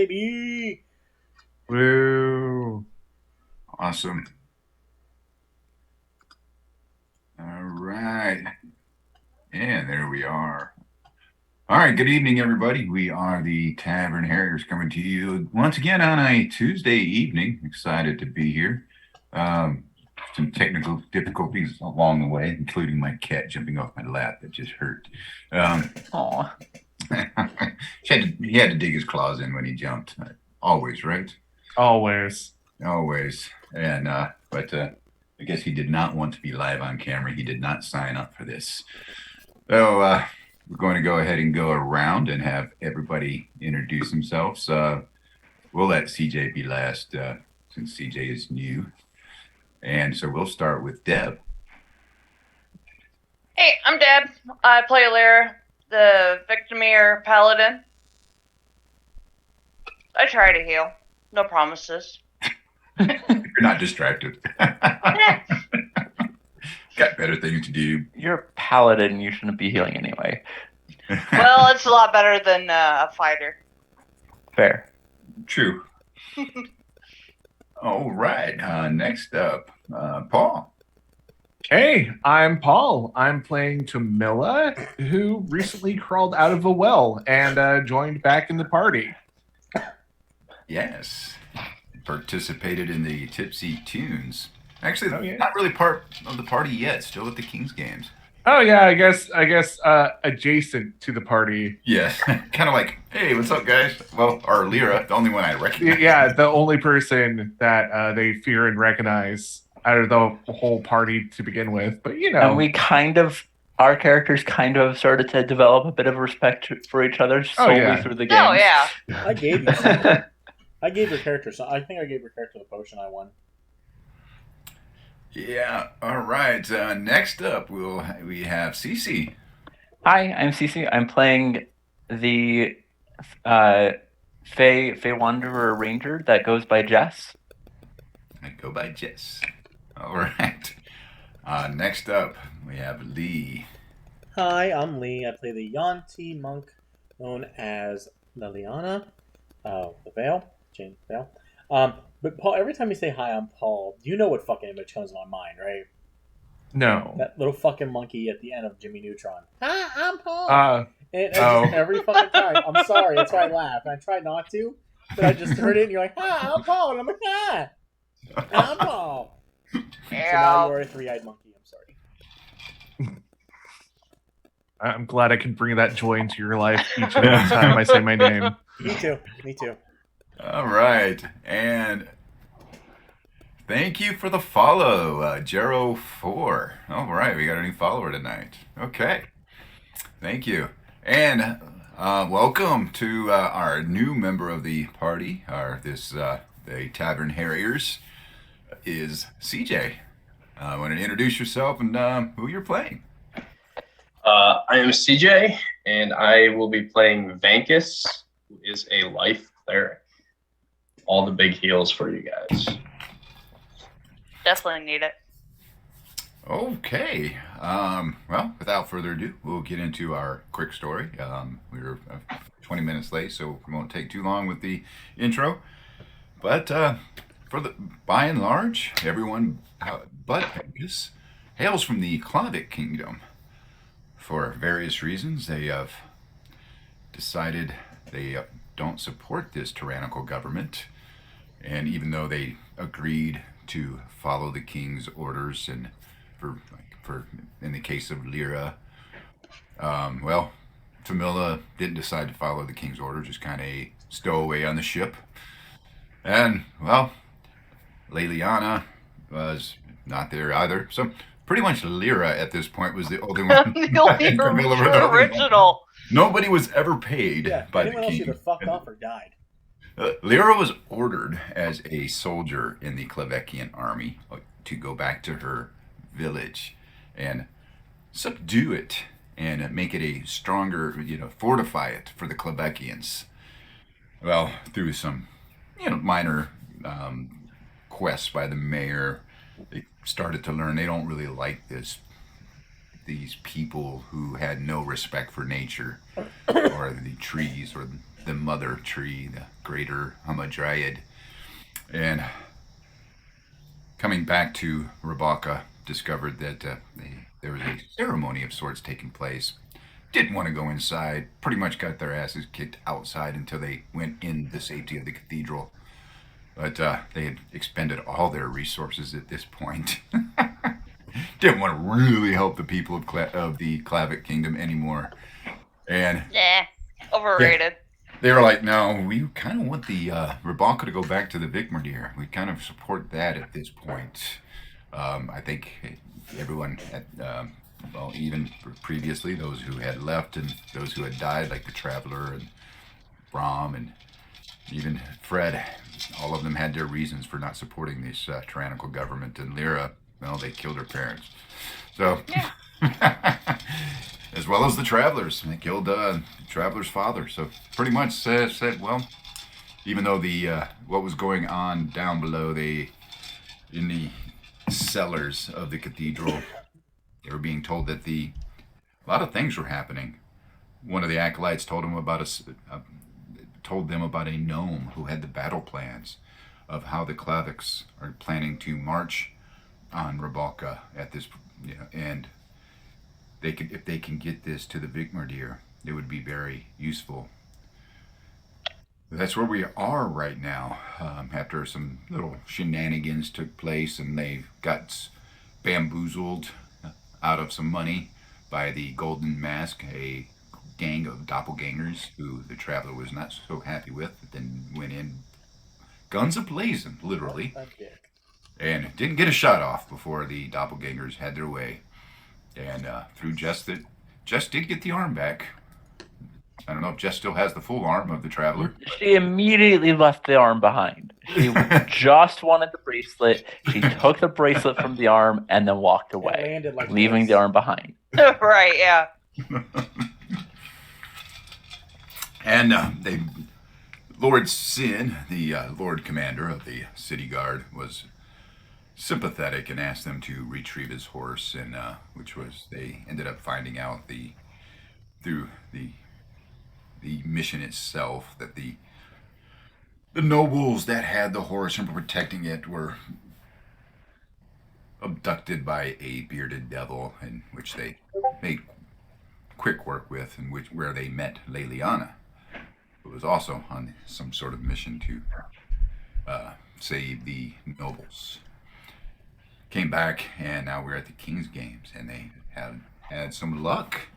baby. Woo. Awesome. All right. And there we are. All right. Good evening, everybody. We are the Tavern Harriers coming to you once again on a Tuesday evening. Excited to be here. Some technical difficulties along the way, including my cat jumping off my lap that just hurt. Aw. He had to dig his claws in when he jumped. Always, right? Always. Always. And but I guess he did not want to be live on camera. He did not sign up for this. So we're going to go ahead and go around and have everybody introduce themselves. We'll let CJ be last since CJ is new. And so we'll start with Deb. Hey, I'm Deb. I play Lyra, the Victimir Paladin. I try to heal. No promises. You're not distracted. Got better things to do. You're a paladin. You shouldn't be healing anyway. Well, it's a lot better than a fighter. Fair. True. All right. Next up, Paul. Hey, I'm Paul. I'm playing Tamila, who recently crawled out of a well and joined back in the party. Yes. Participated in the Tipsy Tunes. Actually, Oh, yeah. not really part of the party yet. Still at the King's Games. Oh yeah, I guess adjacent to the party. Yeah. Kind of like, hey, what's up, guys? Well, our Lyra, the only one I recognize. Yeah, the only person that they fear and recognize out of the whole party to begin with. But you know, And our characters kind of started to develop a bit of respect for each other slowly yeah. through the game. Oh, yeah. I gave you something. I gave your character some. I think I gave your character the potion I won. Yeah. All right. Next up, we have Cece. Hi, I'm Cece. I'm playing the Fey Wanderer Ranger that goes by Jess. I go by Jess. All right. Next up, we have Lee. Hi, I'm Lee. I play the Yuan-Ti monk known as Liliana. The Veil. Jane Veil. But Paul, every time you say hi, I'm Paul, you know what fucking image comes to my mind, right? no. That little fucking monkey at the end of Jimmy Neutron. Hi, I'm Paul. And Oh. every fucking time. I'm sorry, that's why I laugh. And I tried not to, but I just heard it and you're like, hi, I'm Paul. And I'm like, hi, I'm Paul. So now Yeah. you're a three-eyed monkey. I'm sorry. I'm glad I can bring that joy into your life each and every time I say my name. Me too. Me too. All right. And thank you for the follow, Jero4. All right. We got a new follower tonight. Okay. Thank you. And welcome to our new member of the party. The Tavern Harriers is CJ. Want to introduce yourself and who you're playing? I am CJ, and I will be playing Vankus, who is a life cleric. All the big heals for you guys. Definitely need it. Okay. Well, without further ado, we'll get into our quick story. We were 20 minutes late, so we won't take too long with the intro. But by and large, everyone but Vankus hails from the Klavic Kingdom. For various reasons, they have decided they don't support this tyrannical government. And even though they agreed to follow the king's orders, and for in the case of Lyra, well, Tamila didn't decide to follow the king's orders, just kind of a stowaway on the ship. And well, Liliana was not there either. So pretty much Lyra at this point was the only one. The only and Camilla were the only one. original. Nobody was ever paid Yeah. by the Anyone else king. either fucked off or died. Lyra was ordered as a soldier in the Klavecian army to go back to her village and subdue it and make it a stronger, fortify it for the Klavecians. Well, through some, minor quests by the mayor, they started to learn they don't really like this these people who had no respect for nature or the trees or the mother tree, the greater Hamadryad. And coming back to Rabaka, discovered that there was a ceremony of sorts taking place. Didn't want to go inside, pretty much got their asses kicked outside until they went in the safety of the cathedral. But they had expended all their resources at this point. Didn't want to really help the people of the Clavic Kingdom anymore. And Yeah, overrated. they were like, no, we kind of want the Rabaka to go back to the Vicmardir. We kind of support that at this point. I think everyone at, well, even previously, those who had left and those who had died, like the Traveler and Brahm and even Fred, all of them had their reasons for not supporting this tyrannical government. And Lyra, well, they killed her parents. So, as well as the Travelers, they killed the Traveler's father. So, pretty much said, well, even though the what was going on down below, in the cellars of the cathedral, they were being told that a lot of things were happening. One of the acolytes told them about a gnome who had the battle plans of how the Clavics are planning to march on Rabaka at this, and if they can get this to the Vicmardir, it would be very useful. That's where we are right now. After some little shenanigans took place, and they got bamboozled out of some money by the Golden Mask, a gang of doppelgangers who the Traveler was not so happy with, but then went in guns a-blazing, literally, and didn't get a shot off before the doppelgangers had their way. And through Jess did get the arm back. I don't know if Jess still has the full arm of the Traveler. She immediately left the arm behind. She just wanted the bracelet. She took the bracelet from the arm and then walked away, landed like leaving this. the arm behind. Right, yeah. And Lord Sin, the Lord Commander of the City Guard, was sympathetic and asked them to retrieve his horse, and they ended up finding out through the mission itself that the nobles that had the horse and were protecting it were abducted by a bearded devil, in which they made quick work with, and where they met Leliana, who was also on some sort of mission to save the nobles. Came back, and now we're at the King's Games, and they have had some luck.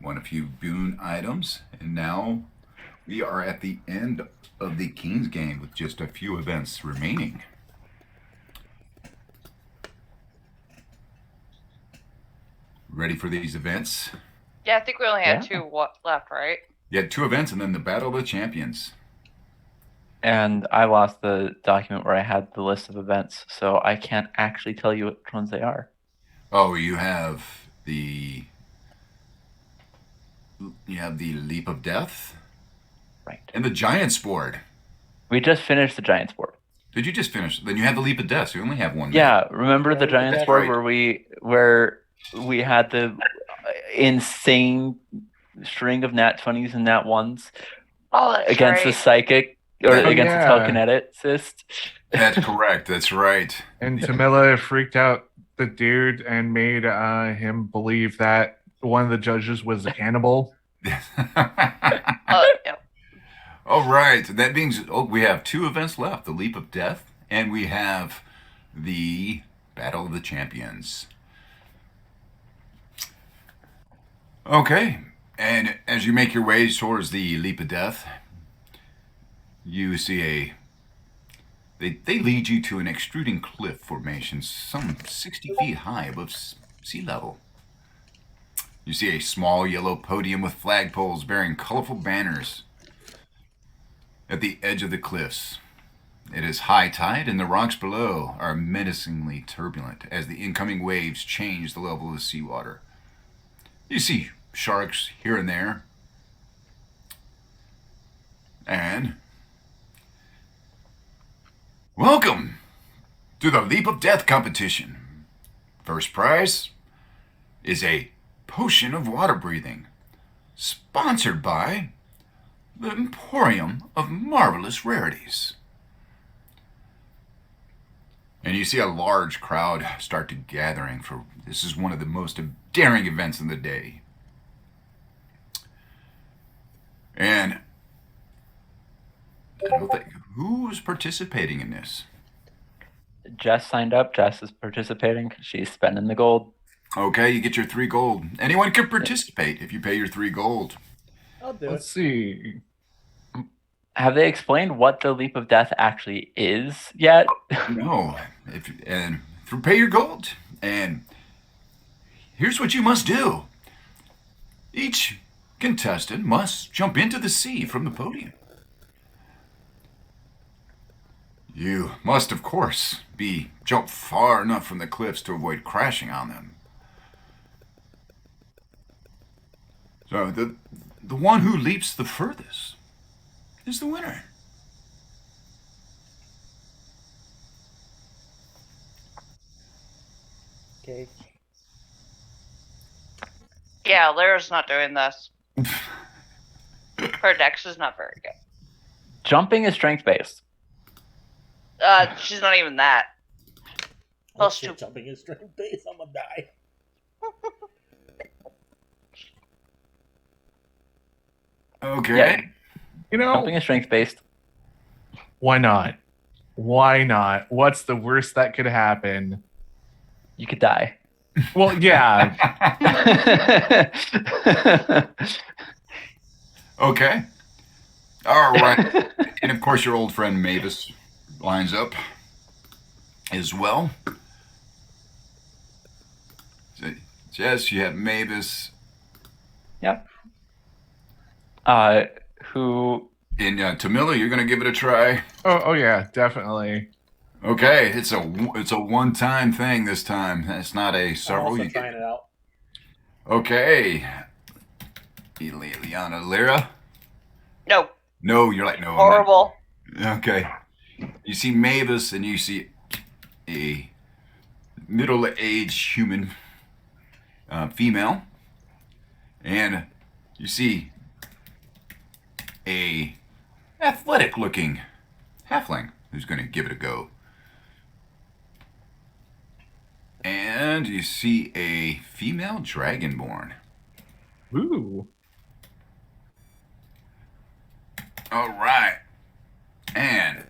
Won a few boon items, and now we are at the end of the King's Game with just a few events remaining. Ready for these events? Yeah, I think we only had Yeah. two left, right? You had two events, and then the Battle of the Champions. And I lost the document where I had the list of events, so I can't actually tell you which ones they are. Oh, you have the Leap of Death Right. and the Giant's Board. We just finished the Giants board. Did you just finish? Then you have the Leap of Death. So you only have one. Yeah, remember the Yeah, Giants that's board right. where we had the insane string of nat 20s and nat 1s Oh, that's against the right. psychic or Oh, against yeah. the telekineticist. That's correct. That's right. And Tamila freaked out the dude and made him believe that one of the judges was a cannibal. Yeah. All right. That means we have two events left: the Leap of Death, and we have the Battle of the Champions. Okay. And as you make your way towards the Leap of Death, you see they lead you to an extruding cliff formation some 60 feet high above sea level. You see a small yellow podium with flagpoles bearing colorful banners at the edge of the cliffs. It is high tide, and the rocks below are menacingly turbulent as the incoming waves change the level of the seawater. You see sharks here and there, and welcome to the Leap of Death competition. First prize is a potion of water breathing, sponsored by the Emporium of Marvelous Rarities. And you see a large crowd start to gathering for this is one of the most daring events of the day. And I don't think who's participating in this? Jess signed up. Jess is participating. She's spending the gold. Okay, you get your 3 gold. Anyone can participate if you pay your 3 gold. I'll do Let's it. see. Have they explained what the leap of death actually is yet? No, and pay your gold. And here's what you must do. Each contestant must jump into the sea from the podium. You must, of course, jump far enough from the cliffs to avoid crashing on them. So the one who leaps the furthest is the winner. Okay. Yeah, Lyra's not doing this. Her dex is not very good. Jumping is strength based. She's not even that. Oh, Plus shit, two. jumping is strength base. I'm gonna die. Okay. Yeah. You know, Jumping is strength based. why not? Why not? What's the worst that could happen? You could die. Well, yeah. Okay. All right. And of course, your old friend Mavis lines up as well. So, Jess, you have Mavis. Who? And Tamila, you're going to give it a try. Oh, yeah, definitely. Okay, it's a one-time thing this time. It's not a I'm several. also You trying get, it out. okay. Liana Lyra. No, No, you're like no. I'm not. horrible. Okay. You see Mavis and you see a middle-aged human female. And you see a athletic-looking halfling who's going to give it a go. And you see a female dragonborn. Ooh. All right. And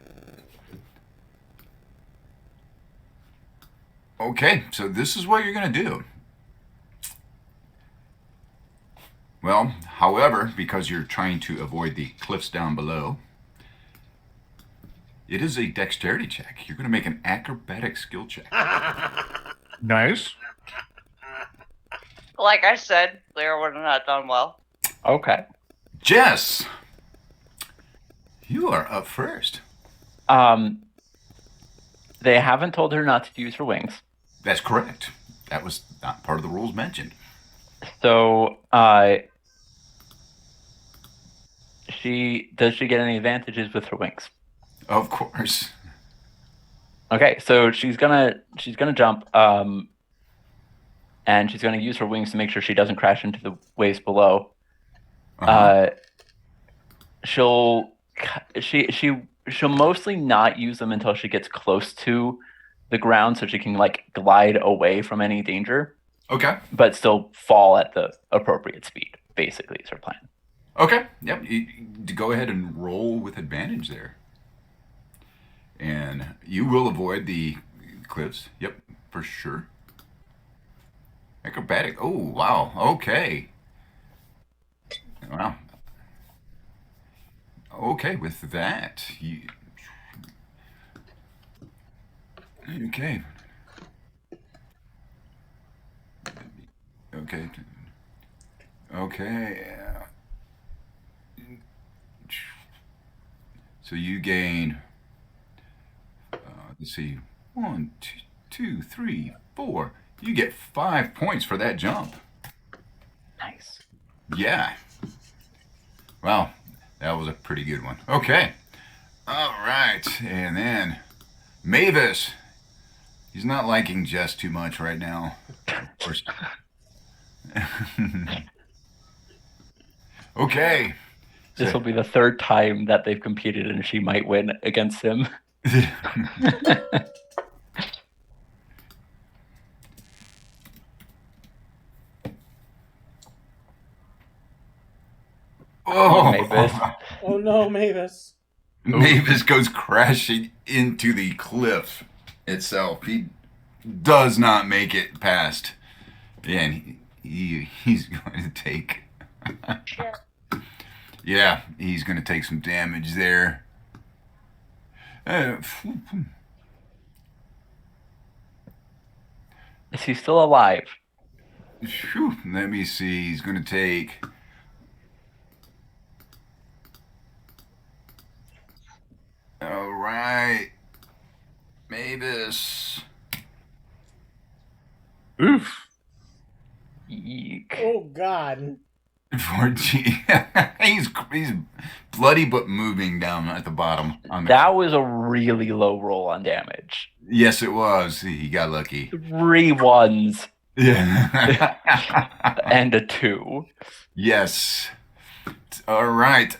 okay, so this is what you're going to do. Well, however, because you're trying to avoid the cliffs down below, it is a dexterity check. You're going to make an acrobatic skill check. Nice. Like I said, Lyra would have not done well. Okay. Jess, you are up first. They haven't told her not to use her wings. That's correct. That was not part of the rules mentioned. So, does she get any advantages with her wings? Of course. Okay, so she's gonna jump, and she's gonna use her wings to make sure she doesn't crash into the waves below. Uh-huh. She'll mostly not use them until she gets close to the ground, so she can like glide away from any danger, Okay. but still fall at the appropriate speed. Basically, is her plan. Okay. Yep. You go ahead and roll with advantage there. And you will avoid the cliffs. Yep, for sure. Acrobatic. Oh, wow. Okay. Wow. Okay, with that, okay. Okay. Okay. So you gain, let's see, 1, 2, 3, 4. You get 5 points for that jump. Nice. Yeah. Well, that was a pretty good one. Okay. All right. And then Mavis. He's not liking Jess too much right now. Of course. Okay. This will be the third time that they've competed, and she might win against him. Oh, Mavis. Oh no, Mavis. Mavis goes crashing into the cliff itself. He does not make it past. And he's going to take. Yeah, he's going to take some damage there. Is he still alive? Phew, let me see. He's going to take. All right. Mavis. Oof. Eek. Oh God. 14. he's bloody but moving down at the bottom. On the, That was a really low roll on damage. yes, it was. He got lucky. 3 ones Yeah. and a 2. Yes. All right.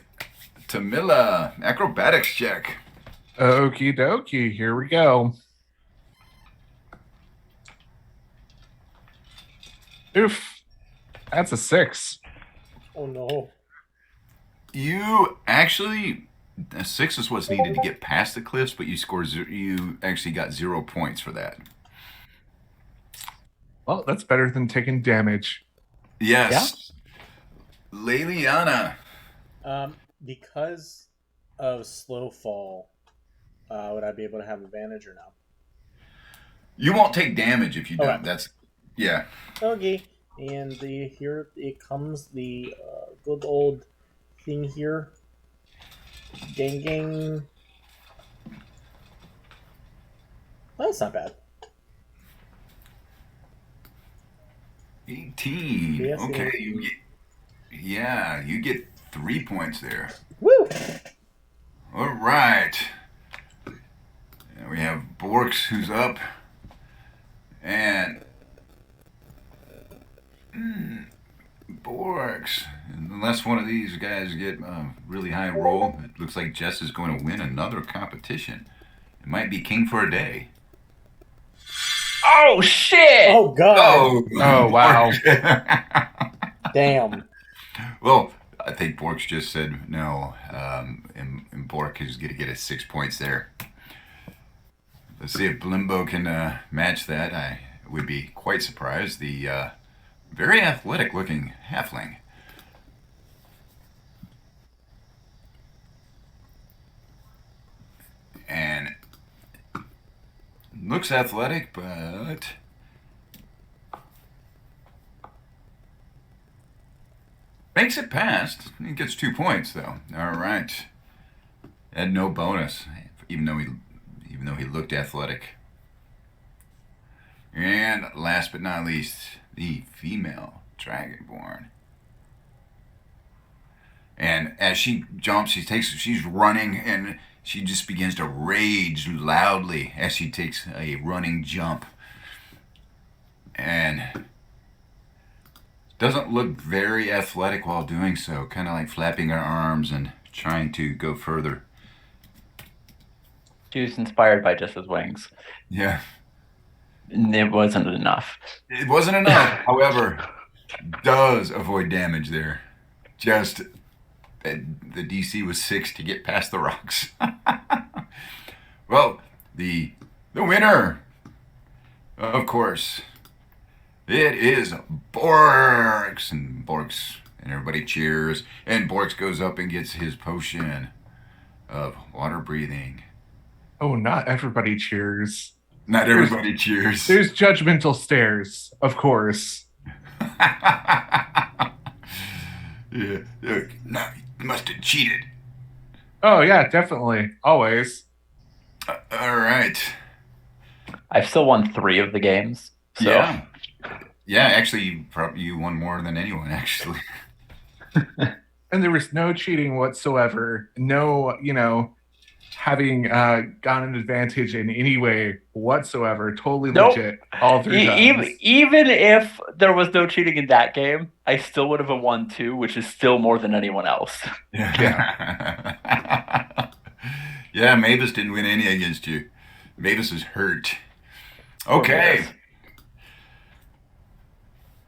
Tamila, acrobatics check. Okie dokie. Here we go. Oof. That's a 6. Oh no. You actually, a 6 is what's needed to get past the cliffs, but you actually got 0 points for that. Well, that's better than taking damage. Yes. Leliana. Because of slow fall, would I be able to have advantage or no? You won't take damage if you don't. Okay. That's, yeah. Okay. And here it comes the good old thing here. Gang. That's not bad. 18. Yes, Okay, 18. you get 3 points there. Woo! All right. And we have Borks who's up. And Borks. Unless one of these guys get a really high roll, it looks like Jess is going to win another competition. It might be king for a day. Oh, shit! Oh God! Oh, wow. Damn. Well, I think Borks just said no, and Bork is going to get 6 points there. Let's see if Blimbo can match that. I would be quite surprised. The very athletic-looking halfling. And looks athletic, but makes it past. He gets 2 points though. All right. And no bonus, even though he looked athletic. And last but not least, the female Dragonborn. And as she jumps, she's running, and she just begins to rage loudly as she takes a running jump. And doesn't look very athletic while doing so, kind of like flapping her arms and trying to go further. She was inspired by Jess's wings. Yeah. And it wasn't enough. It wasn't enough, however, does avoid damage there. Just the DC was 6 to get past the rocks. Well, the winner, of course, it is Borks. And Borks, and everybody cheers. And Borks goes up and gets his potion of water breathing. Oh, not everybody cheers. Not everybody cheers. There's judgmental stares, of course. Yeah. No, you must have cheated. Oh, yeah, definitely. Always. All right. I've still won 3 of the games. So Yeah. Yeah, actually, you won more than anyone, actually. And there was no cheating whatsoever. No, having gotten an advantage in any way whatsoever. Totally Nope. legit all three times. Even if there was no cheating in that game, I still would have won 2, which is still more than anyone else. Yeah. Yeah, Mavis didn't win any against you. Mavis is hurt. Okay.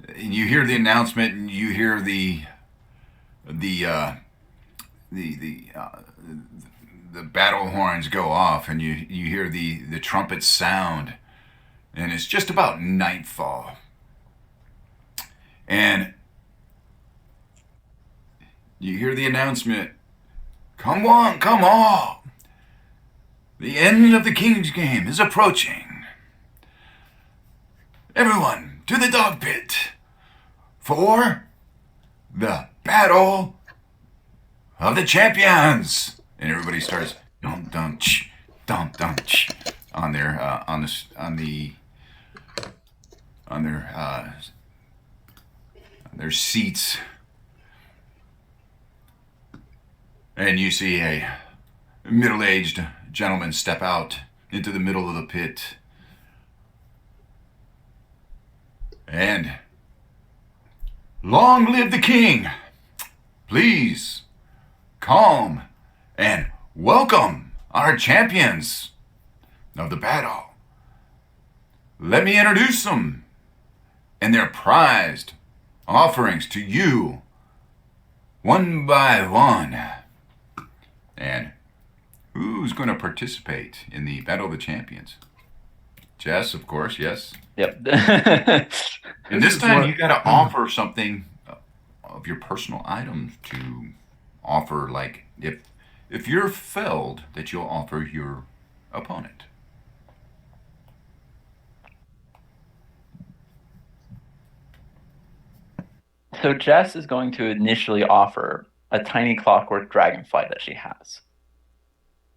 And you hear the announcement, and you hear the battle horns go off, and you hear the trumpets sound, and it's just about nightfall, and you hear the announcement, "Come on, come all! The end of the King's game is approaching. Everyone to the dog pit for the battle of the champions." And everybody starts dum dum ch, dum dum ch, on their seats, and you see a middle-aged gentleman step out into the middle of the pit, and "Long live the king! Please calm and welcome our champions of the battle. Let me introduce them and their prized offerings to you one by one." And who's going to participate in the Battle of the Champions? Jess, of course, yes. Yep. And this time you got to offer something of your personal items to offer, like if you're felled, that you'll offer your opponent. So Jess is going to initially offer a tiny clockwork dragonfly that she has,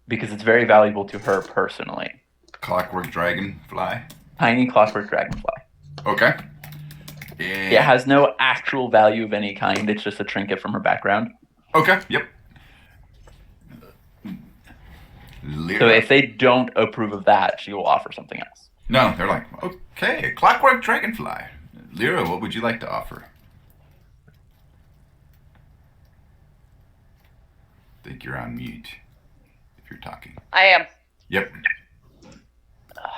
because it's very valuable to her personally. Clockwork dragonfly. Tiny clockwork dragonfly. Okay. And It has no actual value of any kind. It's just a trinket from her background. okay. Yep. So if they don't approve of that, she will offer something else. No, they're like, okay, clockwork dragonfly. Lyra, what would you like to offer? I think you're on mute if you're talking. I am. Yep. I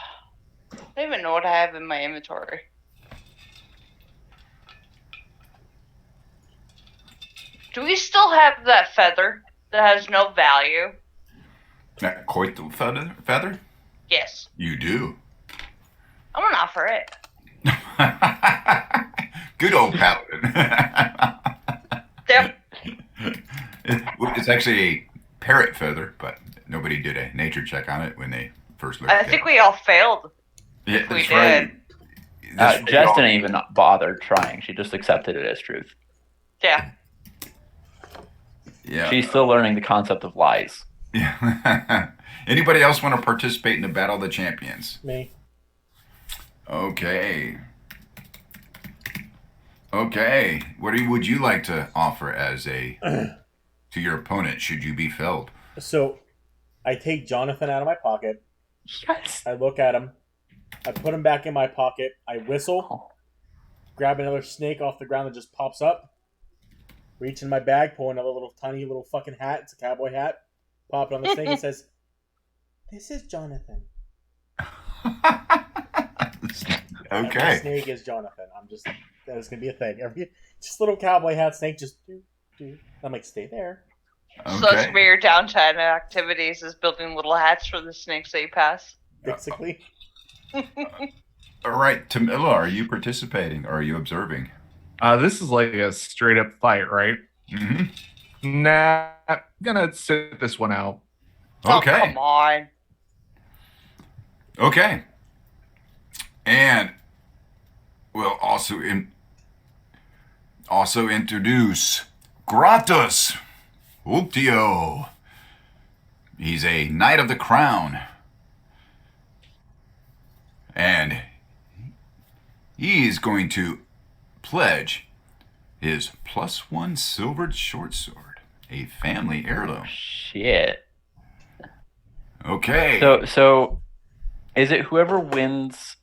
don't even know what I have in my inventory. Do we still have that feather that has no value? That quite the feather? Yes. You do. I'm gonna offer it. Good old paladin. Yep. It's actually a parrot feather, but nobody did a nature check on it when they first looked I at think it. we all failed. Yeah, we that's right. That's what we Jess all- didn't even bother trying. She just accepted it as truth. Yeah. Yeah. She's still learning the concept of lies. Yeah. Anybody else want to participate in the Battle of the Champions? Me. Okay. Okay. What would you like to offer as a to your opponent should you be felled? So, I take Jonathan out of my pocket. Yes. I look at him. I put him back in my pocket. I whistle. Grab another snake off the ground that just pops up. Reach in my bag, pull another little tiny little fucking hat. It's a cowboy hat. Pop it on the snake and says, "This is Jonathan." The Okay. snake is Jonathan. That is gonna be a thing. Just little cowboy hat snake. Just do. I'm like, stay there. So that's Okay. gonna be your downtime activities is building little hats for the snakes that you pass. Basically, All right, Tamila, are you participating or are you observing? This is like a straight up fight, right? Mm-hmm. Nah, I'm gonna sit this one out. Oh, Okay. come on. Okay. And we'll also introduce Gratus Ultio. He's a Knight of the Crown. And he's going to pledge his +1 silvered short sword, a family heirloom. Shit. Okay. So is it whoever wins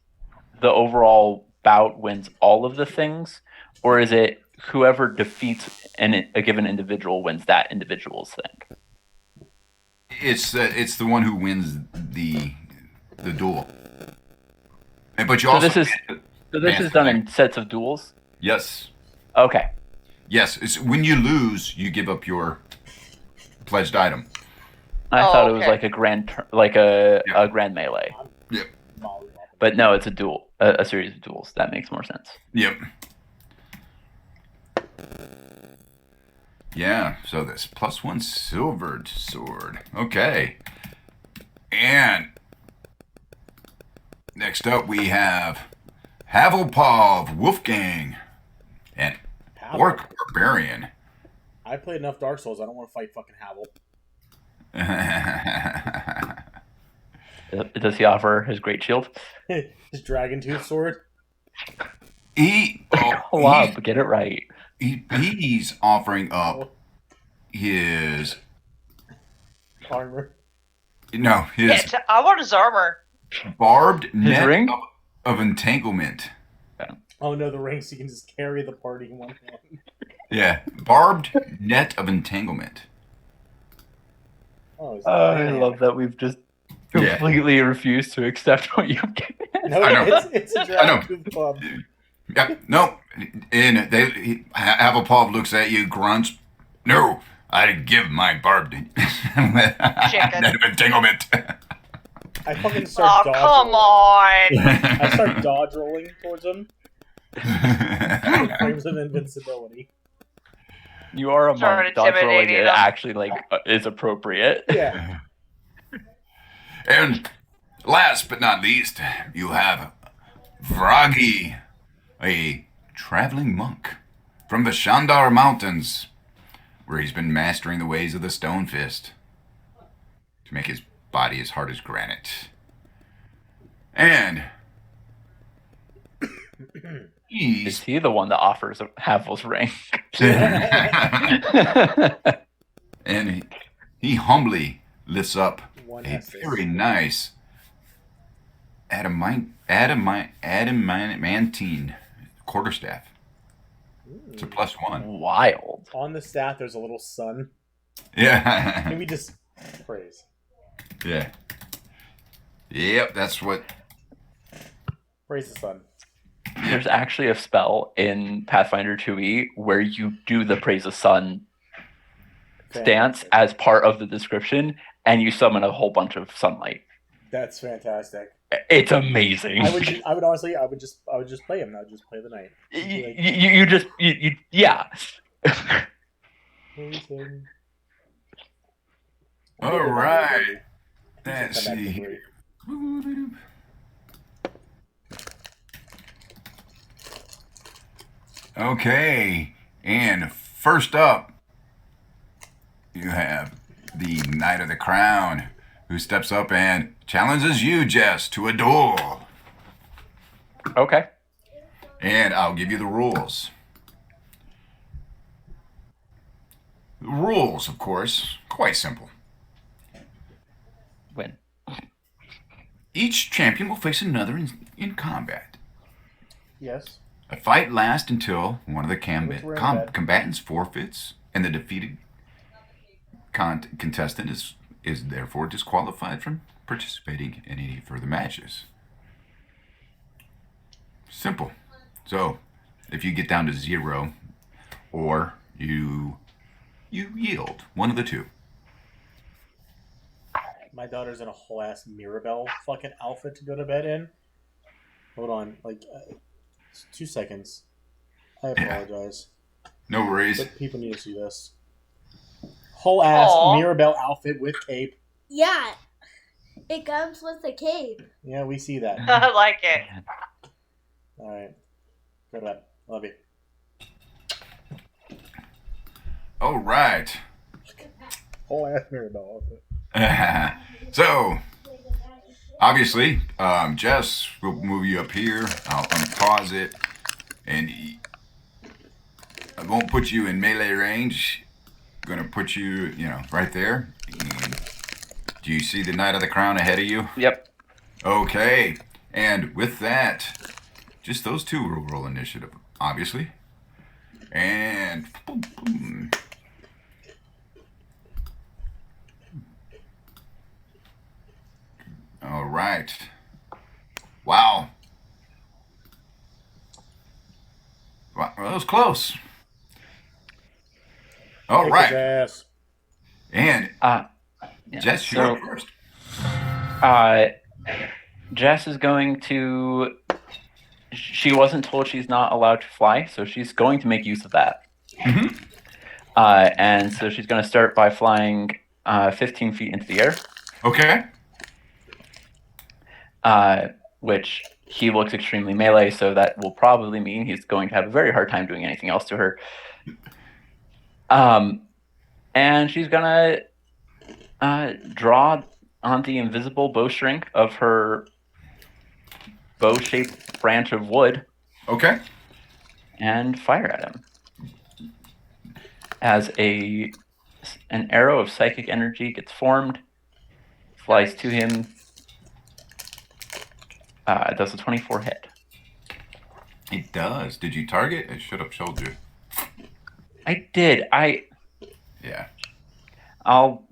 the overall bout wins all of the things, or is it whoever defeats a given individual wins that individual's thing? It's the one who wins the duel. But you So also this is done in sets of duels. Yes. Okay. Yes. It's when you lose, you give up your pledged item. I Oh, thought it was okay. like a a grand melee, Yep. but no, it's a duel, a series of duels. That makes more sense. Yep. Yeah, so this +1 silvered sword. Okay. And next up we have Havelpov Wolfgang and Orc Barbarian. I played enough Dark Souls. I don't want to fight fucking Havel. Does he offer his great shield? His dragon tooth sword. Get it right. He's offering up his Armor. no his I want his armor. barbed net ring? of entanglement. Oh no, the rings you can just carry the party in one hand. Yeah, barbed net of entanglement. Oh, I love that we've just completely refused to accept what you've given. No, I know. it's a I dragon know. tooth club. Yeah, no. And Havelpov looks at you, grunts. No, I'd give my barbed net of entanglement. I fucking start dodge come rolling. on. I start dodge rolling towards him. With frames of invincibility. You are a Start monk. Dodge rolling intimidating it them. actually is appropriate. Yeah. And last but not least, you have Vragi, a traveling monk from the Shandar Mountains, where he's been mastering the ways of the Stone Fist to make his body as hard as granite. And Is he's he the one that offers Havel's ring? and he humbly lifts up One a Estes. very nice adamantine quarterstaff. It's a +1. Wild. On the staff, there's a little sun. Yeah. Can we just praise? Yeah. Yep, that's what. Praise the sun. There's actually a spell in Pathfinder 2e where you do the Praise the Sun stance Fantastic. as part of the description, and you summon a whole bunch of sunlight. That's fantastic. It's amazing. I would honestly, I would just play him. I would just play the knight. Yeah. Praise him. All right. Let's Come back see to here. Okay, and first up, you have the Knight of the Crown, who steps up and challenges you, Jess, to a duel. Okay. And I'll give you the rules. The rules, of course, quite simple. Win. Each champion will face another in combat. Yes. A fight lasts until one of the Which we're in bed. combatants forfeits, and the defeated contestant is therefore disqualified from participating in any further matches. Simple. So, if you get down to 0, or you yield, one of the two. My daughter's in a whole ass Mirabelle fucking outfit to go to bed in. Hold on, 2 seconds. I apologize, No worries. but people need to see this. Whole ass Aw. Mirabelle outfit with cape. Yeah, it comes with the cape. Yeah, we see that. I like it. All right, go to bed. Love you. All right. Whole ass Mirabelle outfit. So, obviously, Jess will move you up here. I'll unpause it, and I won't put you in melee range. I'm gonna put you, right there. And Do you see the Knight of the Crown ahead of you? Yep. Okay. And with that, just those two will roll initiative, obviously. And boom, boom. All right. Wow. Wow, that was close. All Kick his right. ass. And Yeah, Jess, you're so up first. Jess is going to. She wasn't told she's not allowed to fly, so she's going to make use of that. Mhm. And so she's going to start by flying 15 feet into the air, Okay. which he looks extremely melee, so that will probably mean he's going to have a very hard time doing anything else to her. And she's going to draw on the invisible bowstring of her bow-shaped branch of wood Okay. and fire at him. As an arrow of psychic energy gets formed, flies to him. It does a 24 hit. It does. Did you target? I should have showed you. I did. Yeah. I'll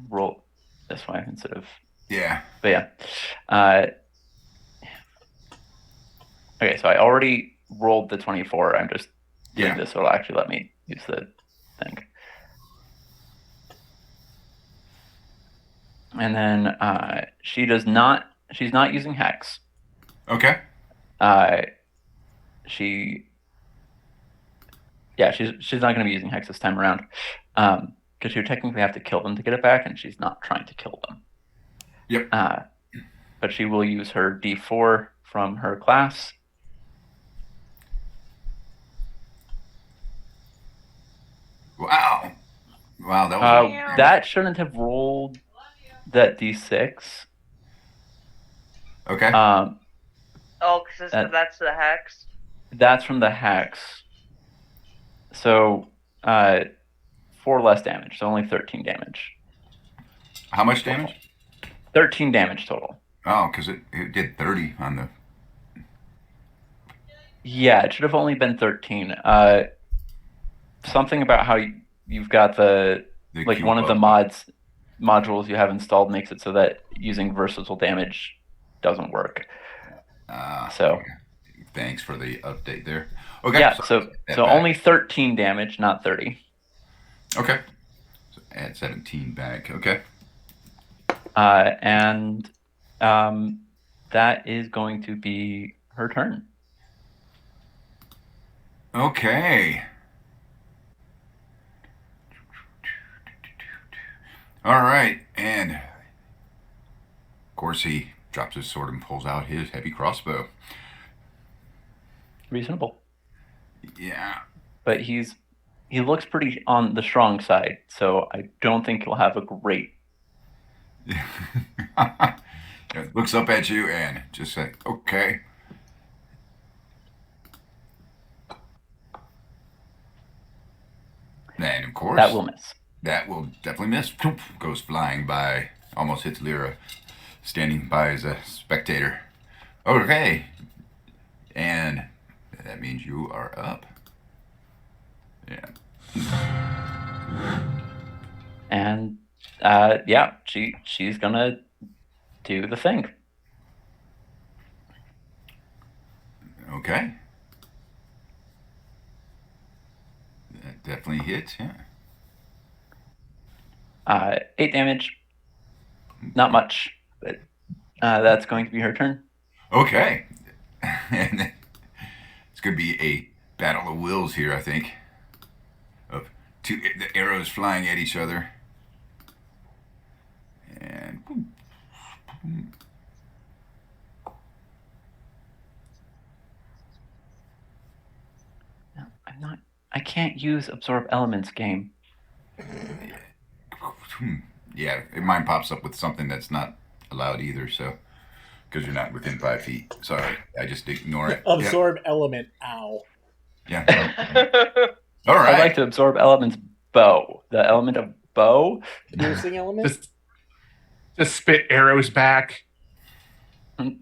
roll this way instead of. Yeah. But yeah. Okay, so I already rolled the 24. I'm just doing Yeah. this, so it'll actually let me use the thing. And then she's not using Hex. Okay. She's not going to be using Hex this time around, because you technically have to kill them to get it back, and she's not trying to kill them. Yep. But she will use her D4 from her class. Wow. Wow, that was That shouldn't have rolled that D6. okay. Oh, because that's the hex. That's from the Hex. So 4 less damage, so only 13 damage. How much damage? 13 damage total. Oh, because it did 30 on the. Yeah, it should have only been 13. Something about how you've got the cube one of the above. modules you have installed makes it so that using versatile damage doesn't work. So okay. Thanks for the update there. Okay. yeah, so back. only 13 damage, not 30. Okay. So add 17 back. Okay. And that is going to be her turn. Okay. All right, and of course he drops his sword and pulls out his heavy crossbow. Reasonable. Yeah. But he looks pretty on the strong side, so I don't think he'll have a great. Looks up at you and just say, okay. And of course, That will miss. That will definitely miss. Goes flying by. Almost hits Lyra, standing by as a spectator. Okay. And that means you are up. Yeah. And she's gonna do the thing. Okay. That definitely hits, yeah. 8 damage. Not much, but that's going to be her turn. Okay. And it's going to be a battle of wills here, I think. Of the arrows flying at each other. And boom, boom. I can't use absorb elements game. Yeah, mine pops up with something that's not allowed either, so because you're not within 5 feet. Sorry, I just ignore it. Absorb element. Ow. Yeah. All right. I'd like to absorb elements bow. The element of bow. Piercing element. to spit arrows back.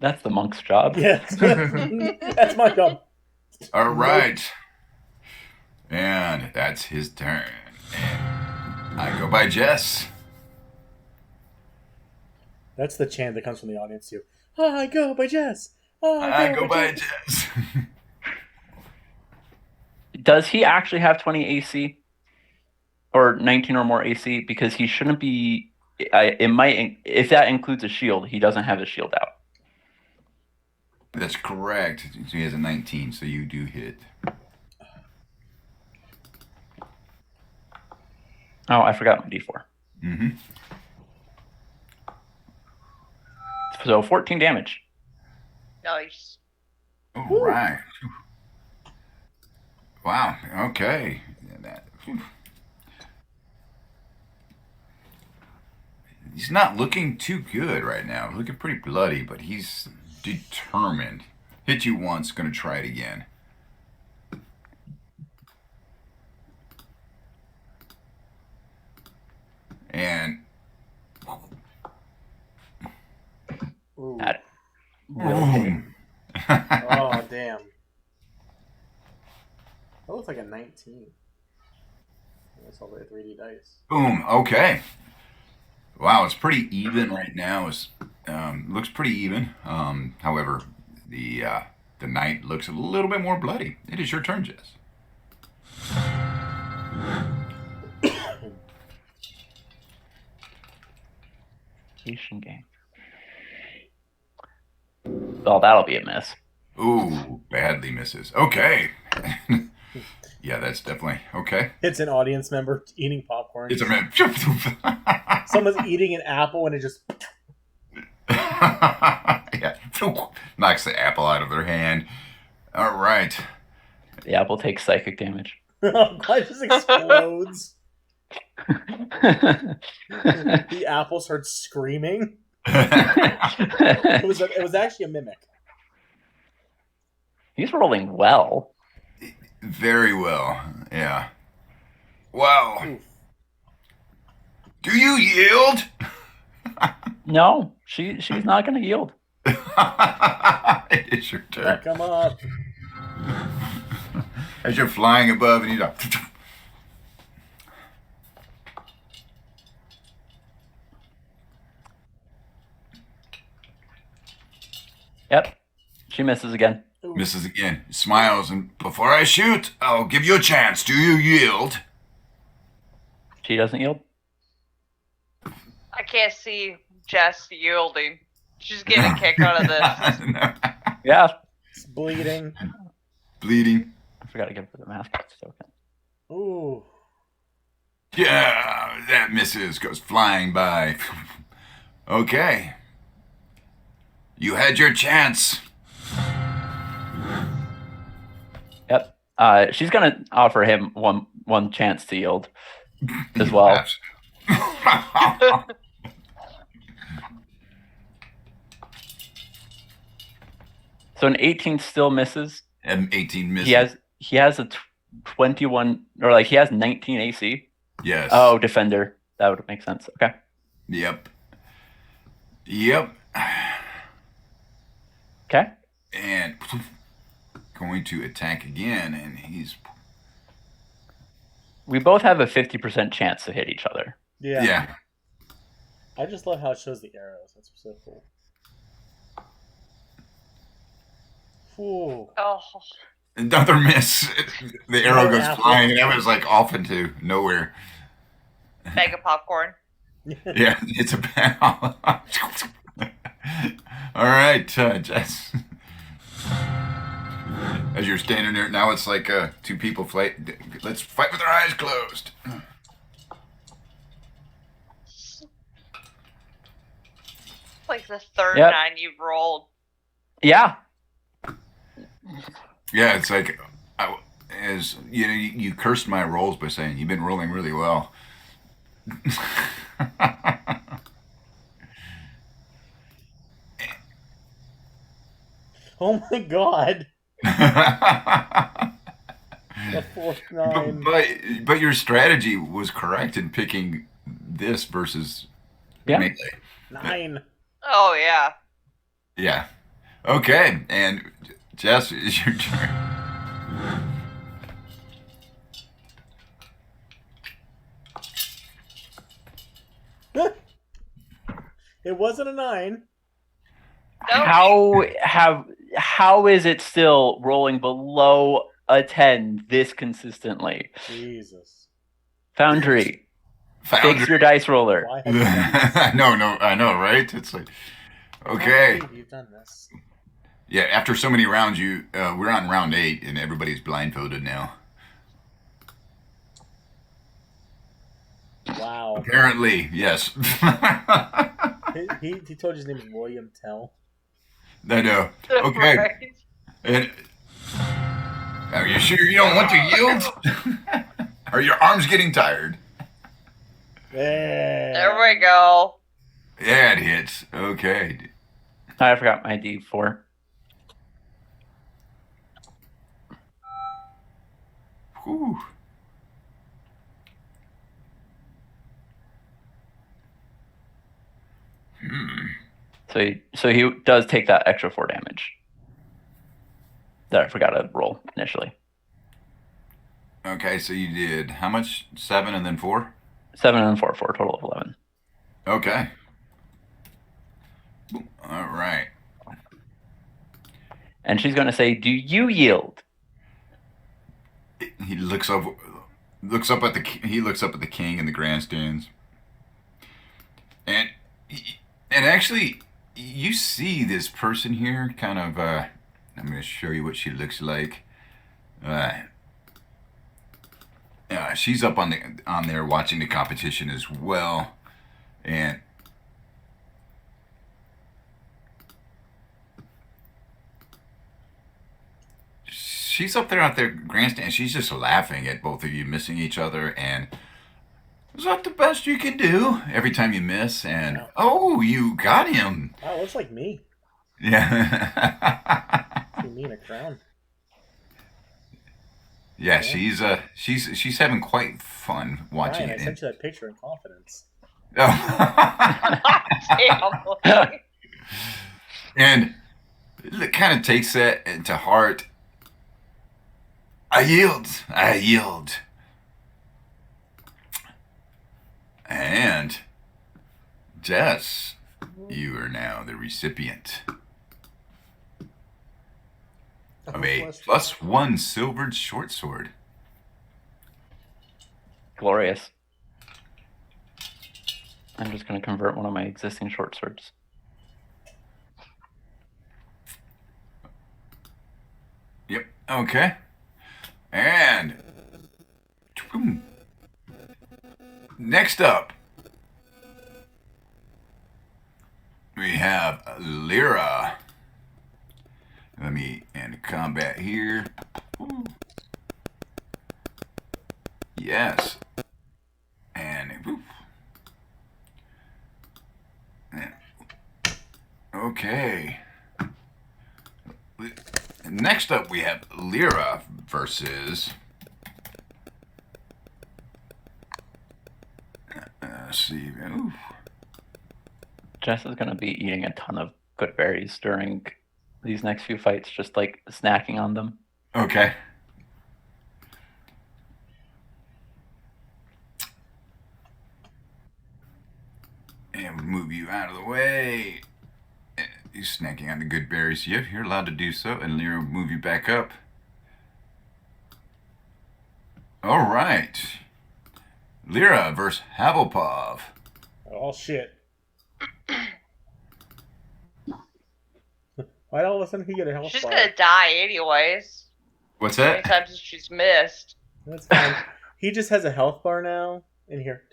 That's the monk's job. Yes. That's my job. All right. And that's his turn. And I go by Jess. That's the chant that comes from the audience too. I go by Jess. I go by Jess. Does he actually have 20 AC or 19 or more AC? Because he shouldn't be. It might, if that includes a shield. He doesn't have a shield out. That's correct. So he has a 19, so you do hit. Oh, I forgot my D4. Mm-hmm. So 14 damage. Nice. All right. Wow. Okay. He's not looking too good right now. Looking pretty bloody, but he's determined. Hit you once, gonna try it again. And Ooh. That boom. Oh, damn. That looks like a 19. That's all the 3D dice. Boom. Okay. Wow, it's pretty even right now. It's looks pretty even. However, the knight looks a little bit more bloody. It is your turn, Jess. Asian game. Oh, that'll be a miss. Ooh, badly misses. Okay. Yeah, that's definitely okay. It's an audience member eating popcorn. It's a man. Someone's eating an apple and it just. Yeah, knocks the apple out of their hand. All right. The apple takes psychic damage. It just explodes. The apple starts screaming. It was actually a mimic. He's rolling well. Very well. Yeah. Wow. Oof. Do you yield? No, she's not going to yield. It is your turn. Come up. As you're flying above and you're like, Yep, she misses again. misses again. Smiles and before I shoot, I'll give you a chance. Do you yield? She doesn't yield. I can't see Jess yielding. She's getting a kick out of this. No. Yeah, It's bleeding. Bleeding. I forgot to give her the mask token. Ooh. Yeah, that misses. Goes flying by. Okay. You had your chance. Yep. She's gonna offer him one chance to yield as well. So an 18 still misses. And 18 misses. He has a 21 or like he has 19 AC. Yes. Oh, defender. That would make sense. Okay. Yep. Okay. And going to attack again, and he's We both have a 50% chance to hit each other. Yeah. I just love how it shows the arrows. That's so cool. Ooh. Oh, Another miss. The arrow Oh, goes apple. flying, and that was like off into nowhere. bag of popcorn. Yeah, it's a bad. All right, Jess. As you're standing there, now it's like two people fight. Let's fight with our eyes closed. Like the third Yep. 9 you've rolled. Yeah. Yeah, it's like, as you know, you cursed my rolls by saying you've been rolling really well. Oh my god. The fourth 9. but your strategy was correct in picking this versus Yeah. melee. 9. Oh yeah. Yeah. Okay, and Jess, it's your turn. It wasn't a 9. Nope. How is it still rolling below a 10 this consistently? Jesus. Foundry, Foundry. fix your dice roller. Why have you done this? I know, right? It's like, I okay. can't believe you've done this. Yeah, after so many rounds, we're on round 8, and everybody's blindfolded now. Wow. Apparently, yes. He told you his name is William Tell. I know. Okay. Right. And are you sure you don't want to yield? Are your arms getting tired? There we go. Yeah, it hits. Okay. I forgot my D4. Whew. So he does take that extra 4 damage that I forgot to roll initially. Okay, so you did how much? 7 and then 4? 7 and 4 for a total of 11. Okay. All right. And she's going to say, "Do you yield?" He looks up at the king in the grandstands, and actually, you see this person here. Kind of. I'm going to show you what she looks like. She's up on there watching the competition as well, and she's up there at their grandstand. She's just laughing at both of you missing each other, and is that the best you can do? Every time you miss, and oh, you got him. Wow, looks like me. Yeah. You mean a crown? Yeah, she's having quite fun watching Ryan, I it. sent you that picture in confidence. Damn. And it kind of takes that to heart. I yield. And Jess, you are now the recipient of a +1 silvered short sword. Glorious. I'm just going to convert one of my existing short swords. Yep. Okay. And next up, we have Lyra. Let me end combat here. Ooh. Yes. And whoop. Okay. Next up, we have Lyra versus. Let's see. Ooh. Jess is going to be eating a ton of good berries during these next few fights, just like snacking on them. Okay. And we'll move you out of the way. You're snacking on the good berries. Yep, you're allowed to do so. And Lyra will move you back up. All right. Lyra versus Havelpov. Oh, shit. Why'd all of a sudden he get a health She's bar? gonna die anyways. What's that? Anytime she's missed. That's fine. He just has a health bar now in here.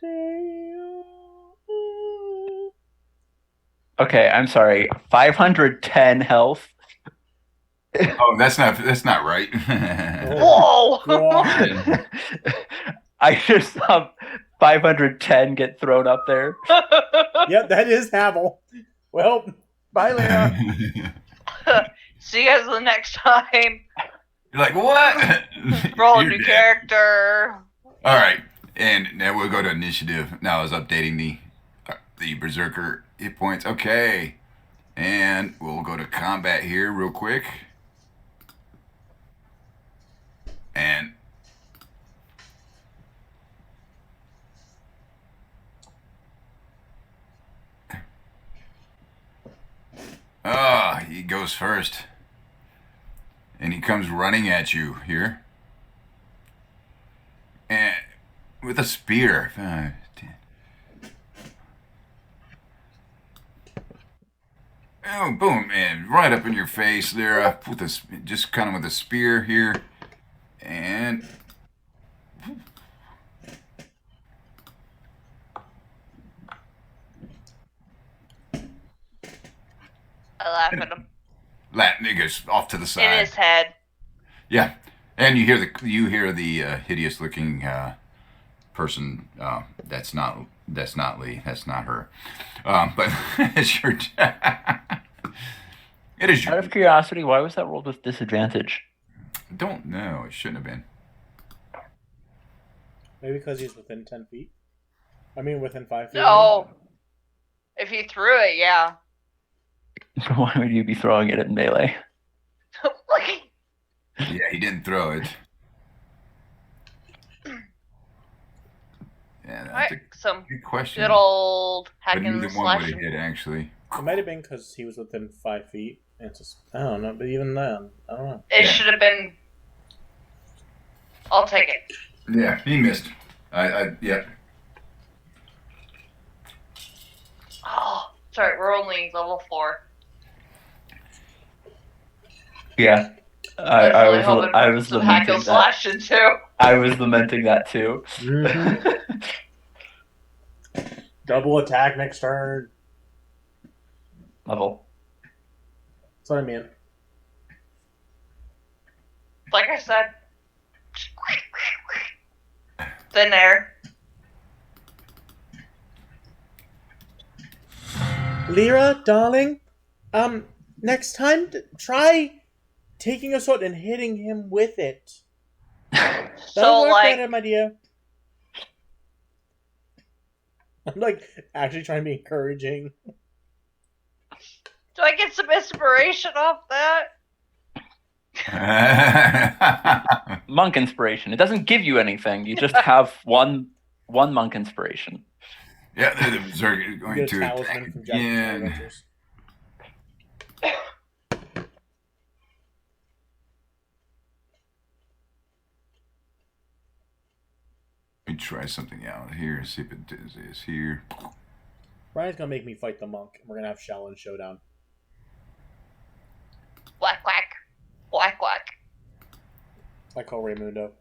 Okay, I'm sorry. 510 health. Oh, that's not right. Oh, Whoa! God. I just saw 510 get thrown up there. Yep, that is Havel. Well, bye, Lyra. See you guys the next time. You're like, what? Roll a You're new dead. character. All right, and now we'll go to initiative. Now I was updating the Berserker hit points. Okay. And we'll go to combat here real quick. And he goes first. And he comes running at you here. And with a spear. Oh, boom, and right up in your face there, with this, just kind of with a spear here, and I laugh at him. that nigga's off to the In side. his head. Yeah, and you hear the hideous looking person. That's not Lee. That's not her. But it's your. It is Out your. of curiosity, why was that rolled with disadvantage? Don't know. It shouldn't have been. Maybe because he's within 10 feet. I mean, within 5 feet. No. If he threw it, yeah. Why would you be throwing it in melee? Like, Yeah, he didn't throw it. Yeah, that's a some good question. good old But hacking and neither one would have slashing. hit, actually. It might have been because he was within 5 feet. And it's just, I don't know, but even then, I don't know. It Yeah. should have been. I'll take it. Yeah, he missed. Yeah. Oh, sorry, we're only level 4. Yeah. I really was hoping I for was some hack lamenting and that. slashing too. I was lamenting that too. Double attack next turn. Level. That's what I mean. Like I said, thin air. Lyra, darling, next time, try taking a sword and hitting him with it. That'll So work like, better, my dear. I'm like actually trying to be encouraging. do I get some inspiration off that? Monk inspiration. It doesn't give you anything. You just have one monk inspiration. Yeah, the Berserker is going Get a to talisman attack from Jack again. Adventures. Let me try something out here. See if it does this here. Brian's gonna make me fight the monk, and we're gonna have Shaolin Showdown. Whack whack, whack whack. I call Raymundo.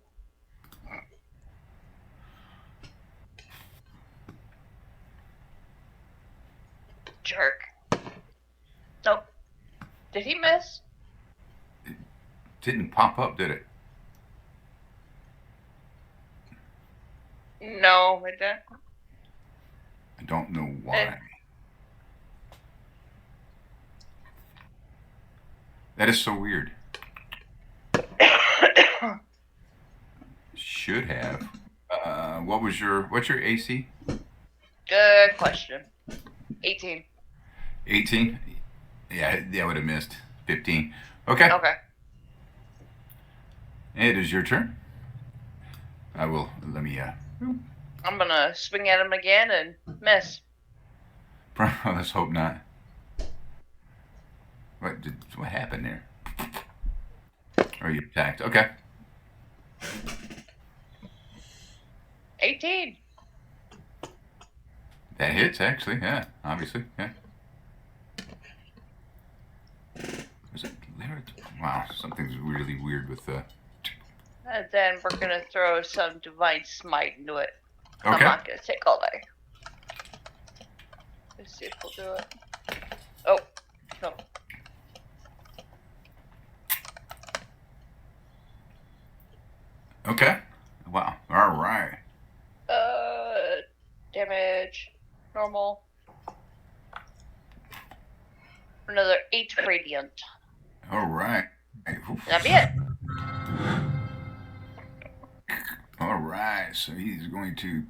Jerk. Nope. Did he miss? Didn't pop up, did it? No, it didn't. I don't know why. That is so weird. Should have. What's your AC? Good question. 18. 18? Yeah, I would have missed. 15. Okay. Okay. It is your turn. Let me, I'm gonna swing at him again and miss. let's hope not. What happened there? Or you attacked. Okay. 18. That hits, actually. Yeah, obviously. Yeah. Was it there? Wow, something's really weird with the... And then we're gonna throw some divine smite into it. I'm Okay. not gonna take all day. Let's see if we'll do it. Oh, no. Okay. Wow. All right. Damage. Normal. Another 8 radiant. All right. Oof. That'd be it. All right. So he's going to...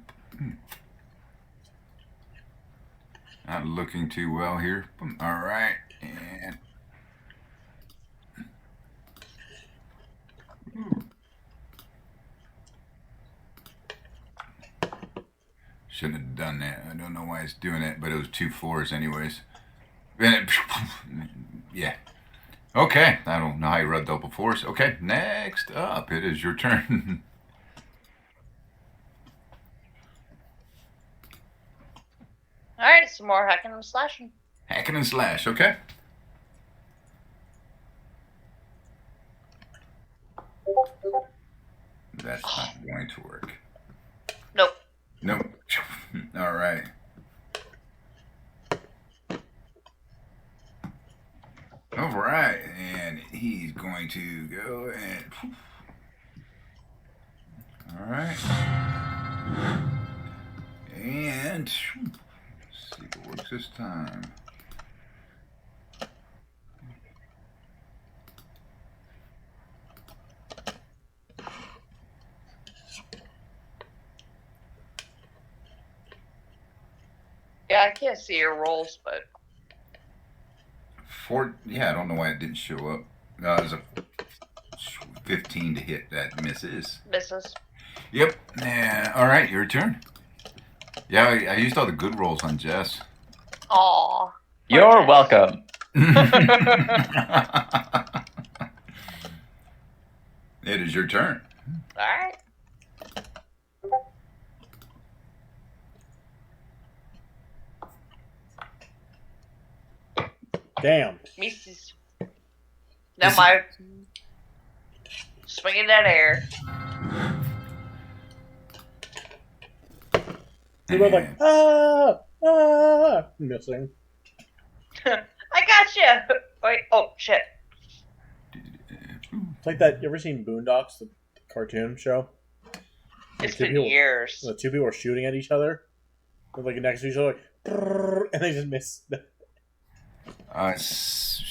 Not looking too well here. All right, and shouldn't have done that. I don't know why it's doing it, but it was 2 4s anyways. And yeah. Okay, I don't know how you run double 4s. Okay, next up, it is your turn. Alright, some more hacking and slashing. Hacking and slash. Okay. That's not going to work. Nope. Nope. All right. All right, and he's going to go and. All right. And let's see if it works this time. Yeah, I can't see your rolls, but Yeah, I don't know why it didn't show up. It was a 15 to hit. That misses. misses. Yep. All right, your turn. Yeah, I used all the good rolls on Jess. Aw. You're Jess. welcome. It is your turn. Alright. Damn. Misses. Now my swinging that air. They were like, ah, missing. I got you. Wait. Oh shit. It's like that. You ever seen Boondocks, the cartoon show? It's Two been people- years. The two people are shooting at each other. They're like next to each other, like, "Brrr," and they just miss. S-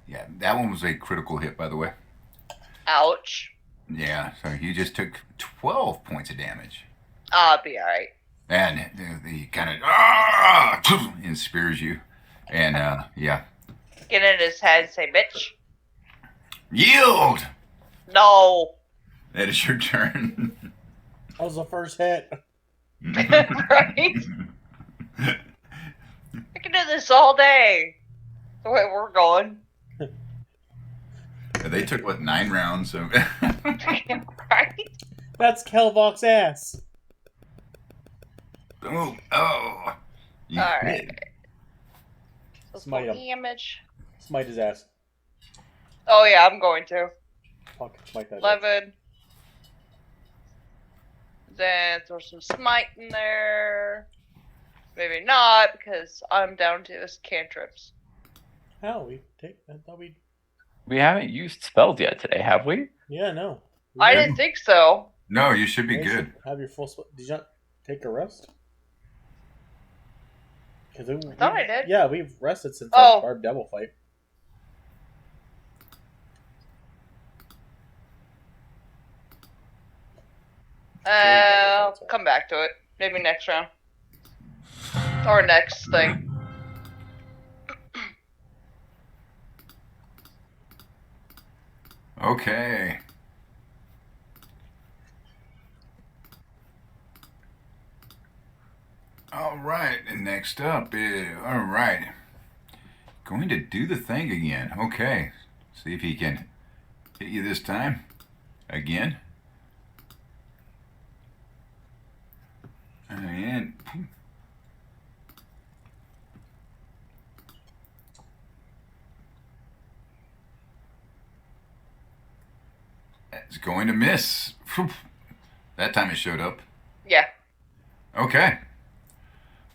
Yeah, that one was a critical hit, by the way. Ouch. Yeah, so you just took 12 points of damage. I'll be alright. And he kind of and spears you. And yeah. Get in his head and say, bitch. Yield! No. That is your turn. That was the first hit. Right? I can do this all day. The way we're going. They took, what, 9 rounds? So Right? That's Kelvox's ass. oh. You Alright. hit. Let's Smite go him. damage. Smite his ass. Oh yeah, I'm going to. Fuck, smite that. 11. Then throw some smite in there. Maybe not, because I'm down to his cantrips. How we take? I thought we. We haven't used spells yet today, have we? Yeah, no. I didn't think so. No, you should be You good. should Have your full. Did you not take a rest? I thought I did. Yeah, we've rested since Oh. our devil fight. I'll come back to it. Maybe next round. Or next thing. Okay. All right, and next up is, all right, going to do the thing again. Okay, see if he can hit you this time. Again. And it's going to miss. That time it showed up. Yeah. Okay.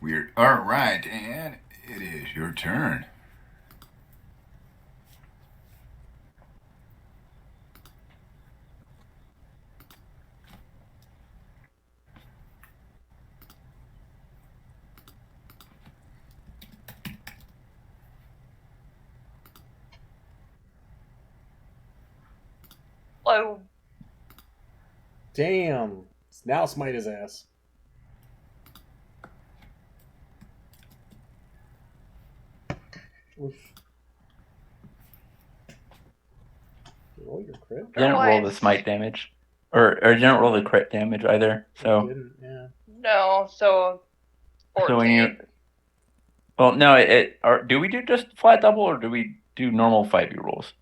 Weird. All right, and it is your turn. Oh, Damn. Now smite his ass. Oof. Roll your crit? You didn't roll the Otherwise- smite damage, or you didn't roll the crit damage either. You So didn't, yeah. no, so 14. so when you, well, no, do we do just flat double or do we do normal 5e rolls?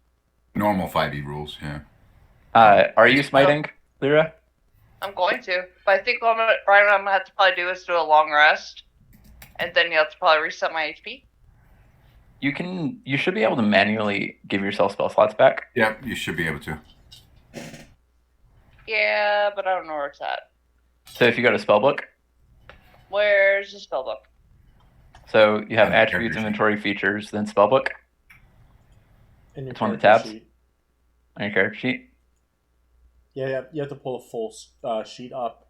Normal 5e rules, yeah. Are you smiting, Lyra? I'm going to, but I think what I'm gonna have to probably do is do a long rest, and then you have to probably reset my HP. You should be able to manually give yourself spell slots back. Yep, you should be able to. Yeah, but I don't know where it's at. So if you go to spellbook, Where's the spellbook? so you have And the attributes, character sheet. inventory, features, then spellbook In your It's one of the character tabs? sheet. on your character sheet. Yeah, you have to pull a full sheet up.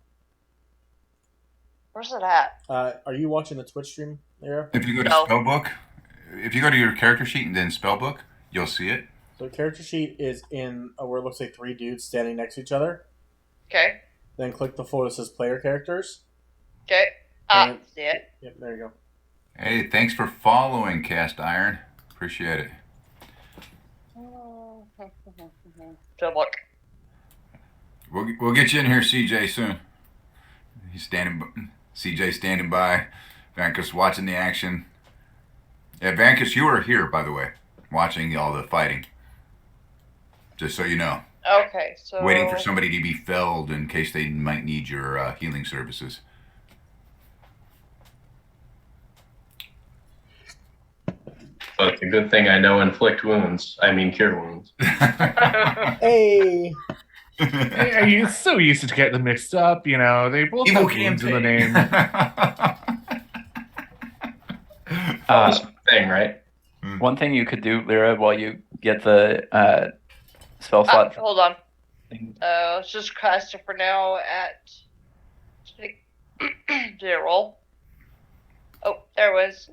Where's it at? Are you watching the Twitch stream, Lyra? If you go to No. spellbook, if you go to your character sheet and then spellbook, you'll see it. So the character sheet is in where it looks like three dudes standing next to each other. Okay. Then click the photo that says player characters. Okay. Ah, And- see it. Yep, there you go. Hey, thanks for following, Cast Iron. Appreciate it. Spellbook. We'll get you in here, CJ, soon. He's CJ standing by. Vankus watching the action. Yeah, Vankus, you were here, by the way, watching all the fighting. Just so you know. Okay, so Waiting for somebody to be felled in case they might need your healing services. So it's a good thing I know inflict wounds. I mean cure wounds. Hey! Yeah, you're so used to getting them mixed up. You know, they both Evil have wounds in the campaign. name. This thing, right? One thing you could do, Lyra, while you get the spell slot. hold on. thing- Let's just cast it for now at. Did it roll? Oh, there it was.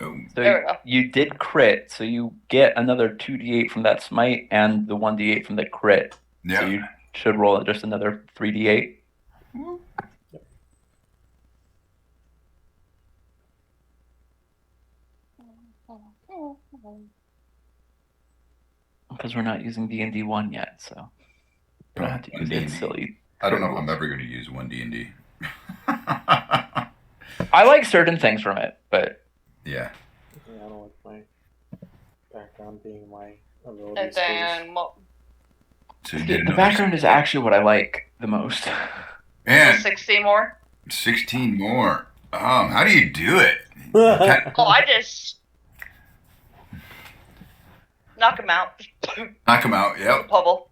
Oh, So There we go. you did crit, so you get another 2d8 from that smite and the 1d8 from the crit. yeah. So you should roll just another 3d8. Because we're not using D&D 1 yet, so we don't have to use D&D. it silly. I don't know if I'm ever going to use 1D&D. I like certain things from it, but Yeah. Yeah, I don't like my background being my ability. And then well, So you the did another background is actually what I like the most. Man, 60 more. 16 more. How do you do it? Oh, I just knock him out. Knock him out. Yep. Bubble.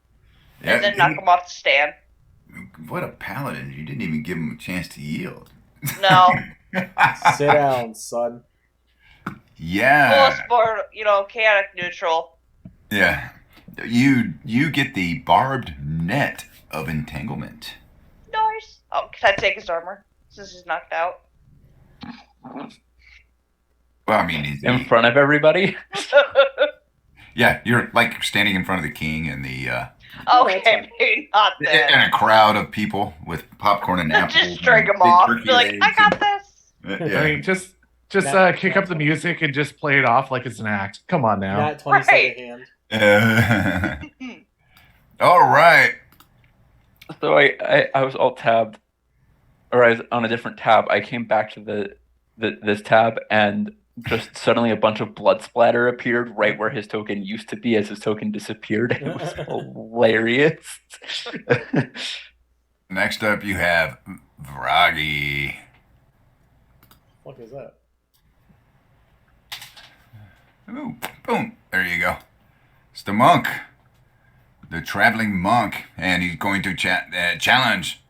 Yep. And then knock him off the stand. What a paladin. You didn't even give him a chance to yield. No. Sit down, son. Yeah. Full sport, chaotic neutral. Yeah. You get the barbed net of entanglement. Nice. Oh, can I take his armor? Since he's knocked out. Well, I mean, he's, In front of everybody. yeah, you're like standing in front of the king and the Okay, maybe not then. and a crowd of people with popcorn and apples. Just drag and them big off. turkey Be like, I legs got this. and- I yeah. mean, just That- kick up the music and just play it off like it's an act. Come on now. Not 20 Right. second hand. All right. So I was alt tabbed, or I was on a different tab. I came back to this tab, and just suddenly a bunch of blood splatter appeared right where his token used to be as his token disappeared. It was hilarious. Next up, you have Vragi. What is that? Ooh, boom. There you go. It's the monk. The traveling monk. And he's going to challenge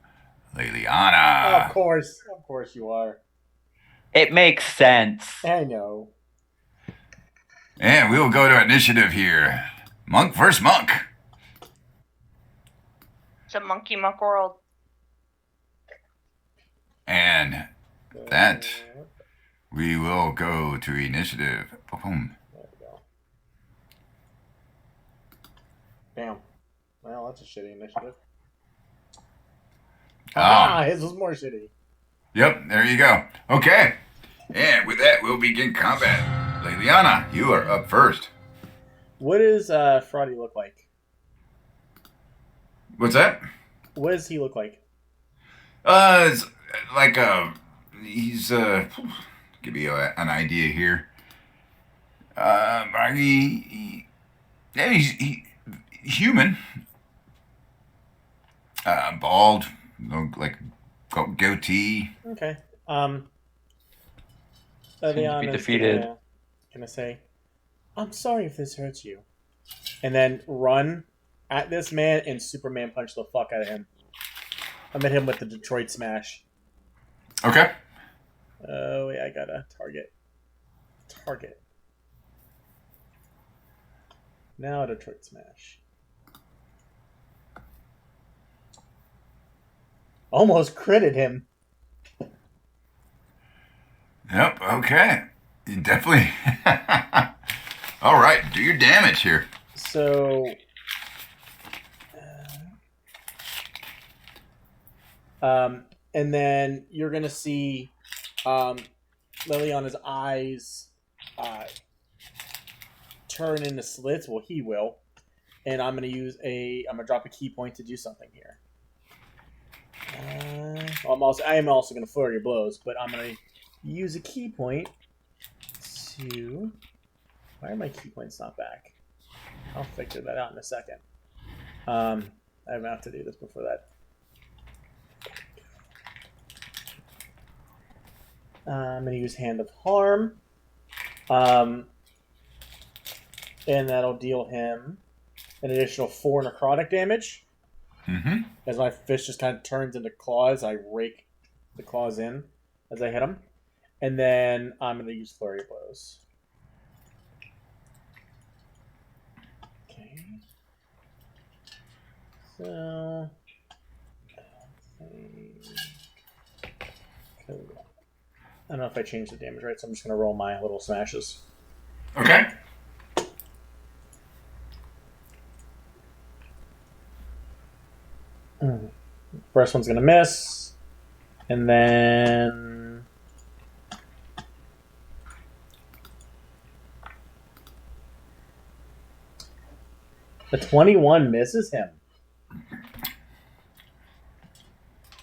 Liliana. Of course you are. It makes sense. I know. And we'll go to initiative here. Monk versus monk. It's a monkey monk world. And that we will go to initiative. Boom. There we go. Damn. Well, that's a shitty initiative. Ah, his was more shitty. Yep, there you go. Okay. And with that, we'll begin combat. Liliana, you are up first. What does Fraudy look like? What's that? What does he look like? It's like he's give you an idea here. Yeah, he's human. Bald, like goatee. Okay. Seems to be Leanna's defeated. gonna say, "I'm sorry if this hurts you," and then run at this man and Superman punch the fuck out of him. I'm at him with the Detroit Smash. Okay. Oh wait, I got a target. Target. Now Detroit Smash. Almost critted him. Yep. Okay. You definitely. All right. Do your damage here. So, and then you're gonna see Liliana's eyes turn into slits. Well, he will, and I'm gonna drop a key point to do something here. I am also gonna flurry of blows, but I'm gonna use a key point to. Why are my key points not back? I'll figure that out in a second. I'm gonna have to do this before that. I'm gonna use Hand of Harm, and that'll deal him an additional 4 necrotic damage. Mm-hmm. As my fist just kind of turns into claws, I rake the claws in as I hit him, and then I'm gonna use Flurry of Blows. Okay. So, I don't know if I changed the damage right, so I'm just going to roll my little smashes. Okay. First one's going to miss, and then the 21 misses him.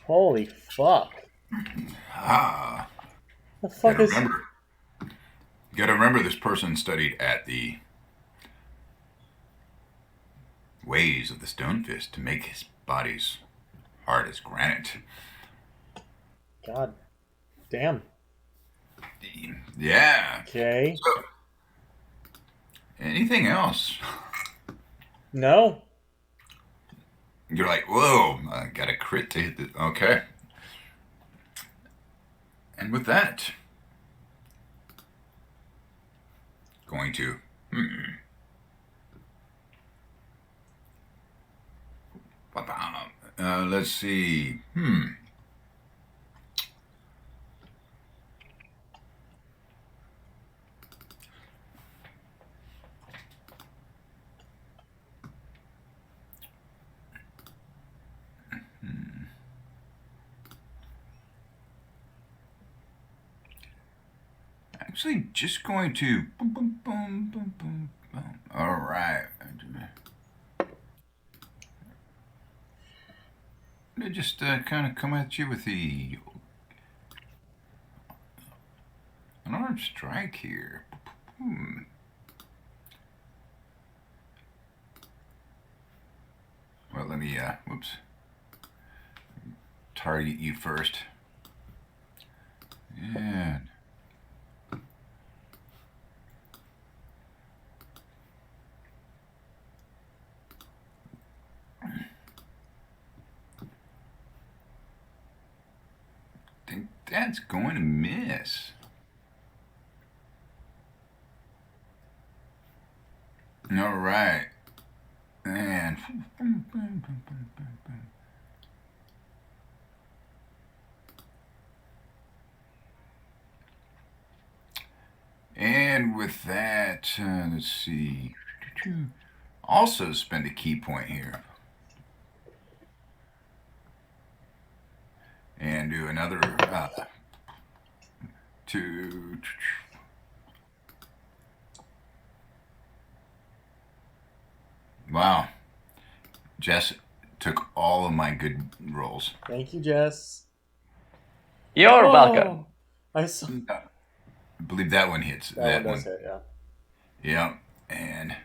Holy fuck. Ah. The fuck Gotta is... remember. You gotta remember this person studied at the ways of the Stone Fist to make his bodies hard as granite. God damn. Yeah. Okay. So, anything else? No. You're like, whoa, I got a crit to hit the... Okay. And with that, going to... let's see. Actually, just going to... Boom, boom, boom, boom, boom, boom. All right. I just kind of come at you with the unarmed strike here. Well, let me whoops, target you first. And think that's going to miss. All right. And with that, let's see. also spend a key point here. And do another 2. Wow. Jess took all of my good rolls. Thank you, Jess. You're Oh, welcome. I saw I believe that one hits. that one does hit, yeah. Yeah. And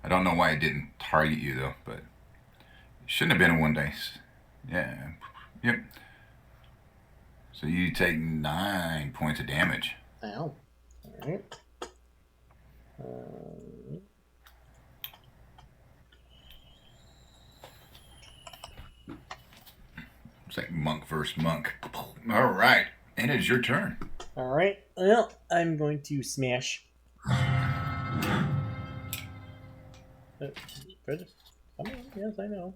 I don't know why it didn't target you though, but it shouldn't have been a 1 dice. Yeah. Yep. So you take 9 points of damage. Ow. Alright. It's like monk versus monk. All right. And it's your turn. Alright. Well, I'm going to smash. Good. Come on, yes, I know.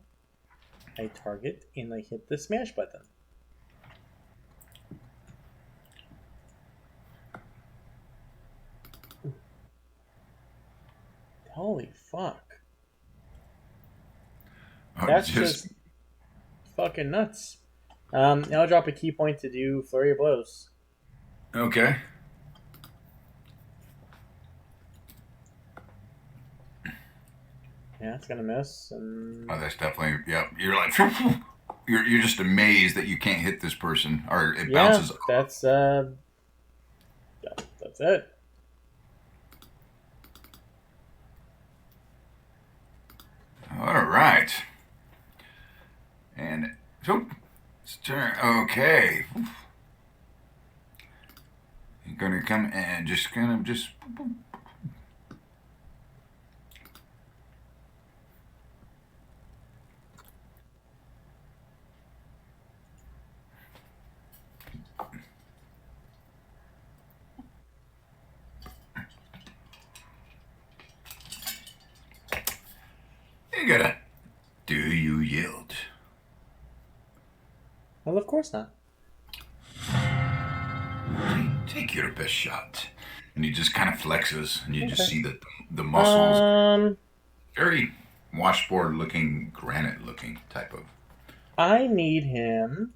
I target and I hit the smash button. Holy fuck. Oh, That's just fucking nuts. I'll drop a key point to do Flurry of Blows. Okay. Yeah, it's gonna miss. And Oh, that's definitely, yep. You're like, you're just amazed that you can't hit this person, or it yeah, bounces. that's it. All right. And so, it's turn. Okay. You're gonna come and just kind of just. You gotta. Do you yield? Well, of course not. Take your best shot. And he just kind of flexes, and you just Okay. see the muscles. Um, Very washboard looking, granite looking type of. I need him.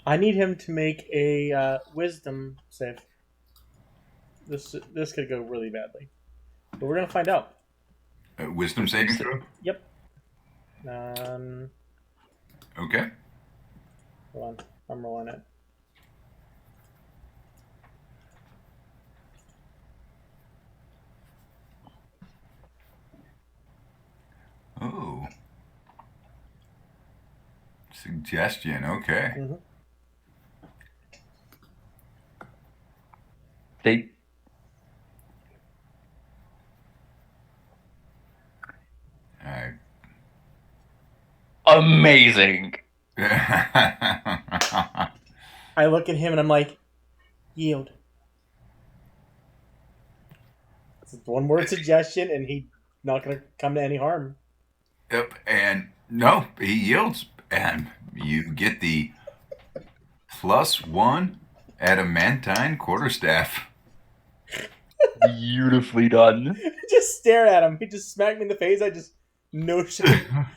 I need him to make a wisdom save. This could go really badly, but we're gonna find out. Wisdom saving throw? Yep. Um, Okay. hold on, I'm rolling it. Oh. Suggestion, okay. Mhm. They Alright. amazing. I look at him and I'm like, yield. It's a one-word suggestion, and he's not gonna come to any harm. Yep, and no, he yields, and you get the +1 adamantine quarterstaff. Beautifully done. Just stare at him. He just smacked me in the face. I just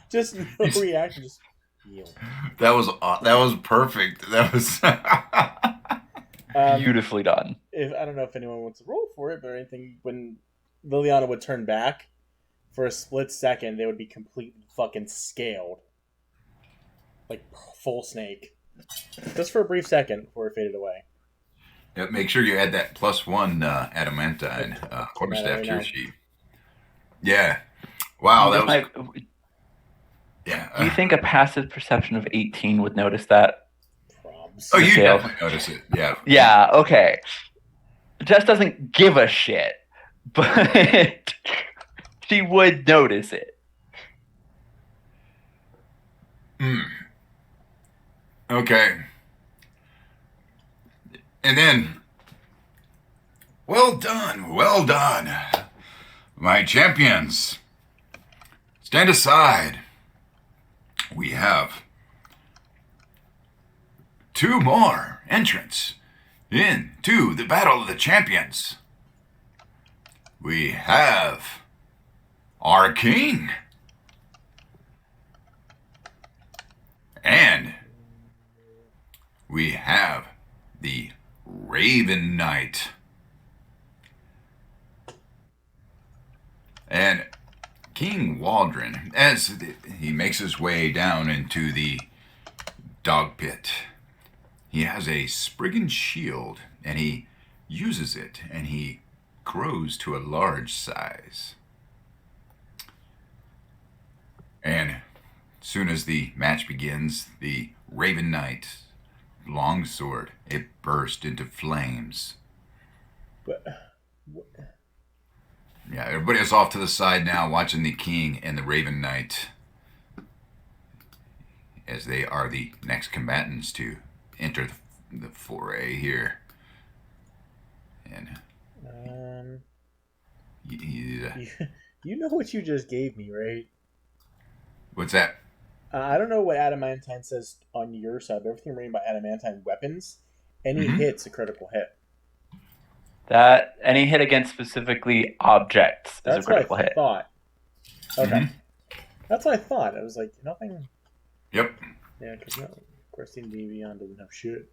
just no reaction. Just yield. That was perfect. That was. Beautifully done. If I don't know if anyone wants to roll for it, but anything when Liliana would turn back for a split second, they would be completely fucking scaled, like full snake, just for a brief second before it faded away. Yep, make sure you add that +1 adamantine quarterstaff right to your now. sheet. Yeah. Wow, that was. Do Yeah. you think a passive perception of 18 would notice that? Probs. Oh, you Scale. definitely notice it. Yeah. Yeah, okay. Jess doesn't give a shit, but she would notice it. Hmm. Okay. And then, well done, my champions. Stand aside. We have 2 more entrants into the Battle of the Champions, we have our king. And we have the Raven Knight. And King Waldron, as he makes his way down into the dog pit, he has a Spriggan shield, and he uses it, and he grows to a large size. And soon as the match begins, the Raven Knight longsword, it burst into flames. But, Yeah, everybody is off to the side now watching the King and the Raven Knight, as they are the next combatants to enter the foray here. And you know what you just gave me, right? what's that? I don't know what Adamantine says on your side, but everything written by Adamantine weapons, any hit's a critical hit. That any hit against specifically objects is a critical hit. Thought. Okay. That's what I thought. I was like, nothing. Yep. Yeah, because of course, Team Beyond doesn't have shit.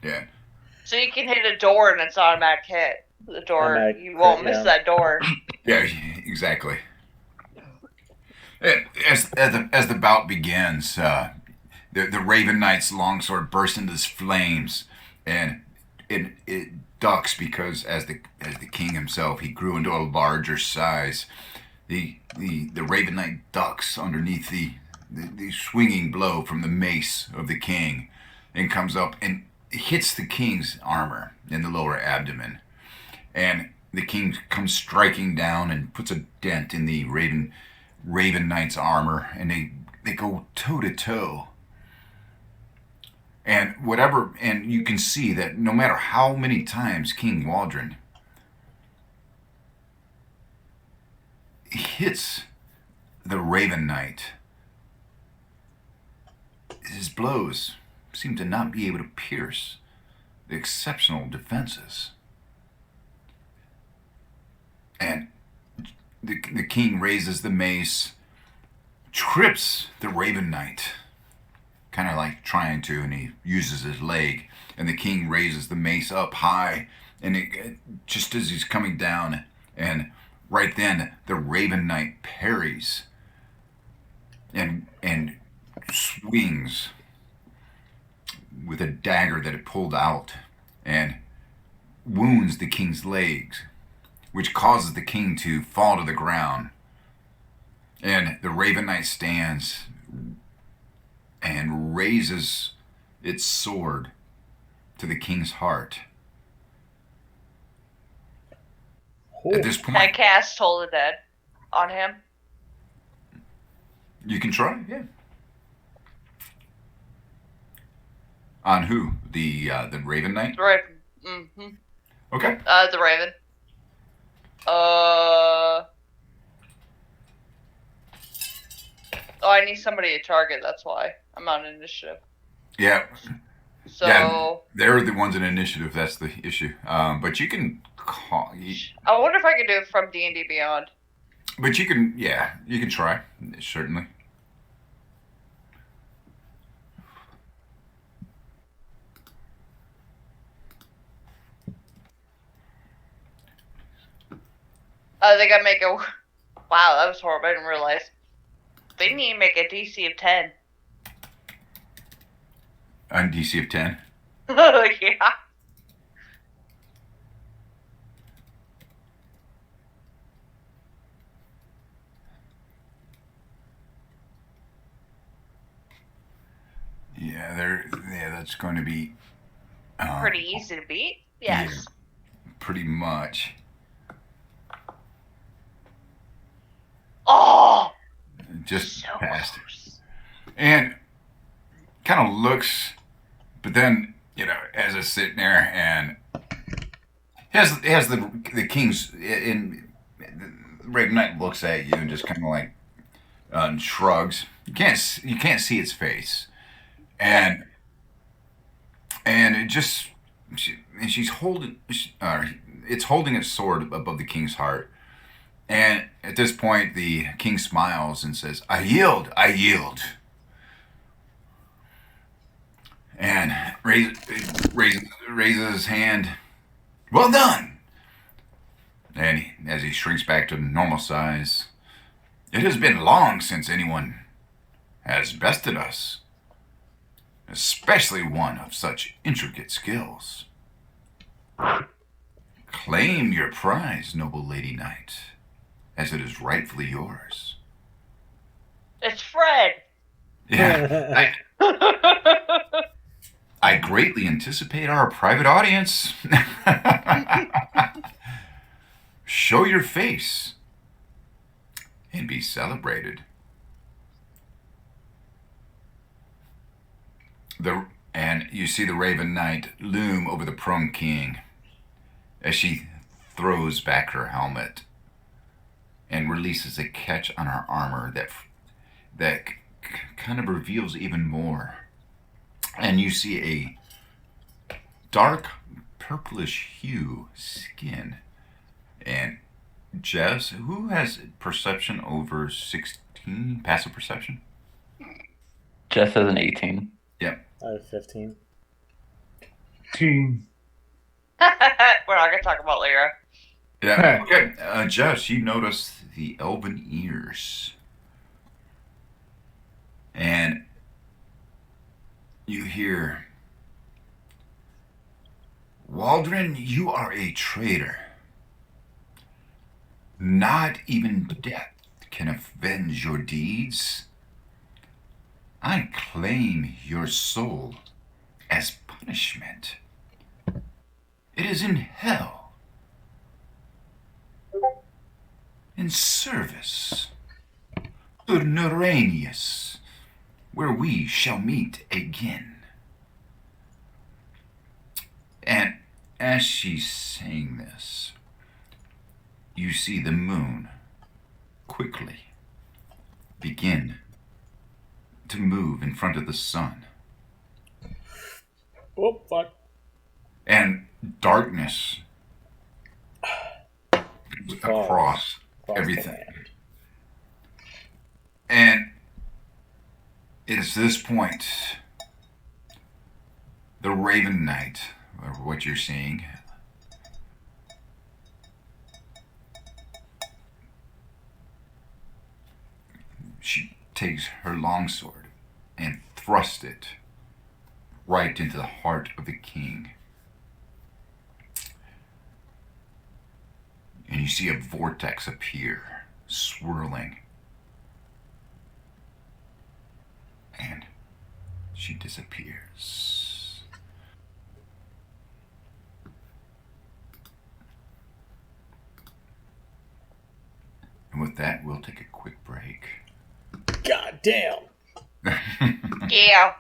Yeah. So you can hit a door and it's automatic hit. The door, Automatic you won't crit, miss yeah. that door. Yeah, exactly. As the bout begins, the Raven Knight's longsword bursts into flames, and it ducks because as the king himself, he grew into a larger size. The Raven Knight ducks underneath the swinging blow from the mace of the king, and comes up and hits the king's armor in the lower abdomen, and the king comes striking down and puts a dent in the Raven Knight's armor, and they go toe to toe. And you can see that no matter how many times King Waldron hits the Raven Knight, his blows seem to not be able to pierce the exceptional defenses. And the king raises the mace, trips the Raven Knight, kind of like trying to, and he uses his leg, and the king raises the mace up high, and just as he's coming down, and right then the Raven Knight parries and swings with a dagger that it pulled out and wounds the king's legs, which causes the king to fall to the ground. And the Raven Knight stands and raises its sword to the king's heart. At this Can I point, cast Toll the Dead on him? you can try, yeah. On who? The Raven Knight? The Raven. Mm-hmm. Okay. The Raven. Oh, I need somebody to target, that's why. I'm on initiative. Yeah. So, Yeah, they're the ones in initiative, that's the issue. But you can call... I wonder if I can do it from D&D Beyond. But you can, yeah, you can try, certainly. I think I make a... Wow, that was horrible. I didn't realize. They need to make a DC of 10. On DC of 10. Yeah. Yeah, that's going to be... Pretty easy to beat. Yes. Yeah, pretty much. Oh! Just So past. close. And kind of looks, but then, as it's sitting there and has the king's in Raven Knight looks at you and just kind of like shrugs. You can't see its face, and it just and she's holding. It's holding its sword above the king's heart. And at this point, the king smiles and says, "I yield. I yield." And raises his hand. "Well done." And as he shrinks back to normal size, "It has been long since anyone has bested us, especially one of such intricate skills. Claim your prize, noble lady knight, as it is rightfully yours." It's Fred. Yeah, I greatly anticipate our private audience. Show your face and be celebrated. And you see the Raven Knight loom over the prone king as she throws back her helmet and releases a catch on her armor that kind of reveals even more. And you see a dark purplish hue skin. And Jess, who has perception over 16, passive perception? Jess has an 18. Yep. I have 15. Team. We're not gonna talk about Lyra. Yeah. Okay. Jess, you notice the elven ears. And you hear, "Waldron, you are a traitor. Not even death can avenge your deeds. I claim your soul as punishment. It is in hell, in service to Noranius, where we shall meet again." And as she's saying this, you see the moon quickly begin to move in front of the sun. Oh, fuck. And darkness across everything. the land. And it's this point, the Raven Knight, or what you're seeing, she takes her longsword and thrusts it right into the heart of the king. And you see a vortex appear, swirling. And she disappears. And with that, we'll take a quick break. God damn. Yeah.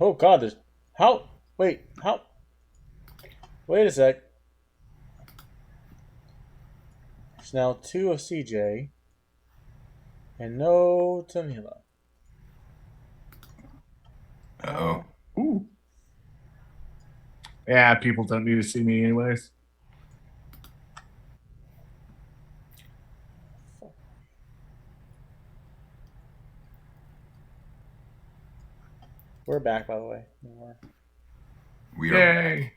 Oh God, there's how? Wait, how? Wait a sec. There's now 2 of CJ and no Tamila. Uh-oh. Ooh. Yeah, people don't need to see me anyways. We're back, by the way. We are. Yay.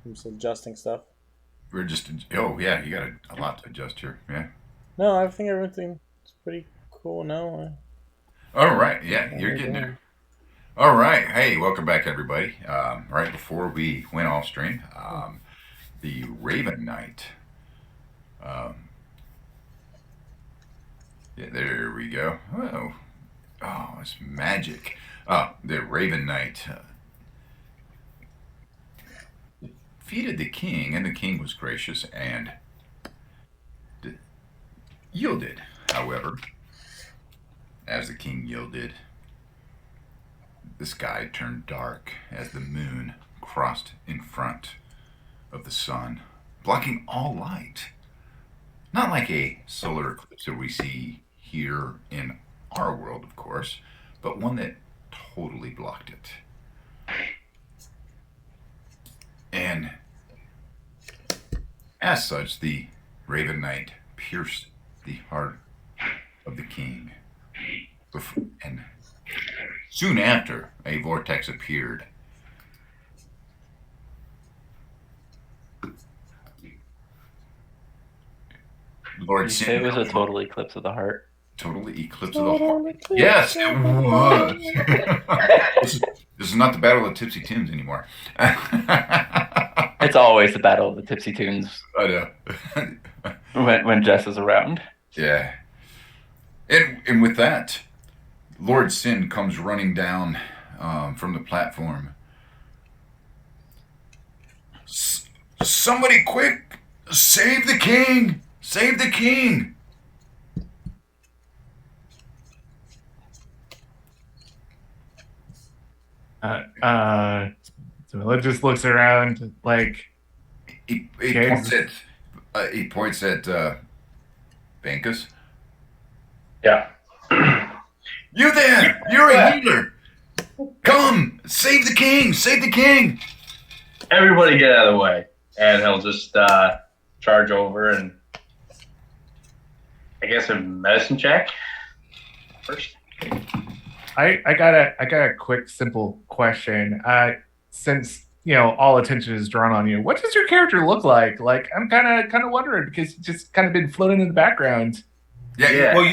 I'm just adjusting stuff. We're just. Oh yeah, you got a lot to adjust here. Yeah. No, I think everything's pretty cool now. All right. Yeah, you're getting there. All right. Hey, welcome back, everybody. Right before we went off stream, the Raven Knight. Yeah, there we go. Oh, it's magic. The Raven Knight defeated the king, and the king was gracious and yielded. However, as the king yielded, the sky turned dark as the moon crossed in front of the sun, blocking all light. Not like a solar eclipse that we see here in our world, of course, but one that totally blocked it. And as such, the Raven Knight pierced the heart of the king. And soon after, a vortex appeared. Lord You Sin. say it was a total eclipse of the heart. Totally eclipse of the heart. Yes, it was. this is not the Battle of Tipsy Tunes anymore. It's always the battle of the Tipsy Tunes I know. when Jess is around. Yeah. And with that, Lord Sin comes running down from the platform. Somebody quick! Save the king! Save the king! Camilla just looks around like He Okay. points at Bankus. Yeah. You there! You're a healer! Come! Save the king! Save the king! Everybody get out of the way. And he'll just charge over and I guess a medicine check first. I got a quick simple question. Since all attention is drawn on you, what does your character look like? Like I'm kind of wondering because it's just kind of been floating in the background. Yeah. Well,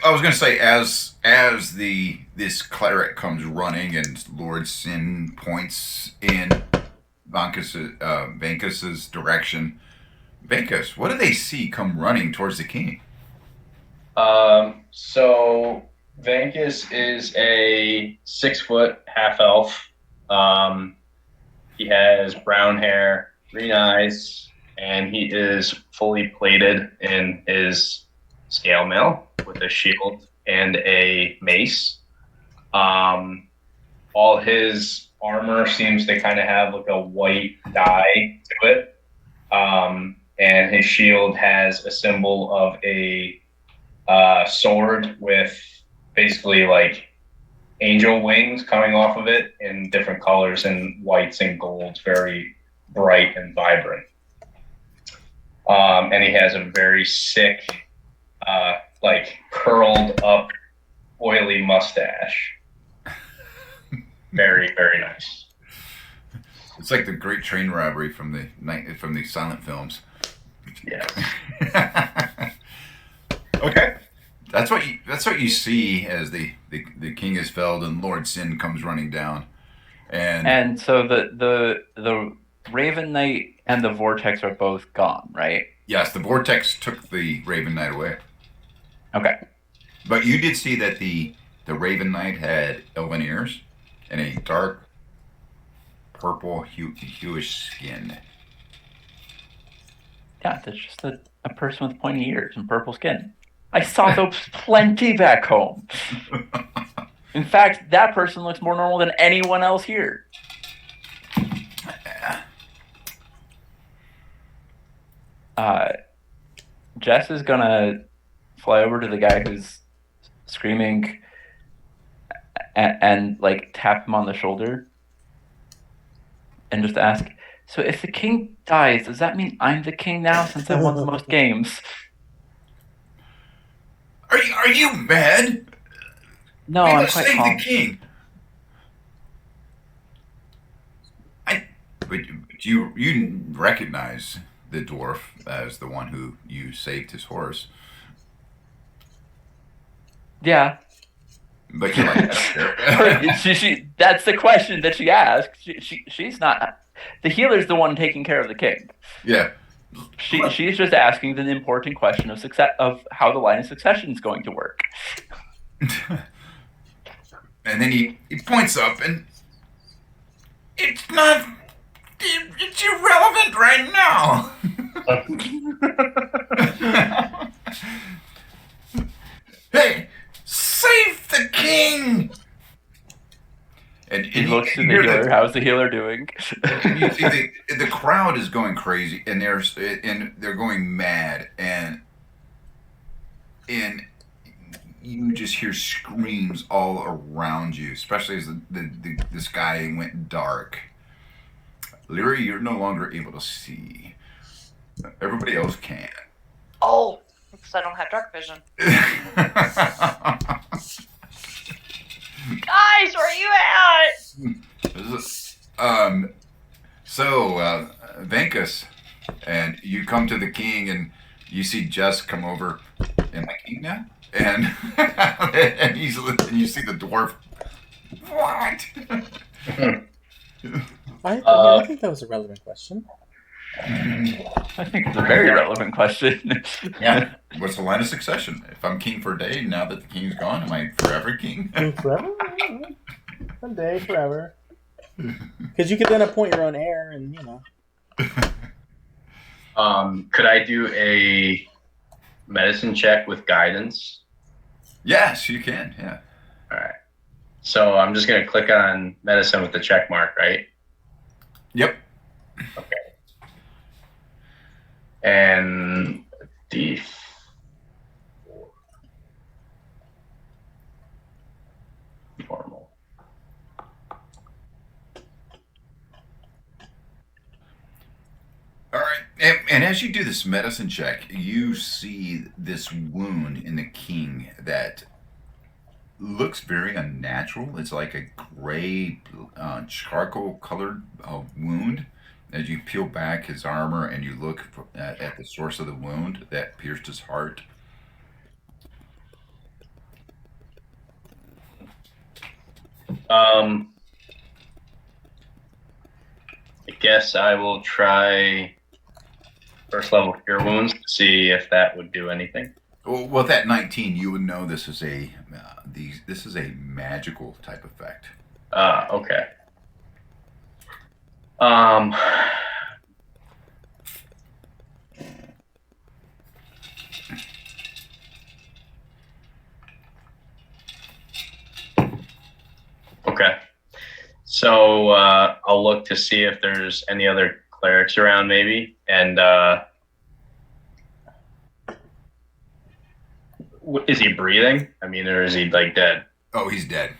I was gonna say as this cleric comes running and Lord Sin points in Bankus's direction. Bankus, what do they see come running towards the king? So Vankus is a 6-foot half elf. He has brown hair, green eyes, and he is fully plated in his scale mail with a shield and a mace. All his armor seems to kind of have like a white dye to it. And his shield has a symbol of a sword with basically like angel wings coming off of it in different colors and whites and golds, very bright and vibrant. And he has a very sick, like curled up, oily mustache. Very, very nice. It's like the Great Train Robbery from the silent films. Yeah. Okay. That's what you see as the king is felled and Lord Sin comes running down, And so the Raven Knight and the Vortex are both gone, right? yes, the vortex took the Raven Knight away. Okay. But you did see that the Raven Knight had elven ears and a dark purple hueish skin. Yeah, that's just a person with pointy ears and purple skin. I saw those plenty back home. In fact, that person looks more normal than anyone else here. Jess is gonna fly over to the guy who's screaming and like tap him on the shoulder and just ask, so if the king dies, does that mean I'm the king now since I won the most games? Are you mad? No, We I'm must quite save calm. the king. But you recognize the dwarf as the one who you saved his horse. Yeah. But you like she that's the question that she asked. She's not the healer's the one taking care of the king. Yeah. She's just asking the important question of success of how the line of succession is going to work. And then he points up and it's irrelevant right now. Hey, save the king! And He looks to the hear healer. How's the healer doing? and you see the crowd is going crazy, and they're going mad, and you just hear screams all around you, especially as the sky went dark. Lyra, you're no longer able to see. Everybody else can. Oh, because I don't have dark vision. Guys, where are you at? So, Venkus, and you come to the king, and you see Jess come over. Am I king now? And and you see the dwarf. What? I think that was a relevant question. I think it's a very relevant question. Yeah. What's the line of succession? If I'm king for a day, now that the king's gone, am I forever king? King forever? One day, forever. Because you could then appoint your own heir, and you know. Could I do a medicine check with guidance? Yes, you can. Yeah. All right. So I'm just going to click on medicine with the check mark, right? Yep. Okay. And D4. Normal. All right. And as you do this medicine check, you see this wound in the king that looks very unnatural. It's like a gray, charcoal colored wound. As you peel back his armor and you look at the source of the wound that pierced his heart. I guess I will try first level cure wounds to see if that would do anything. Well, with that 19, you would know this is a magical type effect. Okay. Okay. So I'll look to see if there's any other clerics around, maybe, and is he breathing? I mean, or is he like dead? Oh, he's dead.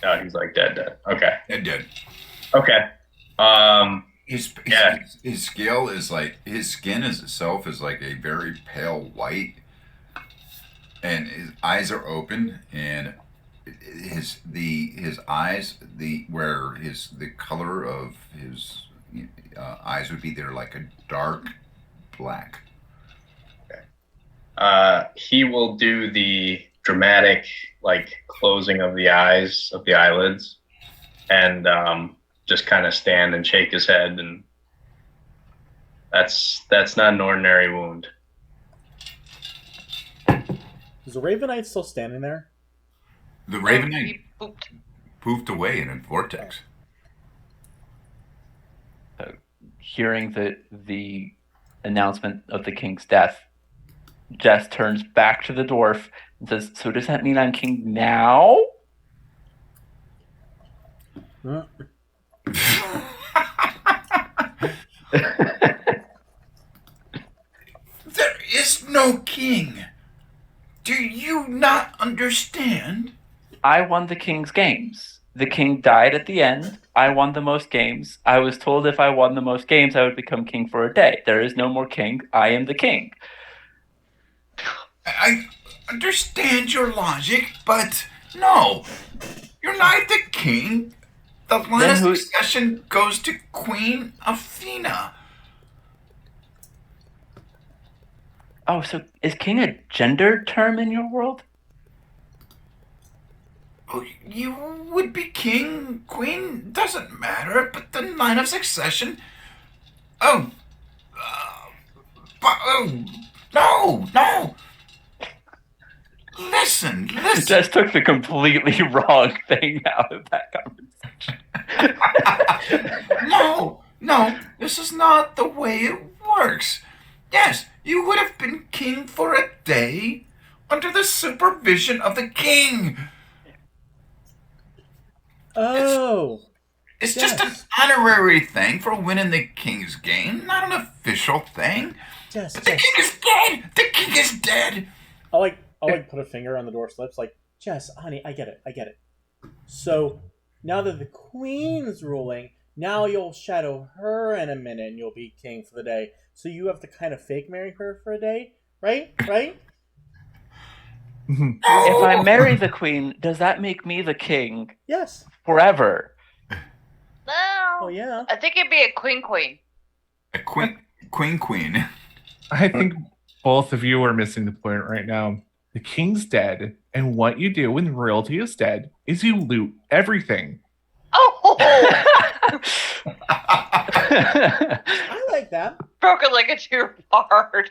No, he's like dead. Okay. Dead. Okay. His Yeah. scale is like his skin itself is like a very pale white, and his eyes are open, and his eyes the color of his eyes would be there like a dark black. He will do the dramatic like closing of the eyes of the eyelids, and just kind of stand and shake his head, and that's not an ordinary wound. Is the Raven Knight still standing there? The Raven Knight He pooped. poofed away in a vortex. Hearing the announcement of the king's death, Jess turns back to the dwarf and says, "So does that mean I'm king now?" Mm. There is no king. Do you not understand? I won the king's games. The king died at the end. I won the most games. I was told if I won the most games, I would become king for a day. There is no more king. I am the king. I understand your logic, but no. You're not the king. The line Then of who- succession goes to Queen Athena. Oh, so is king a gendered term in your world? Oh, you would be king, queen, doesn't matter, but the line of succession. Oh. Oh. No. Listen. Just took the completely wrong thing out of that conversation. No, this is not the way it works. Yes, you would have been king for a day under the supervision of the king. Oh, It's just an Yes. honorary thing for winning the king's game, not an official thing. Jess, The Jess. king is dead! The king is dead! I'll put a finger on the door's lips, like, Jess, honey, I get it. So now that the queen's ruling, now you'll shadow her in a minute, and you'll be king for the day. So you have to kind of fake marry her for a day, right? Right? If I marry the queen, does that make me the king Yes. forever? No. Oh yeah. I think it'd be a queen. A queen. I think both of you are missing the point right now. The king's dead, and what you do when royalty is dead is you loot everything. Oh, I like that. broken like a two part.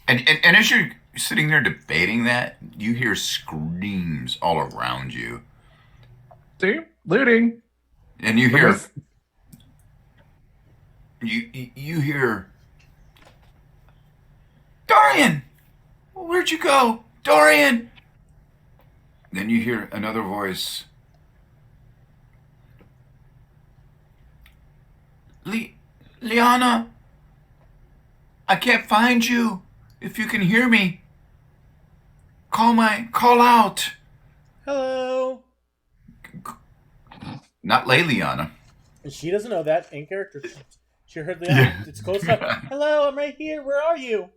And as you're sitting there debating that, you hear screams all around you. See? Looting. And you hear Because- you hear Dorian! Where'd you go? Dorian! Then you hear another voice. Liana, I can't find you. If you can hear me, call out. Hello. Not Liana. And she doesn't know that in character. She heard the it's close up. Hello, I'm right here. Where are you?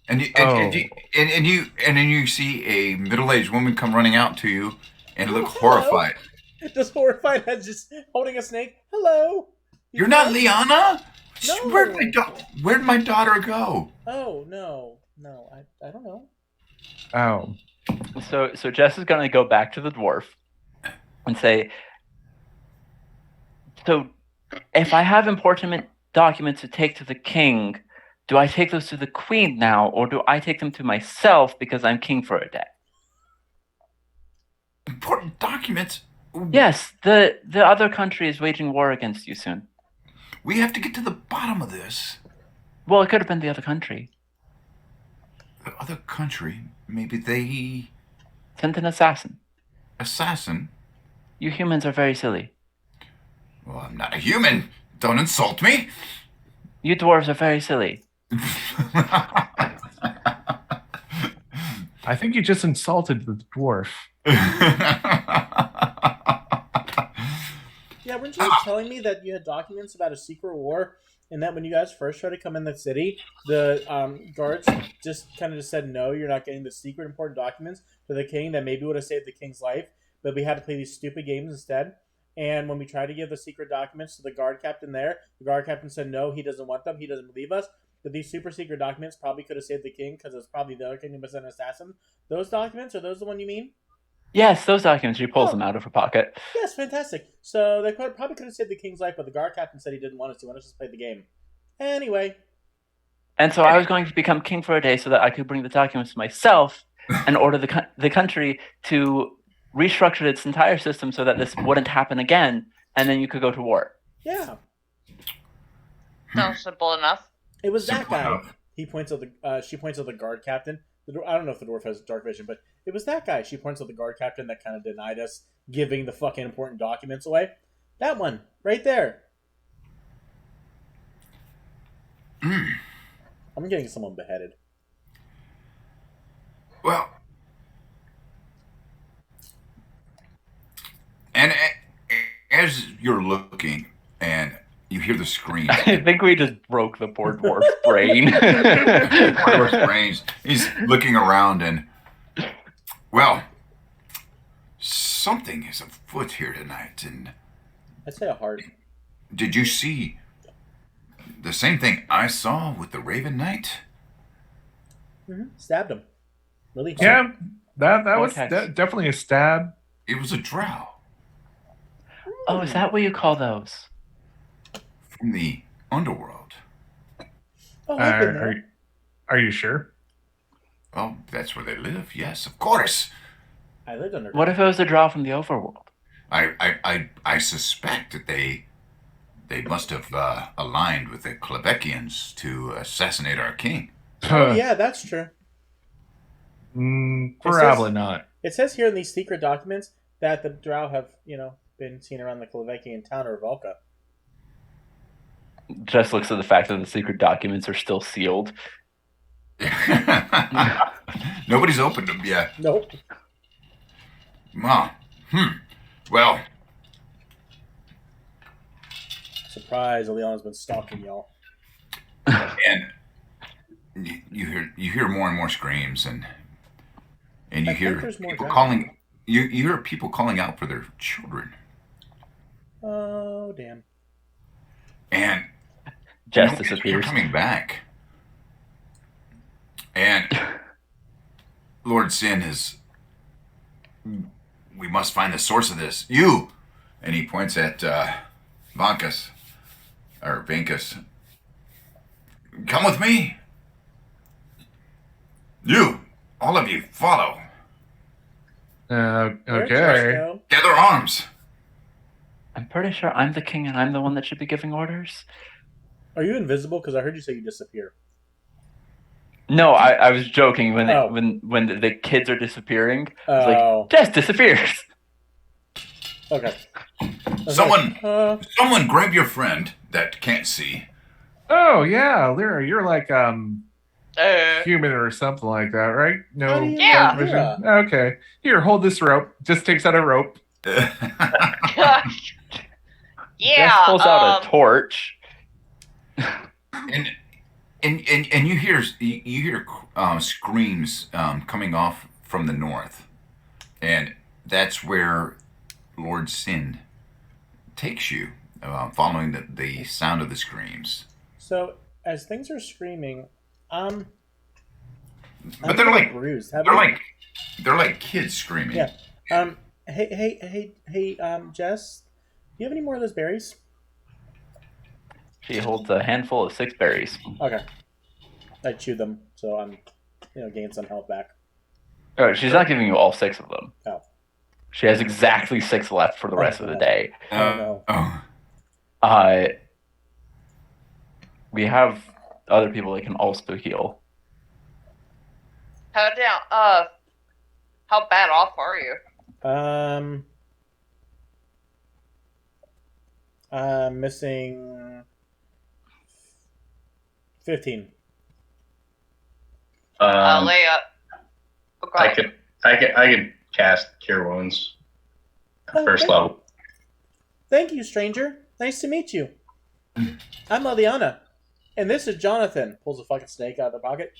And then you see a middle-aged woman come running out to you and look Hello. horrified. Just horrified as just holding a snake. Hello. You're not fine? Liana? No. Where'd my daughter go? Oh no, I don't know. Oh. So Jess is going to go back to the dwarf and say, so if I have important documents to take to the king, do I take those to the queen now, or do I take them to myself because I'm king for a day? Important documents? Yes, the other country is waging war against you soon. We have to get to the bottom of this. Well, it could have been the other country. The other country, maybe they... Sent an assassin. Assassin? You humans are very silly. Well, I'm not a human. Don't insult me. You dwarves are very silly. I think you just insulted the dwarf. Yeah, weren't you telling me that you had documents about a secret war, and that when you guys first tried to come in the city, the guards just kind of just said, no, you're not getting the secret important documents to the king that maybe would have saved the king's life, but we had to play these stupid games instead. And when we tried to give the secret documents to the guard captain there, the guard captain said, no, he doesn't want them, he doesn't believe us. But these super secret documents probably could have saved the king because it's probably the other king who was an assassin. Those documents, are those the one you mean? Yes, those documents. She pulls Oh. them out of her pocket. Yes, fantastic. So they probably could have saved the king's life, but the guard captain said he didn't want us to. Want us to play the game. Anyway, And so I was going to become king for a day so that I could bring the documents to myself and order the country to restructure its entire system so that this wouldn't happen again, and then you could go to war. yeah, Sounds simple enough. it was that Simple guy. enough. He points at the. She points at the guard captain. I don't know if the dwarf has dark vision, but it was that guy. She points at the guard captain that kind of denied us giving the fucking important documents away. That one, right there. I'm getting someone beheaded. Well, and as you're looking and you hear the screams, I think we just broke the poor dwarf's brain. Dwarf's brains, he's looking around and, well, something is afoot here tonight. And I'd say a heart. did you see the same thing I saw with the Raven Knight? Stabbed him. Really hard. Yeah, that was Okay. definitely a stab. It was a drow Oh, is that what you call those? from the underworld. Oh, I've been Are, there. are you sure? Oh, that's where they live. Yes, of course. I lived under. What if it was a draw from the overworld? I suspect that they must have aligned with the Quebecians to assassinate our king. Oh, yeah, that's true. Probably not. It says here in these secret documents that the Drow have, been seen around the Quebecian town of Volca. Just looks at the fact that the secret documents are still sealed. Nobody's opened them yet. Nope. Well, Surprise, Leon's been stalking y'all. and you hear more and more screams, and you I think hear there's more people Drow. calling. You hear people calling out for their children, Oh, damn. and Jess They're disappears. coming back. And Lord Sin is. We must find the source of this. You! And he points at Vankas. Or Vankus. Come with me! You! All of you, follow! Where'd Josh Okay. go? Gather arms! I'm pretty sure I'm the king and I'm the one that should be giving orders. Are you invisible? Because I heard you say you disappear. No, I was joking when Oh. when the kids are disappearing. It's like Oh, Jess disappears. okay. I was Someone- like, Someone grab your friend that can't see. Oh yeah, Lyra, you're like Uh, human or something like that, right? How No do you Yeah. dark vision? Okay. Here, hold this rope. Just takes out a rope. gosh. Yeah. Jess pulls out a torch. and you hear screams coming off from the north, and that's where Lord Sin takes you, following the sound of the screams. so, as things are screaming, But I'm they're like bruised. they're like kids screaming. Yeah. Hey, Jess, do you have any more of those berries? She holds a handful of 6 berries. Okay. I chewed them, so I'm, gain some health back. Oh, she's not giving you all 6 of them. Oh. She has exactly 6 left for the rest of the day. Oh, no. Oh, We have other people that can also heal. How bad off are you? I'm missing 15. Leia. Okay. I could cast Cure Wounds at first Okay. level. Thank you, stranger. Nice to meet you. I'm Eliana, and this is Jonathan. Pulls a fucking snake out of their pocket.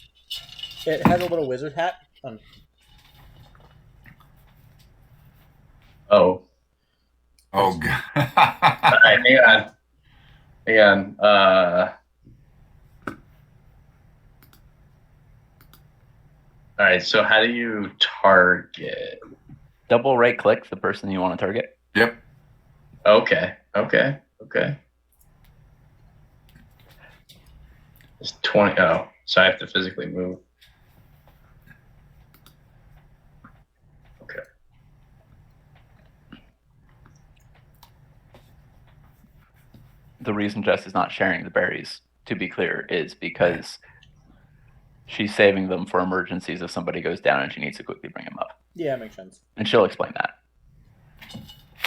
It has a little wizard hat. Oh, oh God! all right, hang on. All right. So how do you target? Double right click the person you want to target. Yep. Okay. It's 20. Oh, so I have to physically move. Okay. The reason Jess is not sharing the berries, to be clear, is because She's saving them for emergencies if somebody goes down and she needs to quickly bring him up. Yeah, makes sense. And she'll explain that.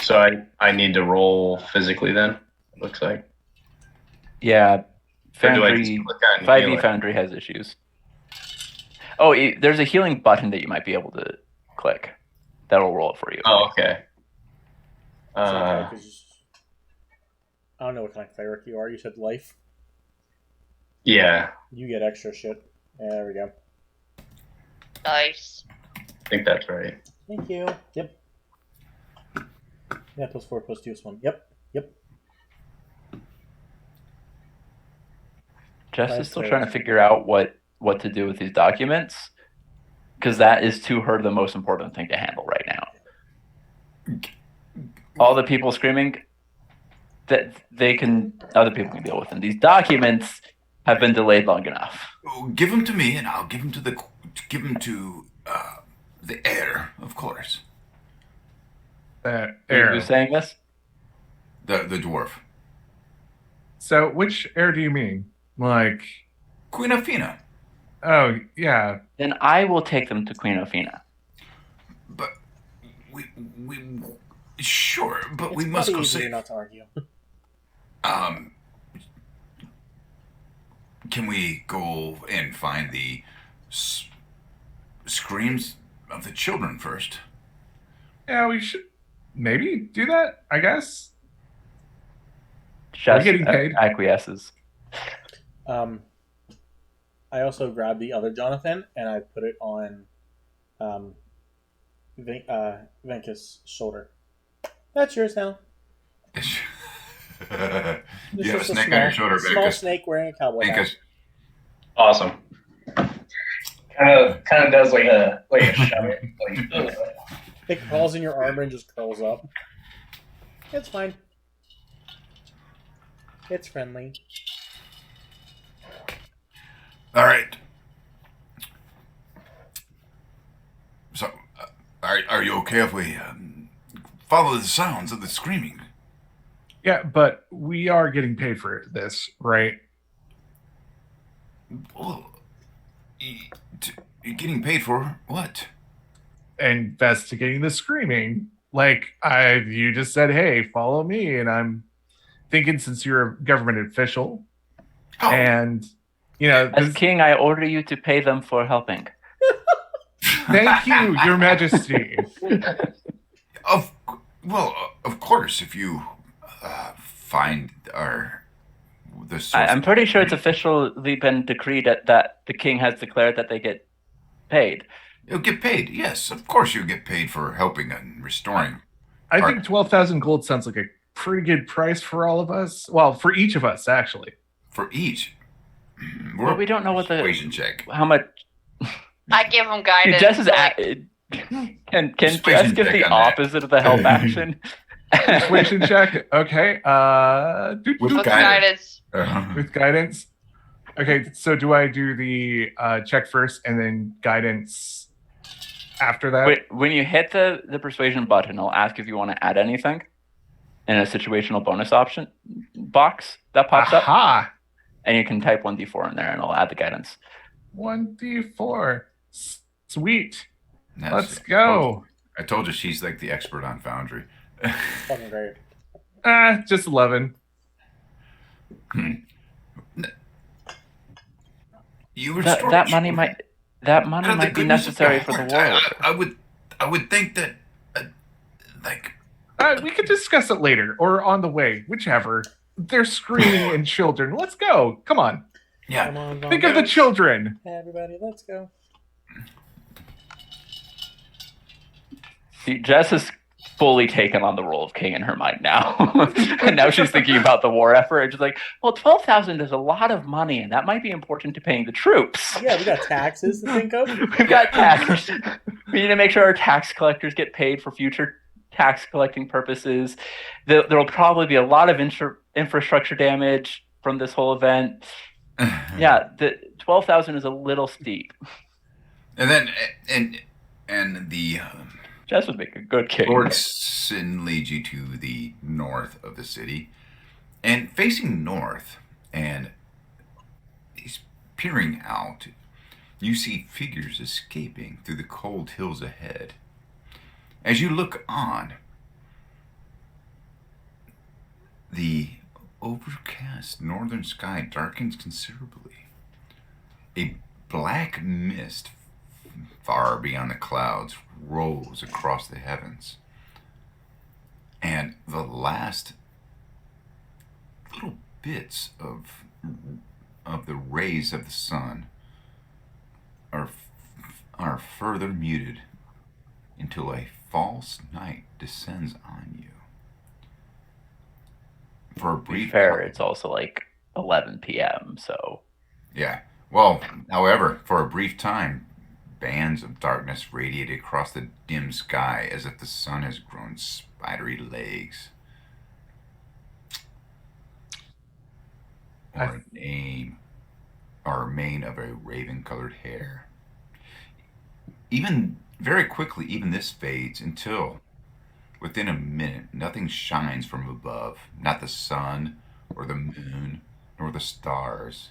So I need to roll physically then. It looks like. Yeah, Or do I just Foundry, click on 5e healing? Foundry has issues. Oh, there's a healing button that you might be able to click. That'll roll it for you. Oh, okay. It's okay, 'cause I don't know what kind of cleric you are. You said life. Yeah, You get extra shit. Yeah, there we go. Nice. I think that's right. Thank you. Yep. Yeah, +4 +2 is 1. Yep. Jess Nice is still save. trying to figure out what to do with these documents, because that is to her the most important thing to handle right now. All the people screaming, that other people can deal with them. These documents have been delayed long enough. Oh, give them to me, and I'll give them to the heir, of course. Heir. Who's saying this? The dwarf. So, which heir do you mean? Like, Queen Afina. oh, yeah. Then I will take them to Queen Ophina. But we sure, but It's we must probably go easier save. not to argue. Can we go and find the screams of the children first? Yeah, we should maybe do that, I guess. Jess getting paid? acquiesces. I also grabbed the other Jonathan and I put it on Venkus' shoulder. That's yours now. you This have a is snake on your shoulder, small Venkus. snake wearing a cowboy hat. Venkus. Awesome. Kind of does like a shove it. Like, ugh. It crawls in your armor and just curls up. It's fine. It's friendly. All right. So, are you okay if we follow the sounds of the screaming? Yeah, but we are getting paid for this, right? Well, you're getting paid for what? Investigating the screaming. Like, you just said, hey, follow me. And I'm thinking, since you're a government official, Oh, and, you know, As king, I order you to pay them for helping. thank you, Your Majesty. of course, if you find the source. I'm pretty sure it's officially been decreed that the king has declared that they get paid. You'll get paid. Yes, of course you get paid for helping and restoring. I think 12,000 gold sounds like a pretty good price for all of us. Well, for each of us, actually. For each. Well, we don't know what the persuasion check. how much. I give him guidance. Jess is like, can Jess Persuasion give check the on that. opposite of the help action? Persuasion check. Okay. With with guidance. guidance. With guidance. Okay, so do I do the check first and then guidance after that? Wait, when you hit the persuasion button, I'll ask if you want to add anything in a situational bonus option box that pops up, Aha! and you can type 1d4 in there, and I'll add the guidance. 1d4. Sweet. That's- Let's go. I told you she's like the expert on Foundry. Fucking great. Just 11. You were That money might be necessary for the war. I would think that like We could discuss it later or on the way, whichever. They're screaming and children. Let's go. Come on. yeah. Come on, Think of the children. Everybody, let's go. See, Jess is fully taken on the role of king in her mind now. And now she's thinking about the war effort. And she's like, well, 12,000 is a lot of money, and that might be important to paying the troops. Yeah, we got taxes to think of. We've got tax. We need to make sure our tax collectors get paid for future tax collecting purposes. There'll probably be a lot of infrastructure damage from this whole event. Yeah, the 12,000 is a little steep. And then and the Jess would make a good king. Lord Sin leads you to the north of the city, and facing north, and he's peering out. you see figures escaping through the cold hills ahead. As you look on, the overcast northern sky darkens considerably. A black mist far beyond the clouds rolls across the heavens. And the last little bits of the rays of the sun are further muted until a false night descends on you. For a To be brief fair, it's also like 11 p.m. So Yeah. Well, however, for a brief time, bands of darkness radiate across the dim sky as if the sun has grown spidery legs. Or a name, or a mane of a raven-colored hair. Even very quickly, even this fades until, within a minute, nothing shines from above. Not the sun, or the moon, nor the stars.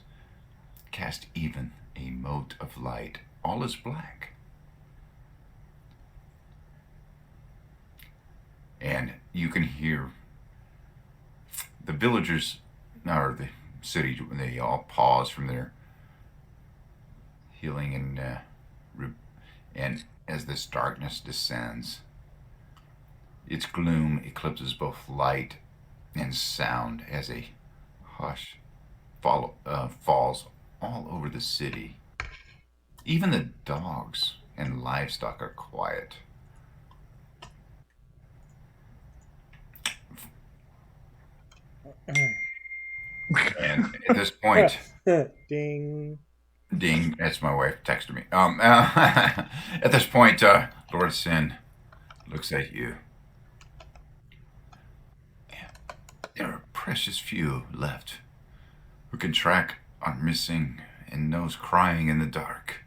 Cast even a mote of light. All is black. And you can hear the villagers, or the city, they all pause from their healing and as this darkness descends, its gloom eclipses both light and sound as a hush falls all over the city. Even the dogs and livestock are quiet. And at this point, Ding. ding, that's my wife texted me. At this point, Lord Sin looks at you. There are precious few left who can track our missing and those crying in the dark.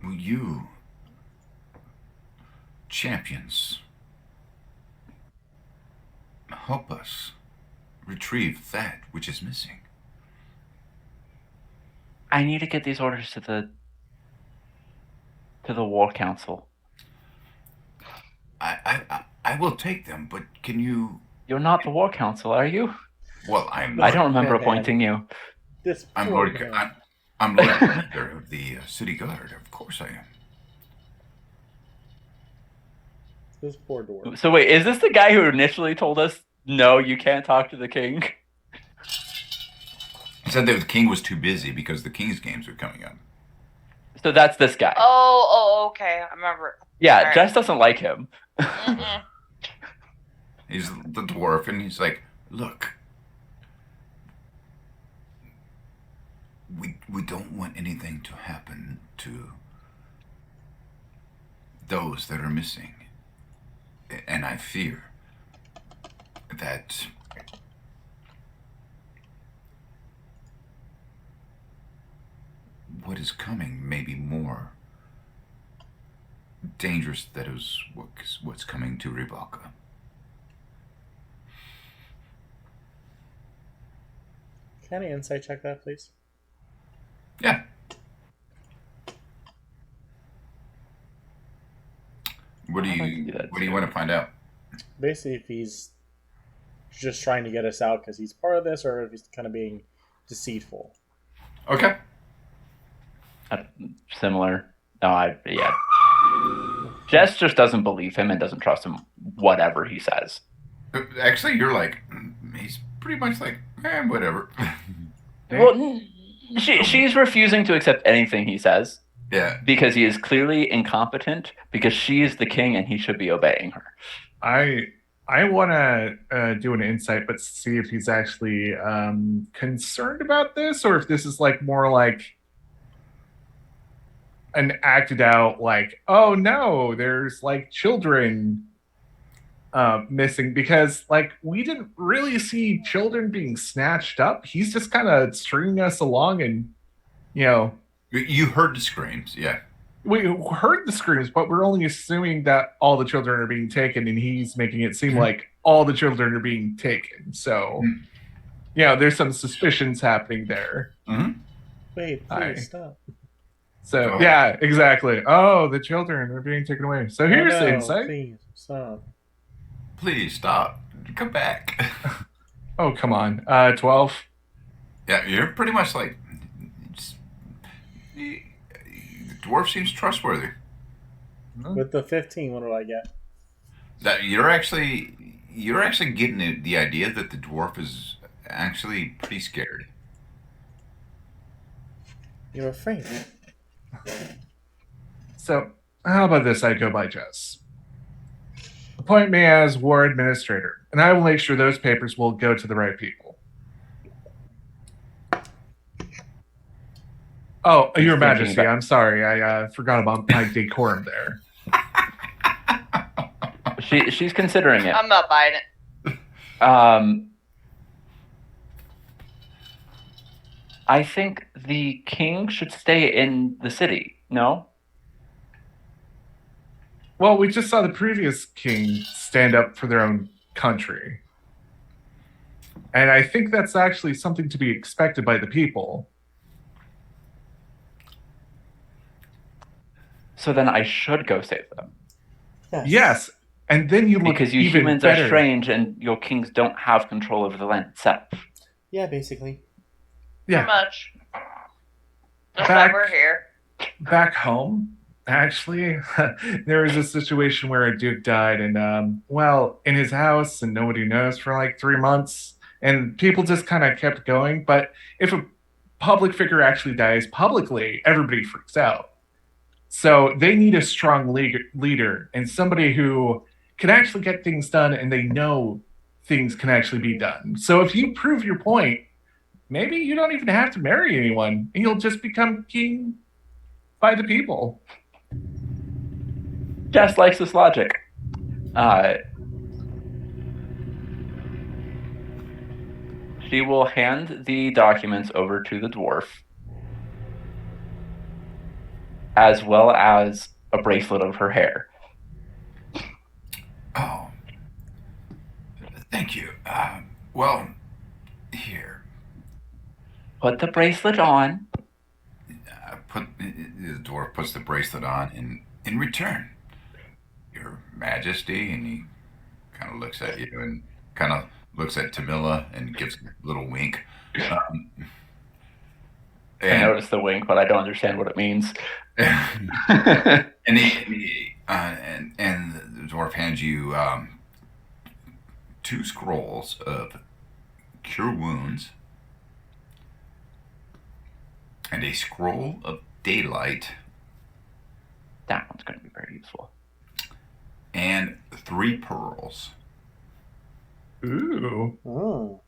Will you, champions, help us retrieve that which is missing? I need to get these orders to the War Council. I will take them, but can you? You're not the War Council, are you? Well, I'm. I don't remember Man. appointing you. This I'm poor Lord. man. I'm Lord Commander of the City Guard. Of course, I am. This poor dwarf. So wait, is this the guy who initially told us no, you can't talk to the king? He said that the king was too busy because the king's games are coming up. So that's this guy. Oh, okay. I remember. Yeah, Alright. Jess doesn't like him. Mm-mm. He's the dwarf, and he's like, "Look, we don't want anything to happen to those that are missing, and I fear that what is coming may be more dangerous than is what's coming to Ribaka." Can I insight check that, please? Yeah. What do I'd like to you do that What do you too. want to find out? Basically, if he's just trying to get us out because he's part of this, or if he's kind of being deceitful. Okay. Similar. No, yeah. Jess just doesn't believe him and doesn't trust him, whatever he says. Actually, you're like, he's pretty much like, whatever. Well, she's refusing to accept anything he says Yeah. because he is clearly incompetent, because she is the king and he should be obeying her. I want to do an insight, but see if he's actually concerned about this, or if this is like more like an acted out, like, oh no, there's like children missing, because like we didn't really see children being snatched up. He's just kind of stringing us along, and You heard the screams, yeah. we heard the screams, but we're only assuming that all the children are being taken, and he's making it seem like all the children are being taken. So there's some suspicions happening there. Hmm. Wait, Aye. please stop. So Go yeah, exactly. Oh, the children are being taken away. So here's the no, insight. please stop. Please stop. Come back. Oh, come on. 12. Yeah, you're pretty much like. The dwarf seems trustworthy. With the 15, what do I get? That you're actually getting the idea that the dwarf is actually pretty scared. You're afraid. So how about this? I go by Jess. Appoint me as war administrator, and I will make sure those papers will go to the right people. Oh, Your Majesty, I'm sorry. I forgot about my decorum there. She's considering it. I'm not buying it. I think the king should stay in the city. No? Well, we just saw the previous king stand up for their own country. And I think that's actually something to be expected by the people. So then I should go save them. Yes. And then you look Because you even humans better. are strange and your kings don't have control over the land itself. Yeah, basically. Yeah. Pretty much. Just Back- that we're here. Back home, actually, there was a situation where a duke died, and in his house, and nobody knows for like 3 months, and people just kind of kept going. But if a public figure actually dies publicly, everybody freaks out. So they need a strong leader and somebody who can actually get things done, and they know things can actually be done. So if you prove your point, maybe you don't even have to marry anyone, and you'll just become king by the people. Jess likes this logic. She will hand the documents over to the dwarf, as well as a bracelet of her hair. Oh, thank you. Well, here. Put the bracelet on. The dwarf puts the bracelet on, and in return, Your Majesty, and he kind of looks at you and kind of looks at Tamila and gives a little wink. I And noticed the wink, but I don't understand what it means. and the dwarf hands you 2 scrolls of cure wounds and a scroll of daylight That one's going to be very useful. and 3 pearls. Ooh. Oh.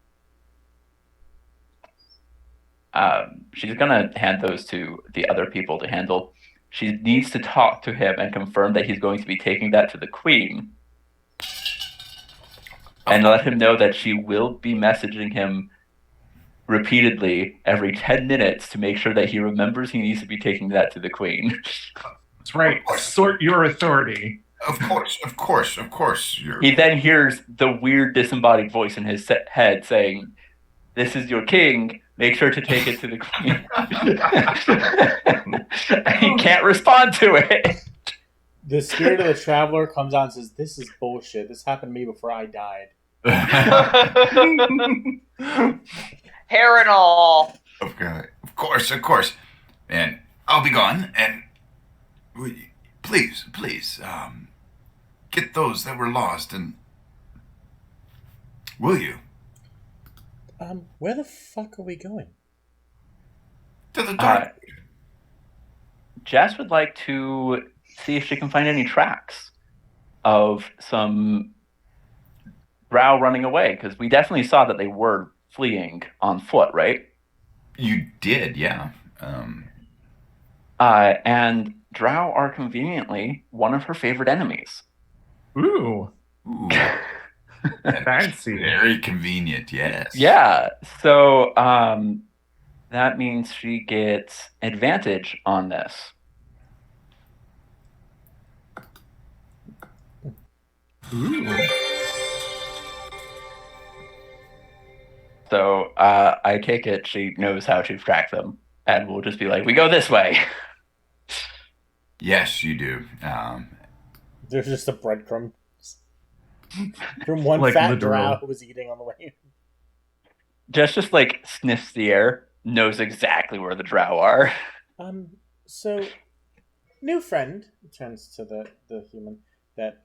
She's going to hand those to the other people to handle. She needs to talk to him and confirm that he's going to be taking that to the queen. And let him know that she will be messaging him repeatedly every 10 minutes to make sure that he remembers he needs to be taking that to the queen. That's right. Sort your authority. Of course. He then hears the weird disembodied voice in his head saying, "This is your king. Make sure to take it to the queen." He can't respond to it. The spirit of the traveler comes out and says, "This is bullshit. This happened to me before I died." Hair and all. Okay. Of course. And I'll be gone. And please, get those that were lost. And will you? Where the fuck are we going? To the dark. Jess would like to see if she can find any tracks of some Drow running away, because we definitely saw that they were fleeing on foot, right? You did, yeah. And Drow are conveniently one of her favorite enemies. Ooh. Ooh, Fancy. very convenient, yes. Yeah, so that means she gets advantage on this. Ooh. So I take it she knows how to track them, and we'll just be like, we go this way. Yes, you do. There's just a breadcrumb from one Like fat literal. drow who was eating on the way. Just like sniffs the air, knows exactly where the drow are. So, new friend turns to the human that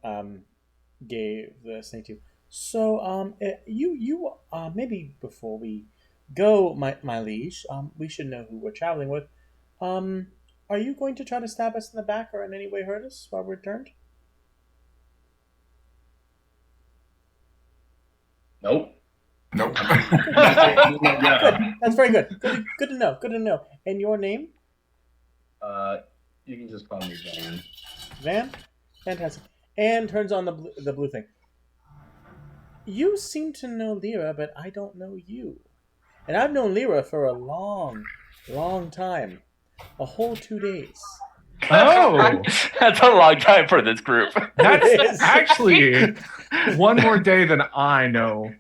gave the snake to you. So, you maybe before we go, my liege, we should know who we're traveling with. Are you going to try to stab us in the back or in any way hurt us while we're turned? Nope. Nope. Yeah. That's very good. Good to know. Good to know. And your name? You can just call me Van. Van? Fantastic. And turns on the blue thing. You seem to know Lyra, but I don't know you. And I've known Lyra for a long, long time. A whole 2 days. Oh, That's a long time for this group. It that's is. actually one more day than I know.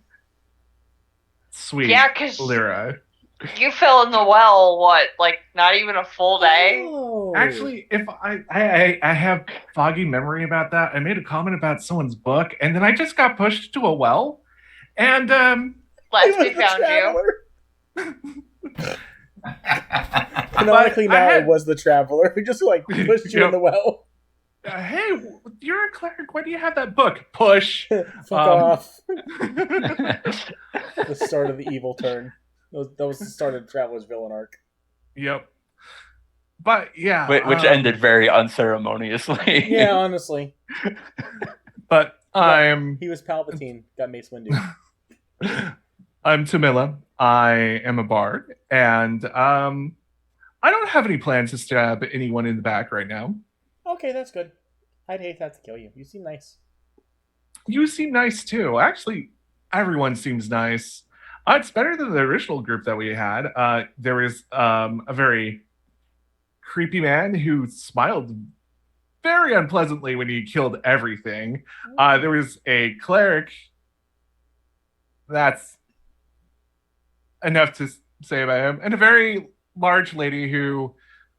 Sweet. Yeah, because Lyra. you fell in the well, what, like not even a full day? Oh. Actually, if I have foggy memory about that. I made a comment about someone's book, and then I just got pushed to a well, and Last It we was the found you. traveler. Canonically, But I now had- it was the traveler who just like pushed you in Yep. the well. hey, you're a cleric. Why do you have that book? Push. Fuck off. The start of the evil turn. That was the start of Traveler's villain arc. Yep. But yeah, Which ended very unceremoniously. Yeah, honestly. But I'm He was Palpatine, got Mace Windu. I'm Tamila. I am a bard, and I don't have any plans to stab anyone in the back right now. Okay, that's good. I'd hate that to kill you. You seem nice. You seem nice too. Actually, everyone seems nice. It's better than the original group that we had. There was a very creepy man who smiled very unpleasantly when he killed everything. There was a cleric. That's enough to say about him. And a very large lady who,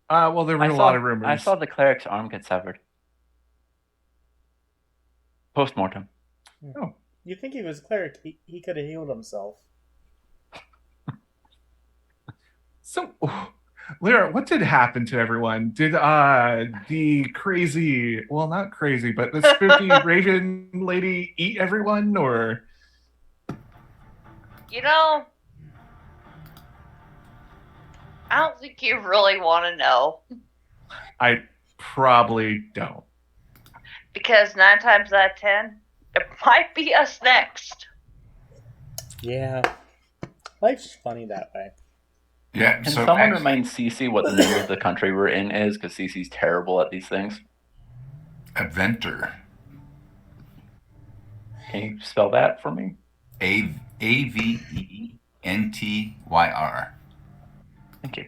well, there were a lot of rumors. I saw the cleric's arm get severed. Post-mortem. You think he was a cleric, he could have healed himself. So, Lyra, what did happen to everyone? Did the crazy, well, not crazy, but the spooky raven lady eat everyone, or? You know, I don't think you really want to know. I probably don't. Because 9 times out of 10, it might be us next. Yeah. Life's funny that way. Yeah. Can So someone act- remind Cece what the name of the country we're in is? Because Cece's terrible at these things. Adventure. Can you spell that for me? Aventyr. Thank you.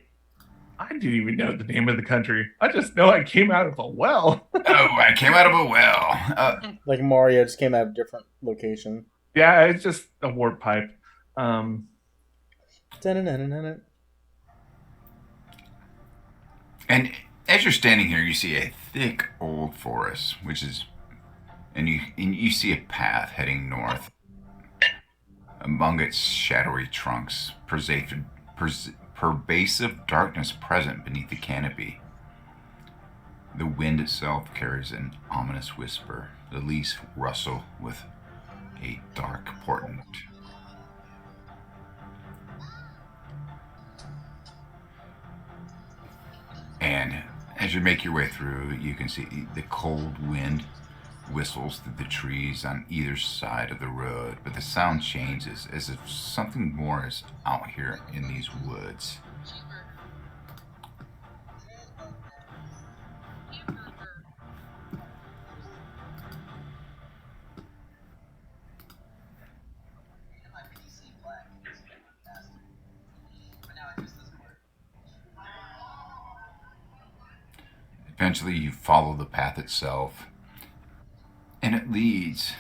I didn't even know the name of the country. I just know I came out of a well. Oh, I came out of a well. Like Mario just came out of a different location. Yeah, it's just a warp pipe. Dun-dun-dun-dun-dun. And as you're standing here, you see a thick old forest, and you see a path heading north. Among its shadowy trunks, pervasive darkness present beneath the canopy. The wind itself carries an ominous whisper. The leaves rustle with a dark portent. And as you make your way through, you can see the cold wind whistles through the trees on either side of the road, but the sound changes as if something more is out here in these woods. Eventually, you follow the path itself, and it leads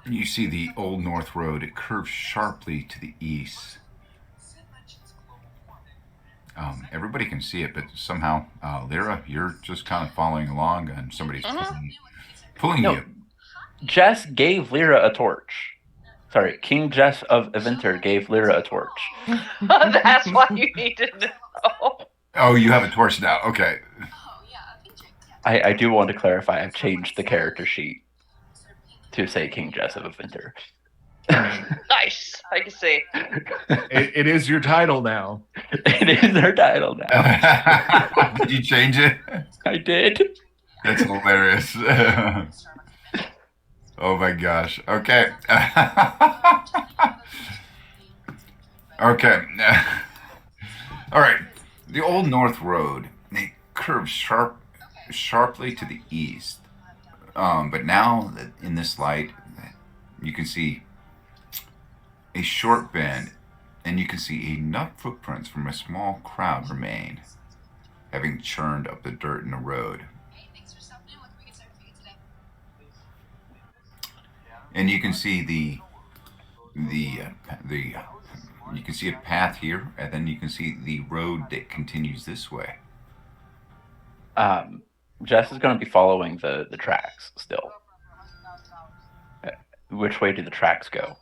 You see the Old North Road. It curves sharply to the east. Everybody can see it, but somehow, Lyra, you're just kind of following along, and somebody's pulling No. you. Jess gave Lyra a torch. Sorry, King Jess of Eventer gave Lyra a torch. That's why you need to know. Oh, you have a torch now. Okay. I do want to clarify, I've changed the character sheet to say King Jess of Eventer. Nice. I can see. It is your title now. It is her title now. Did you change it? I did. That's hilarious. Oh my gosh. Okay. Okay. All right. The Old North Road, it curves sharply to the east. But now in this light, you can see a short bend, and you can see enough footprints from a small crowd remain, having churned up the dirt in the road. And you can see you can see a path here, and then you can see the road that continues this way. Jess is going to be following the tracks still. Which way do the tracks go?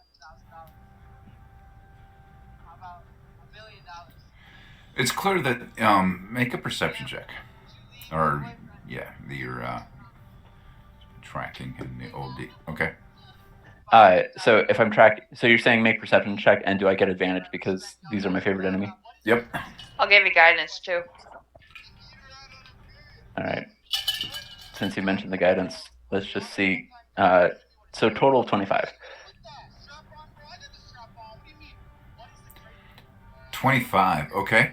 It's clear that make a perception check, or yeah, your tracking in the old. Okay. So if I'm so you're saying make perception check, and do I get advantage because these are my favorite enemy? Yep. I'll give you guidance too. All right. Since you mentioned the guidance, let's just see. So total of 25. 25. Okay.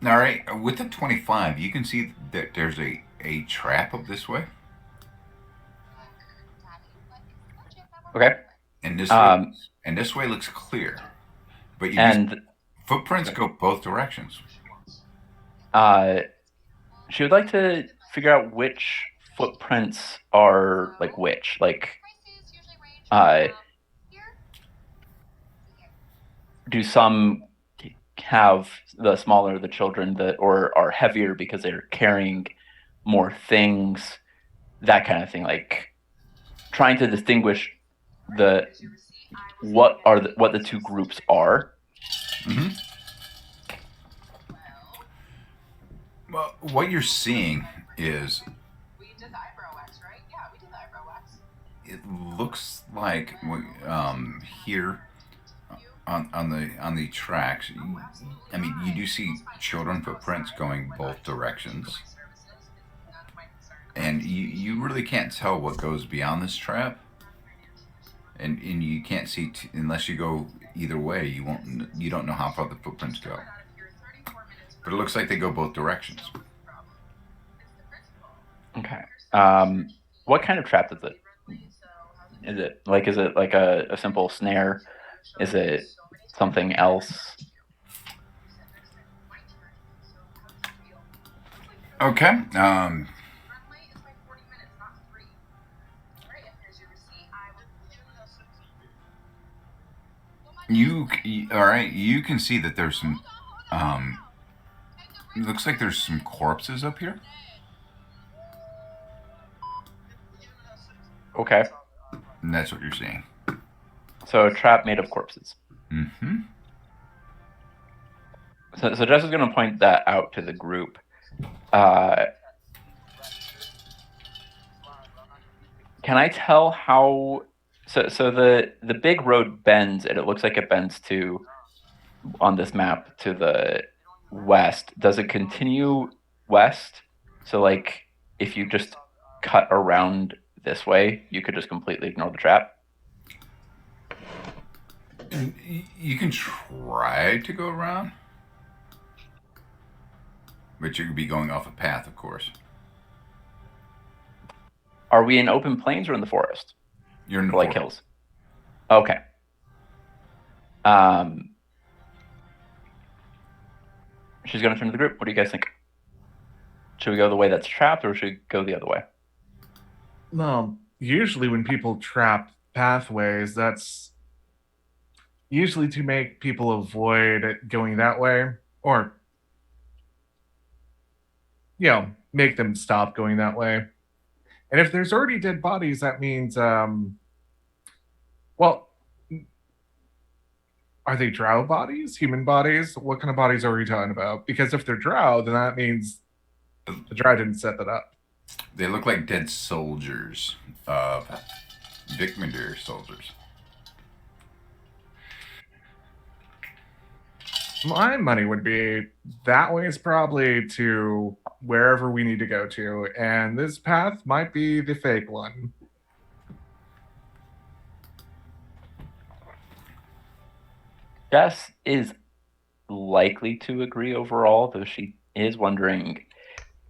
All right. With the 25, you can see that there's a trap up this way. Okay. And this way looks clear, but footprints go both directions. She would like to figure out which footprints are which. Do some have the smaller the children or are heavier because they're carrying more things, that kind of thing. Like trying to distinguish what the two groups are. Mm-hmm. Well, what you're seeing is it looks like here on the tracks. I mean, you do see children footprints going both directions, and you really can't tell what goes beyond this trap. And you can't see unless you go either way. You don't know how far the footprints go. But it looks like they go both directions. Okay. What kind of trap is it? Is it like a simple snare? Is it something else? Okay. All right. You can see that there's some. It looks like there's some corpses up here. Okay. And that's what you're seeing. So a trap made of corpses. Mm-hmm. So Jess is going to point that out to the group. Can I tell how? So the big road bends, and it looks like it bends on this map to the west. Does it continue west? So like if you just cut around this way, you could just completely ignore the trap? You can try to go around, but you could be going off a path, of course. Are we in open plains or in the forest? You're in the forest. Hills. Okay. She's going to turn to the group. What do you guys think? Should we go the way that's trapped, or should we go the other way? Well, usually when people trap pathways, that's usually to make people avoid it going that way, or make them stop going that way. And if there's already dead bodies, that means, well, are they drow bodies, human bodies? What kind of bodies are we talking about? Because if they're drow, then that means the drow didn't set that up. They look like dead soldiers of Vicmandir soldiers. My money would be that way is probably to wherever we need to go to, and this path might be the fake one. Jess is likely to agree overall, though she is wondering.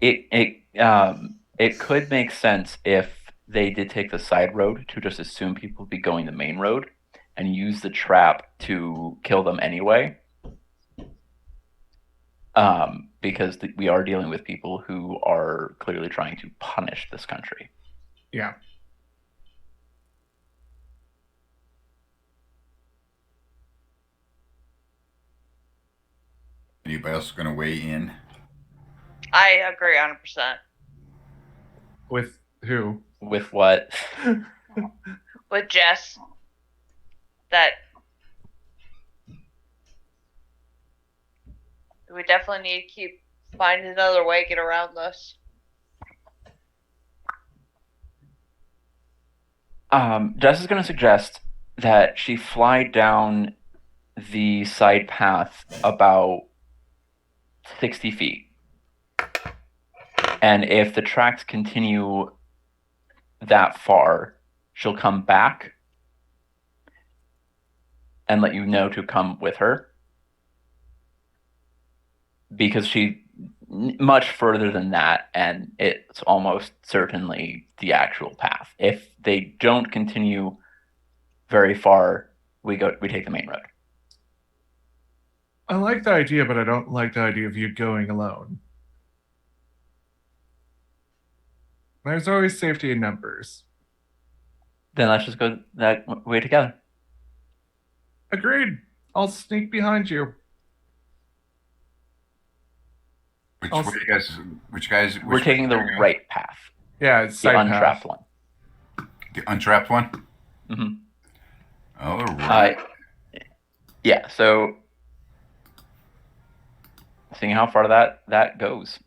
It could make sense if they did take the side road to just assume people would be going the main road and use the trap to kill them anyway. Because we are dealing with people who are clearly trying to punish this country. Yeah. Anybody else going to weigh in? I agree 100%. With who? With what? With Jess. That we definitely need to keep finding another way to get around this. Jess is going to suggest that she fly down the side path about 60 feet. And if the tracks continue that far, she'll come back and let you know to come with her. Because she much further than that, and it's almost certainly the actual path. If they don't continue very far, we take the main road. I like the idea, but I don't like the idea of you going alone. There's always safety in numbers. Then let's just go that way together. Agreed. I'll sneak behind you. Which guys? We're taking the right path. Yeah, it's the side untrapped path. one. The untrapped one? Mm-hmm. All right. Yeah, so seeing how far that goes.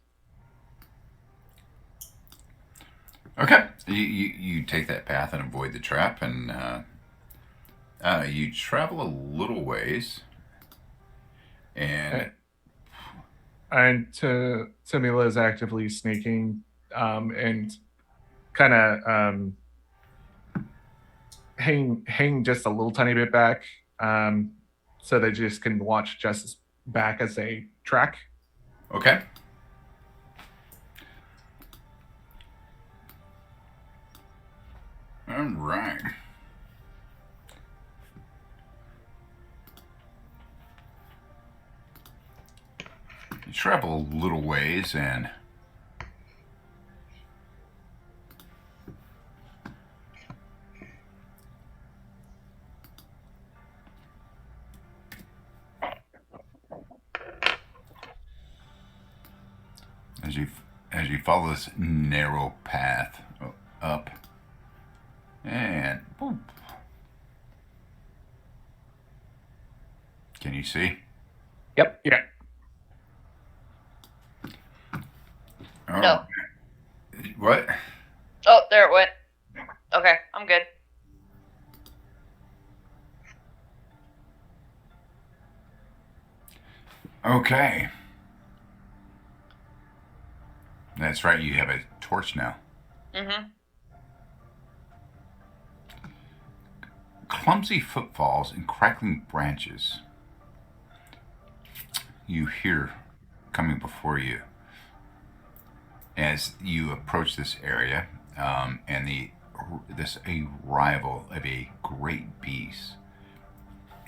Okay. You take that path and avoid the trap, and you travel a little ways, and Tamila is actively sneaking and kind of hang just a little tiny bit back so they just can watch Justice back as they track. Okay. All right. You travel a little ways, and as you follow this narrow path up, and boop. Can you see? Yep. Yeah. Oh. No. What? Oh, there it went. Okay, I'm good. Okay. That's right, you have a torch now. Mm-hmm. Clumsy footfalls and crackling branches you hear coming before you as you approach this area, and this arrival of a great beast.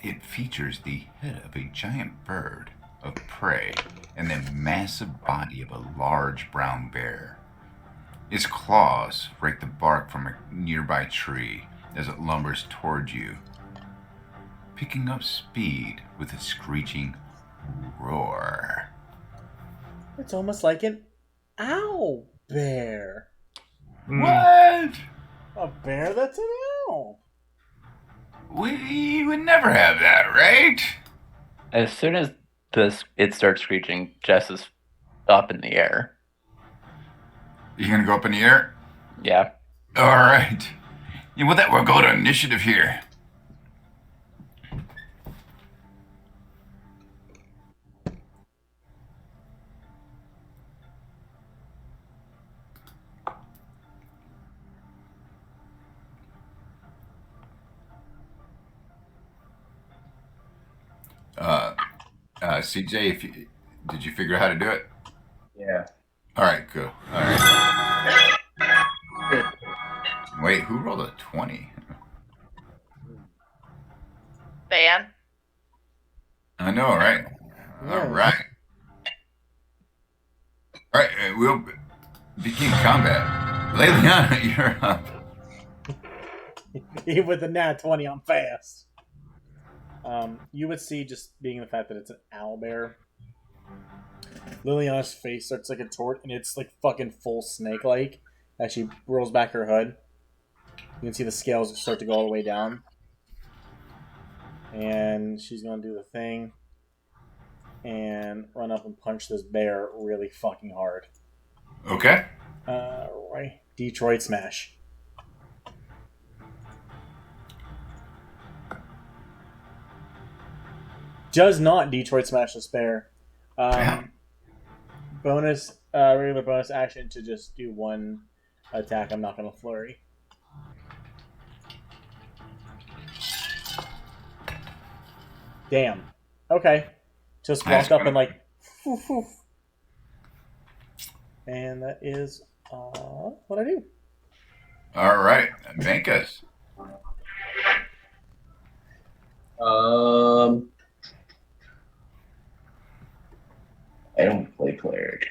It features the head of a giant bird of prey and the massive body of a large brown bear. Its claws rake the bark from a nearby tree as it lumbers toward you, picking up speed with a screeching roar. It's almost like an owl bear. What? A bear that's an owl. We would never have that, right? As soon as it starts screeching, Jess is up in the air. You gonna go up in the air? Yeah. All right. Yeah, with that, we'll go to initiative here. CJ, did you figure out how to do it? Yeah. All right, cool. All right. Wait, who rolled a 20? Ban. I know, right? All right. All right, we'll begin combat. Leliana, you're up. Even with the nat 20, I'm fast. You would see, just being the fact that it's an owl bear, Liliana's face starts to contort, and it's like fucking full snake-like as she rolls back her hood. You can see the scales start to go all the way down. And she's gonna do the thing and run up and punch this bear really fucking hard. Okay. Right. Detroit Smash. Does not Detroit Smash this bear. Bonus, regular bonus action to just do one attack. I'm not going to flurry. Damn. Okay. Just walk up and like, woof, woof. And that is what I do. All right, Venkus. I don't play cleric.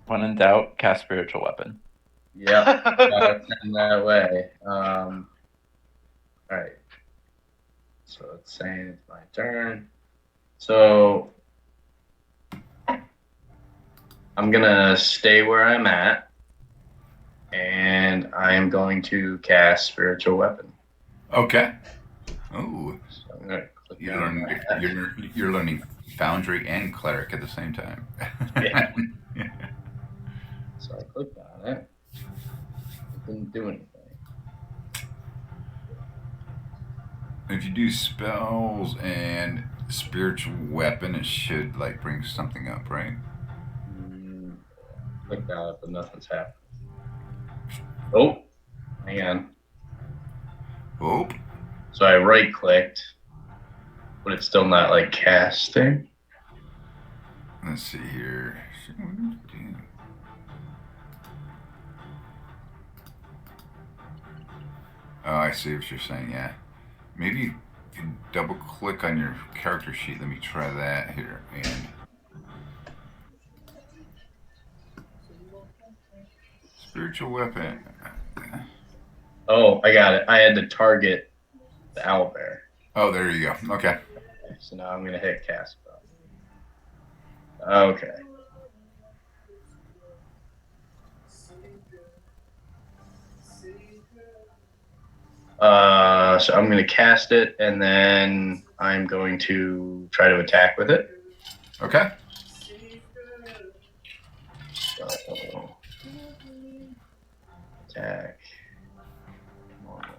When in doubt, cast spiritual weapon. Yep, in that way. All right. So it's saying it's my turn. So I'm gonna stay where I'm at, and I am going to cast spiritual weapon. Okay. Oh, So I'm gonna click you're on learning, that. you're learning Foundry and Cleric at the same time. Yeah. So I clicked on it. It didn't do anything. If you do spells and spiritual weapon, it should like bring something up, right? Clicked on it, but nothing's happened. Oh, hang on. Oh, So I right clicked, but it's still not like casting. let's see here. Oh, I see what you're saying. Yeah, maybe you can double click on your character sheet. Let me try that here. And spiritual weapon. Oh, I got it. I had to target the owlbear. Oh, there you go. Okay. So now I'm gonna hit cast spell. Okay. So I'm gonna cast it, and then I'm going to try to attack with it. Okay. So, attack. Normal.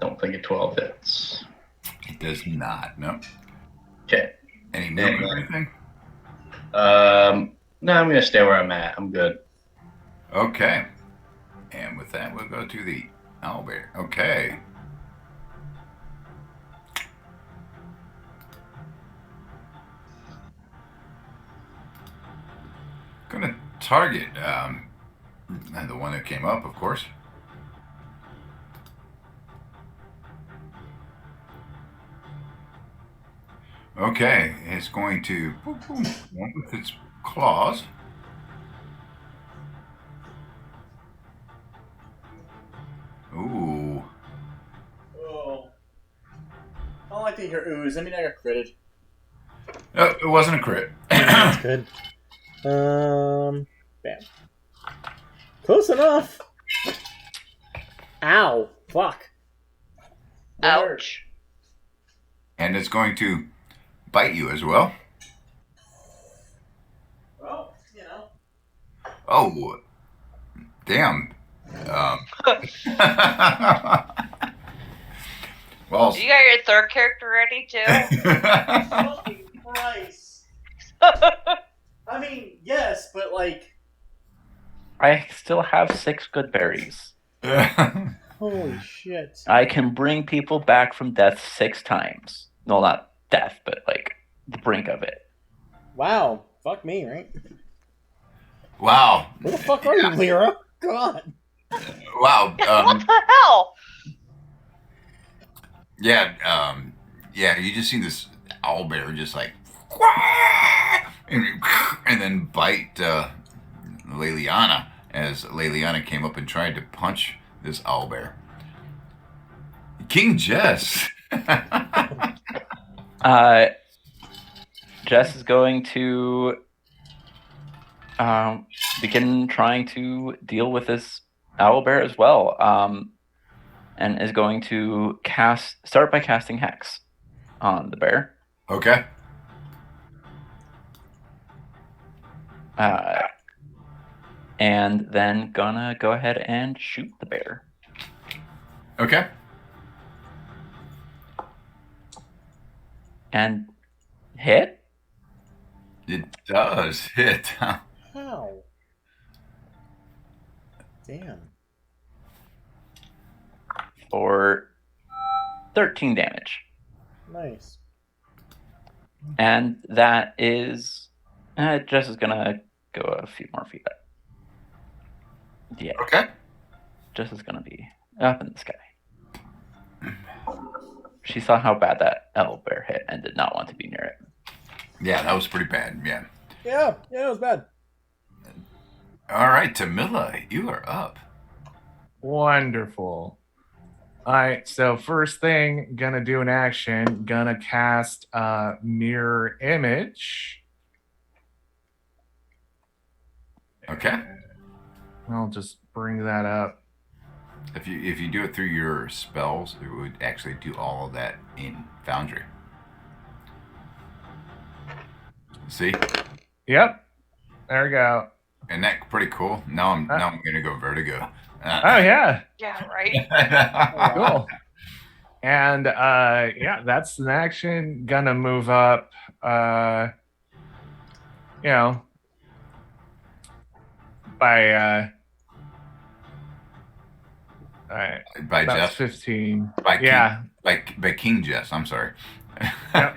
Don't think a 12 hits. It does not. No. Okay. Any movement or anything? No, I'm gonna stay where I'm at. I'm good. Okay. And with that, we'll go to the owlbear. Okay. Gonna target the one that came up, of course. Okay, it's going to boom, boom, one with its claws. Ooh. Oh. I don't like to hear ooze. I mean, I got critted. No, it wasn't a crit. That's good. Bam. Close enough. Ow. Fuck. That hurt. Ouch. And it's going to bite you as well. Well, you know. Oh, damn. Well, You got your third character ready too? Fucking Christ. I mean, yes, but like, I still have 6 good berries. holy shit. I can bring people back from death 6 times. No, not death, but like the brink of it. Wow. Fuck me, right? wow. Where the fuck are you, Lyra? God. Wow. What the hell? Yeah, you just see this owlbear just like, and then bite Leliana as Leliana came up and tried to punch this owlbear. King Jess. Jess is going to begin trying to deal with this owlbear as well, and is going to start by casting Hex on the bear. Okay. And then gonna go ahead and shoot the bear. Okay. And hit? It does hit. How? Damn. For 13 damage. Nice. And that is... Jess is gonna go a few more feet up. Yeah, Okay. Jess is gonna be up in the sky. She saw how bad that owlbear hit and did not want to be near it. Yeah, that was pretty bad. Yeah. Yeah, it was bad. All right, Tamila, you are up. Wonderful. All right, so first thing, gonna do an action, gonna cast mirror image. Okay. I'll just bring that up. If you do it through your spells, it would actually do all of that in Foundry. See? Yep. There we go. Isn't that pretty cool? Now I'm gonna go Vertigo. Oh yeah. Yeah, right. Cool. And yeah, that's an action. Gonna move up you know, by by about Jess. 15. By Yeah. King, by King Jess. I'm sorry. Yep.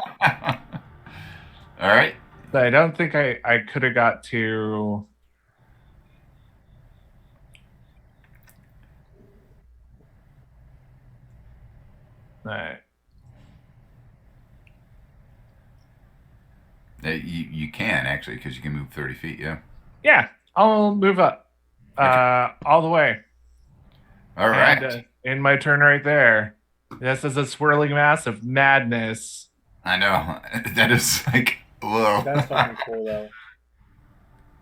All right. But I don't think I could have got to. Right. You can actually because you can move 30 feet. Yeah. Yeah, I'll move up all the way. All right. And, in my turn right there. This is a swirling mass of madness. I know that is like whoa. That's fucking cool, though.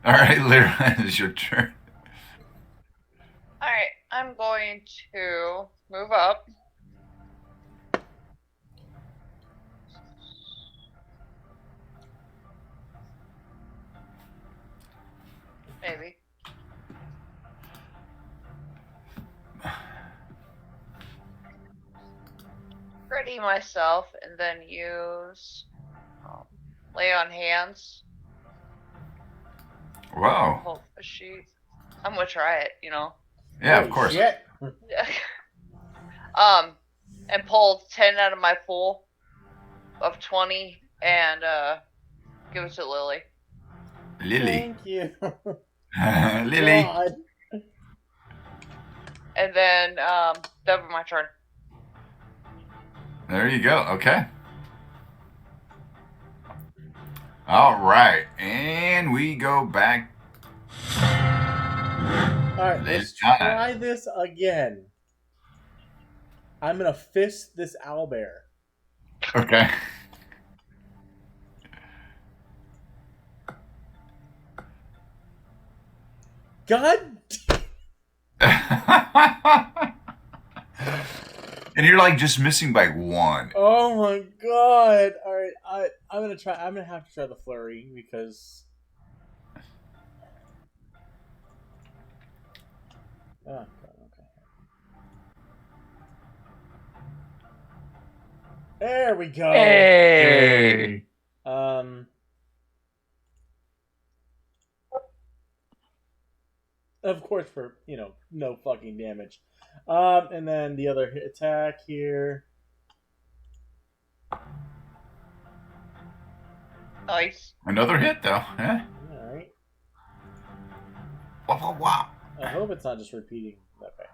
All right, Lyra, it's your turn. Alright, I'm going to move up. Maybe. Ready myself and then use lay on hands. Wow. Hold a sheet. I'm gonna try it, you know. Yeah, of Holy course. Shit. And pull 10 out of my pool of 20 and give it to Lily. Lily. Thank you. Lily. God. And then that'll be my turn. There you go. Okay. All right, and we go back. Alright, let's try this again. I'm gonna fist this owlbear. Okay. God! And you're like just missing by one. Oh my god! Alright, I'm gonna try. I'm gonna have to try the flurry because. Oh, God, okay. There we go. Hey! Of course, for no fucking damage. And then the other attack here. Nice. Another hit though. Yeah. All right. Wow, wow, wow. I hope it's not just repeating. Okay.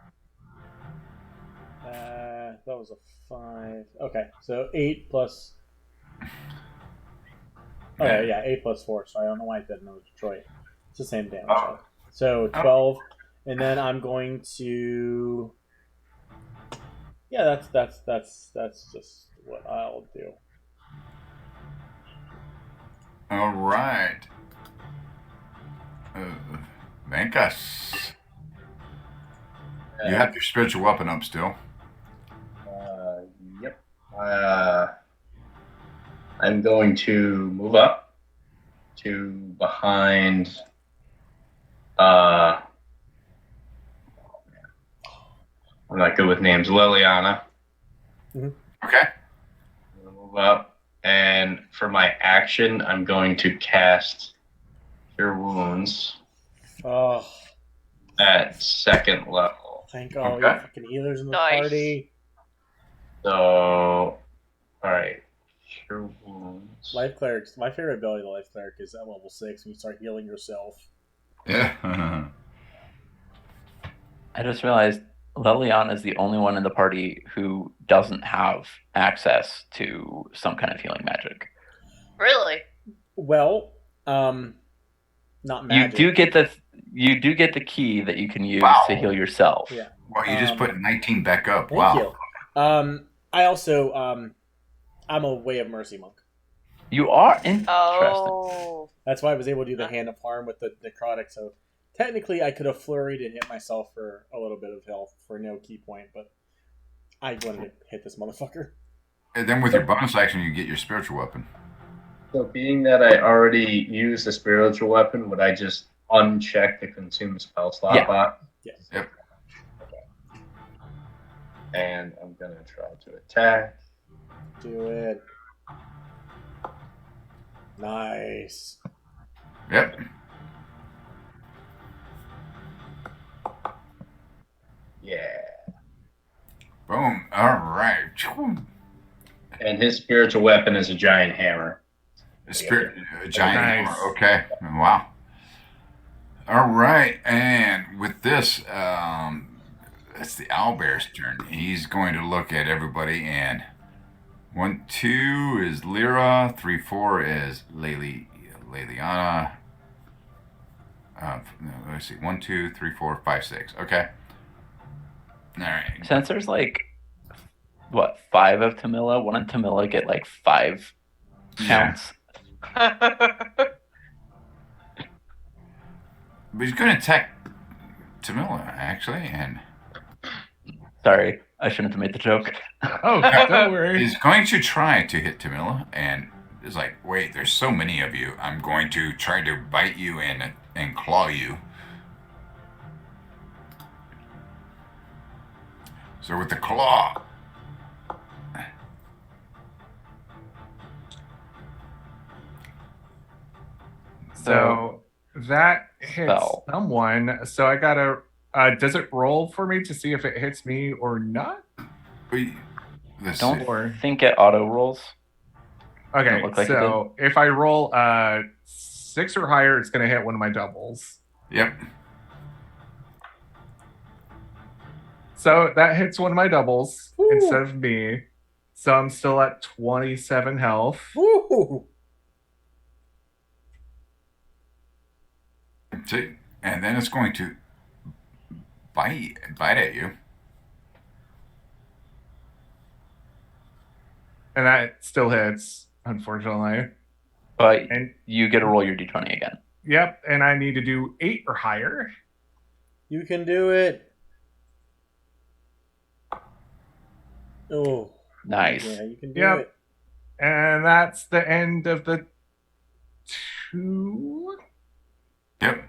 That was a 5. Okay, so 8 plus. Okay, yeah, 8 plus 4. So I don't know why I didn't know Detroit. It's the same damage. Oh. So 12, and then I'm going to. Yeah, that's just what I'll do. All right. Venkas. You have your spiritual weapon up still. Yep. I'm going to move up to behind. I'm not good with names. Liliana. Okay. I'm gonna move up, and for my action, I'm going to cast Cure Wounds Oh, at 2nd level. thank all Okay. you fucking healers in the Nice. party. So, all right, Cure Wounds. Life clerics. My favorite ability of the life cleric is at level 6 when you start healing yourself. Yeah. I just realized Liliana is the only one in the party who doesn't have access to some kind of healing magic. Really? Well, not magic. You do get the key that you can use Wow. to heal yourself. Yeah. Well, you just put 19 back up. Thank Wow. you. I also I'm a Way of Mercy monk. You are interesting. Oh. That's why I was able to do the Hand of Harm with the necrotic. So technically, I could have flurried and hit myself for a little bit of health for no key point, but I wanted to hit this motherfucker. And then with your bonus action, you get your spiritual weapon. So, being that I already used a spiritual weapon, would I just uncheck the consume spell slot Yeah. bot? Yes. Yep. And I'm gonna try to attack. Do it. Nice. Yep. Yeah. Boom. All right. And his spiritual weapon is a giant hammer. A giant Nice. hammer. Okay. Wow. All right. And with this, it's the owlbear's turn. He's going to look at everybody, and 1, 2 is Lyra. 3, 4 is Liliana. Let's see. 1, 2, 3, 4, 5, 6. Okay. All right. Since there's like, what, 5 of Tamila, wouldn't Tamila get like 5 counts? But he's going to attack Tamila, actually, and Sorry, I shouldn't have made the joke. Oh, don't worry. he's going to try to hit Tamila, and it's like, wait, there's so many of you. I'm going to try to bite you and claw you. So with the claw, So that hits Spell. someone. So I gotta. Does it roll for me to see if it hits me or not? let's Don't see. Or think it auto rolls. okay, Doesn't look like it so if I roll 6 or higher, it's gonna hit one of my doubles. Yep. So that hits one of my doubles Woo. instead of me. So I'm still at 27 health. Woo! See, and then it's going to bite at you. And that still hits, unfortunately. But And you get to roll your d20 again. yep, and I need to do 8 or higher. You can do it. Oh, Nice. yeah, you can do Yep. it. And that's the end of the 2. Yep.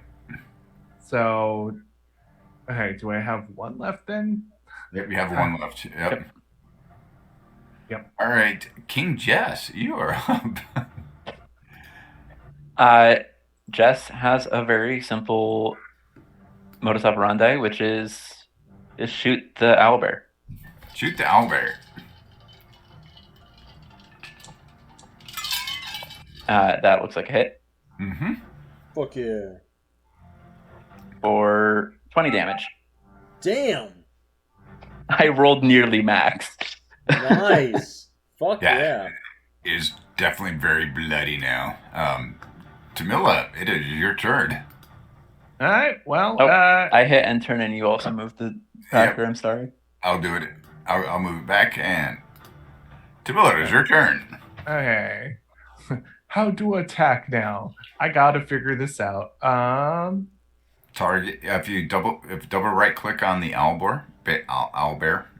So, okay, do I have 1 left then? Yep. You have one left. Yep. Yep. All right, King Jess, you are up. Jess has a very simple modus operandi, which is shoot the owlbear. Shoot the owlbear. That looks like a hit Mm-hmm. Fuck yeah. for 20 damage. Damn. I rolled nearly max. Nice. Fuck Yeah. yeah. Is definitely very bloody now. Tamila, it is your turn. All right, well, Oh, I hit and turn, and you also moved the tracker. I'm sorry. I'll do it. I'll move it back, and Tamila, it is your turn. okay. How to attack now? I gotta figure this out. Target. If you double right click on the owlbear,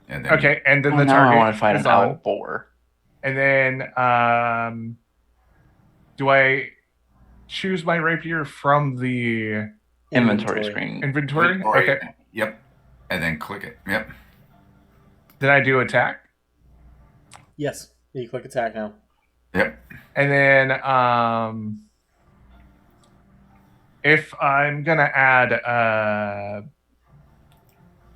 and then Okay, and then Oh, the now I target want to fight is an on. owl boar. And then, do I choose my rapier from the Inventory screen. inventory? Okay. Yep. And then click it. Yep. Then I do attack. Yes. You click attack now. Yep. And then, if I'm gonna add,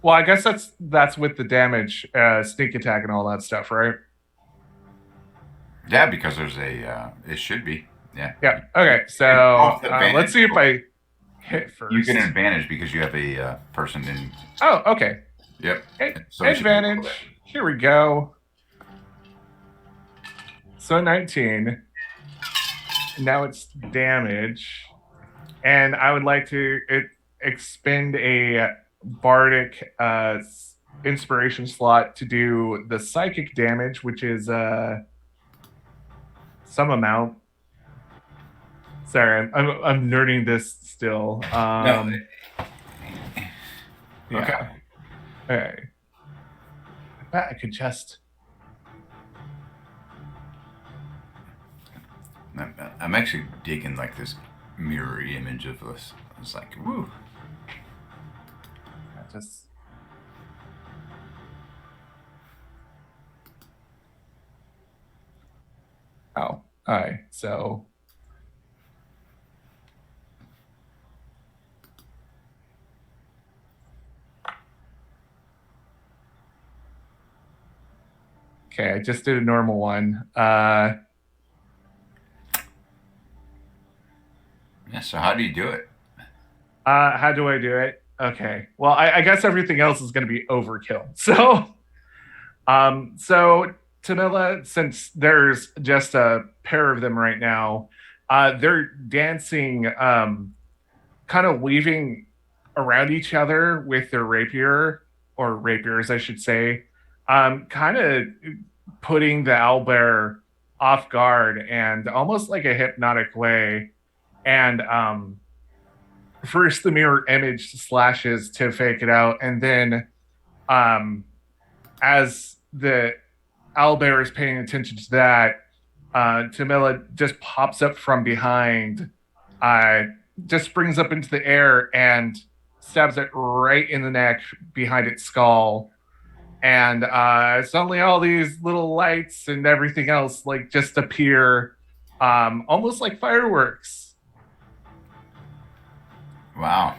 well, I guess that's with the damage, sneak attack and all that stuff, right? Yeah, because there's a. It should be. Yeah. Yeah. Okay. So Off the advantage. let's see if I hit first. You get an advantage because you have a person in. Oh, okay. Yep. A- So you should be advantage. able to- Here we go. So 19. Now it's damage. And I would like to expend a bardic inspiration slot to do the psychic damage, which is some amount. Sorry, I'm learning this still. No. Yeah. Okay. Okay. I bet I could just. I'm actually digging like this mirror image of us. It's like, woo. Just. Oh, all right. So. Okay, I just did a normal one. Yeah. So how do you do it? How do I do it? Okay. Well, I guess everything else is going to be overkill. So, Tamila, since there's just a pair of them right now, they're dancing, kind of weaving around each other with their rapier, or rapiers, I should say, kind of putting the owlbear off guard and almost like a hypnotic way. And first the mirror image slashes to fake it out, and then as the owlbear is paying attention to that, Tamila just pops up from behind, just springs up into the air and stabs it right in the neck behind its skull. And suddenly all these little lights and everything else like just appear, almost like fireworks. Wow.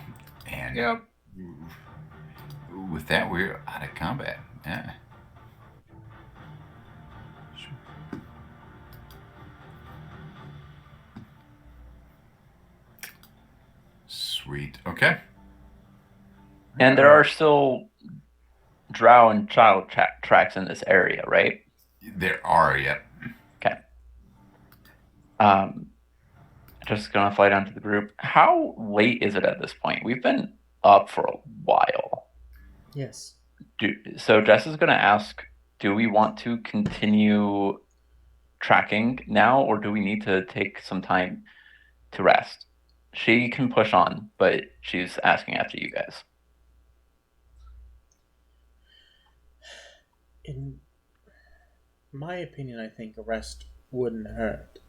And Yep. with that, we're out of combat. Yeah. Sweet. Okay. And there are still drow and child tracks in this area, right? There are, yep. Okay. just gonna fly down to the group. How late is it at this point? We've been up for a while. Yes. So Jess is gonna ask, do we want to continue tracking now, or do we need to take some time to rest? She can push on, but she's asking after you guys. In my opinion, I think a rest wouldn't hurt.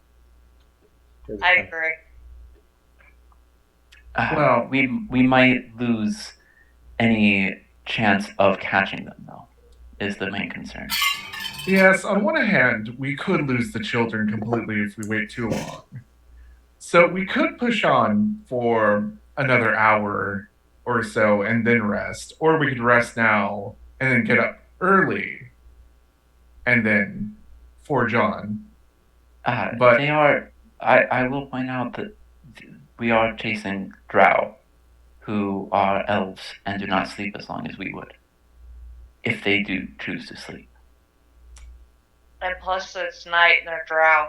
I agree. Well- we might lose any chance of catching them, though, is the main concern. Yes, on one hand, we could lose the children completely if we wait too long. So we could push on for another hour or so and then rest. Or we could rest now and then get up early and then forge on. But- They are. I will point out that we are chasing drow, who are elves and do not sleep as long as we would, if they do choose to sleep. And plus, it's night and they're drow.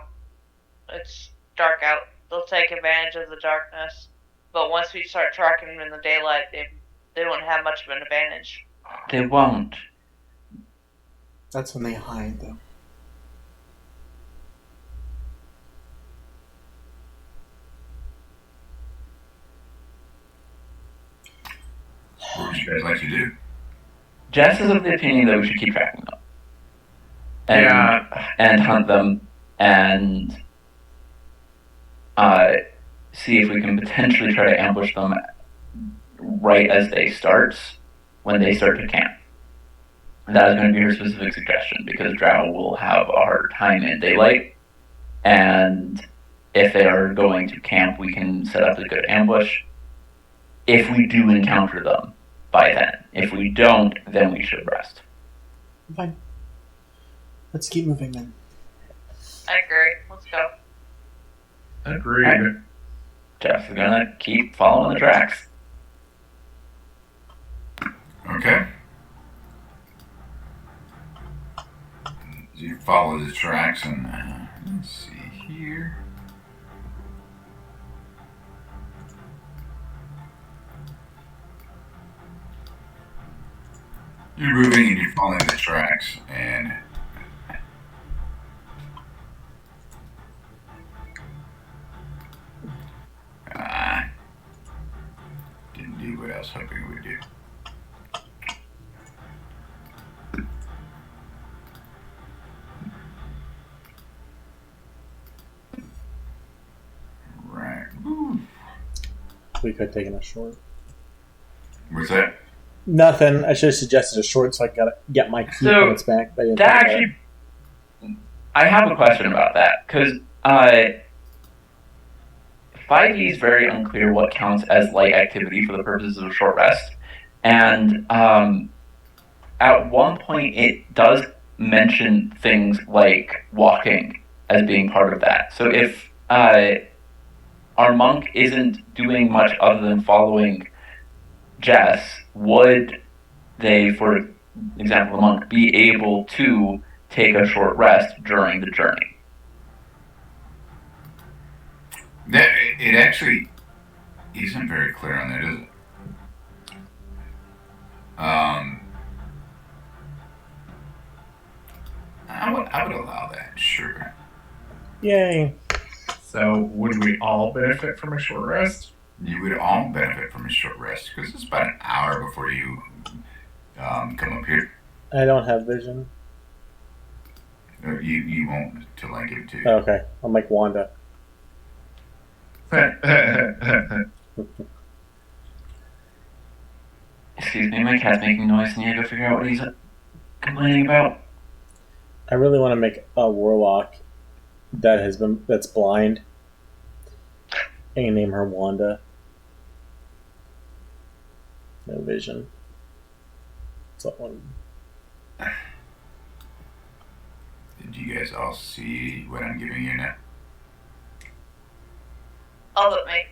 It's dark out. They'll take advantage of the darkness. But once we start tracking them in the daylight, they won't have much of an advantage. They won't. That's when they hide, though. What would you guys like to do? Jess is of the opinion that we should keep tracking them. Yeah. And hunt them and see if we can potentially try to ambush them right as they start, when they start to camp. That is going to be her specific suggestion, because drow will have a hard time in daylight, and if they are going to camp, we can set up a good ambush if we do encounter them by then. If we don't, then we should rest. Fine. Let's keep moving then. I agree. Let's go. Agreed. Jeff is gonna keep following the tracks. Okay. You follow the tracks and let's see here. You're moving and you're following the tracks and didn't do what I was hoping it would do. Right. We could have taken a short. What's that? Nothing. I should have suggested a short so I gotta get my key So, points back. But I didn't That think about actually, I have a question about that, because 5e is very unclear what counts as light activity for the purposes of a short rest, and at one point it does mention things like walking as being part of that. So if our monk isn't doing much other than following Jess, would they, for example, the monk, be able to take a short rest during the journey? It actually isn't very clear on that, is it? I would allow that, sure. Yay. So would we all benefit from a short rest? You would all benefit from a short rest because it's about an hour before you come up here. I don't have vision. You won't till I give it to you. Okay. I'm like Wanda. Excuse me, my cat's making noise. Need to go figure out what he's complaining about. I really want to make a warlock that's blind. And name her Wanda. No vision. So one. Did you guys all see what I'm giving you now? All but me.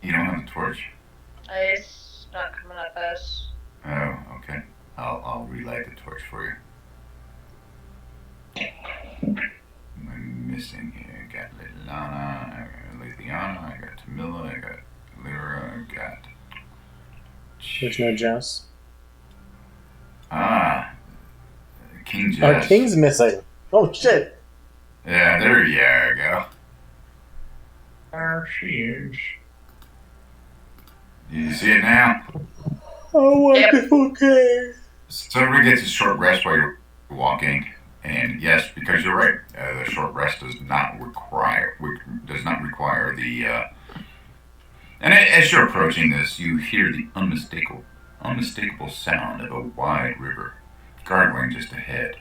You don't have the torch? It's not coming up as. Oh, okay. I'll relight the torch for you. What am I missing here? Got Lilana. There's no Jess. Ah, King Jess. Our king's missing. Oh shit! Yeah, there you go. There she is. You see it now? Oh, wonderful king! So everybody gets a short rest while you're walking, and yes, because you're right, the short rest does not require the. And as you're approaching this, you hear the unmistakable sound of a wide river gargling just ahead.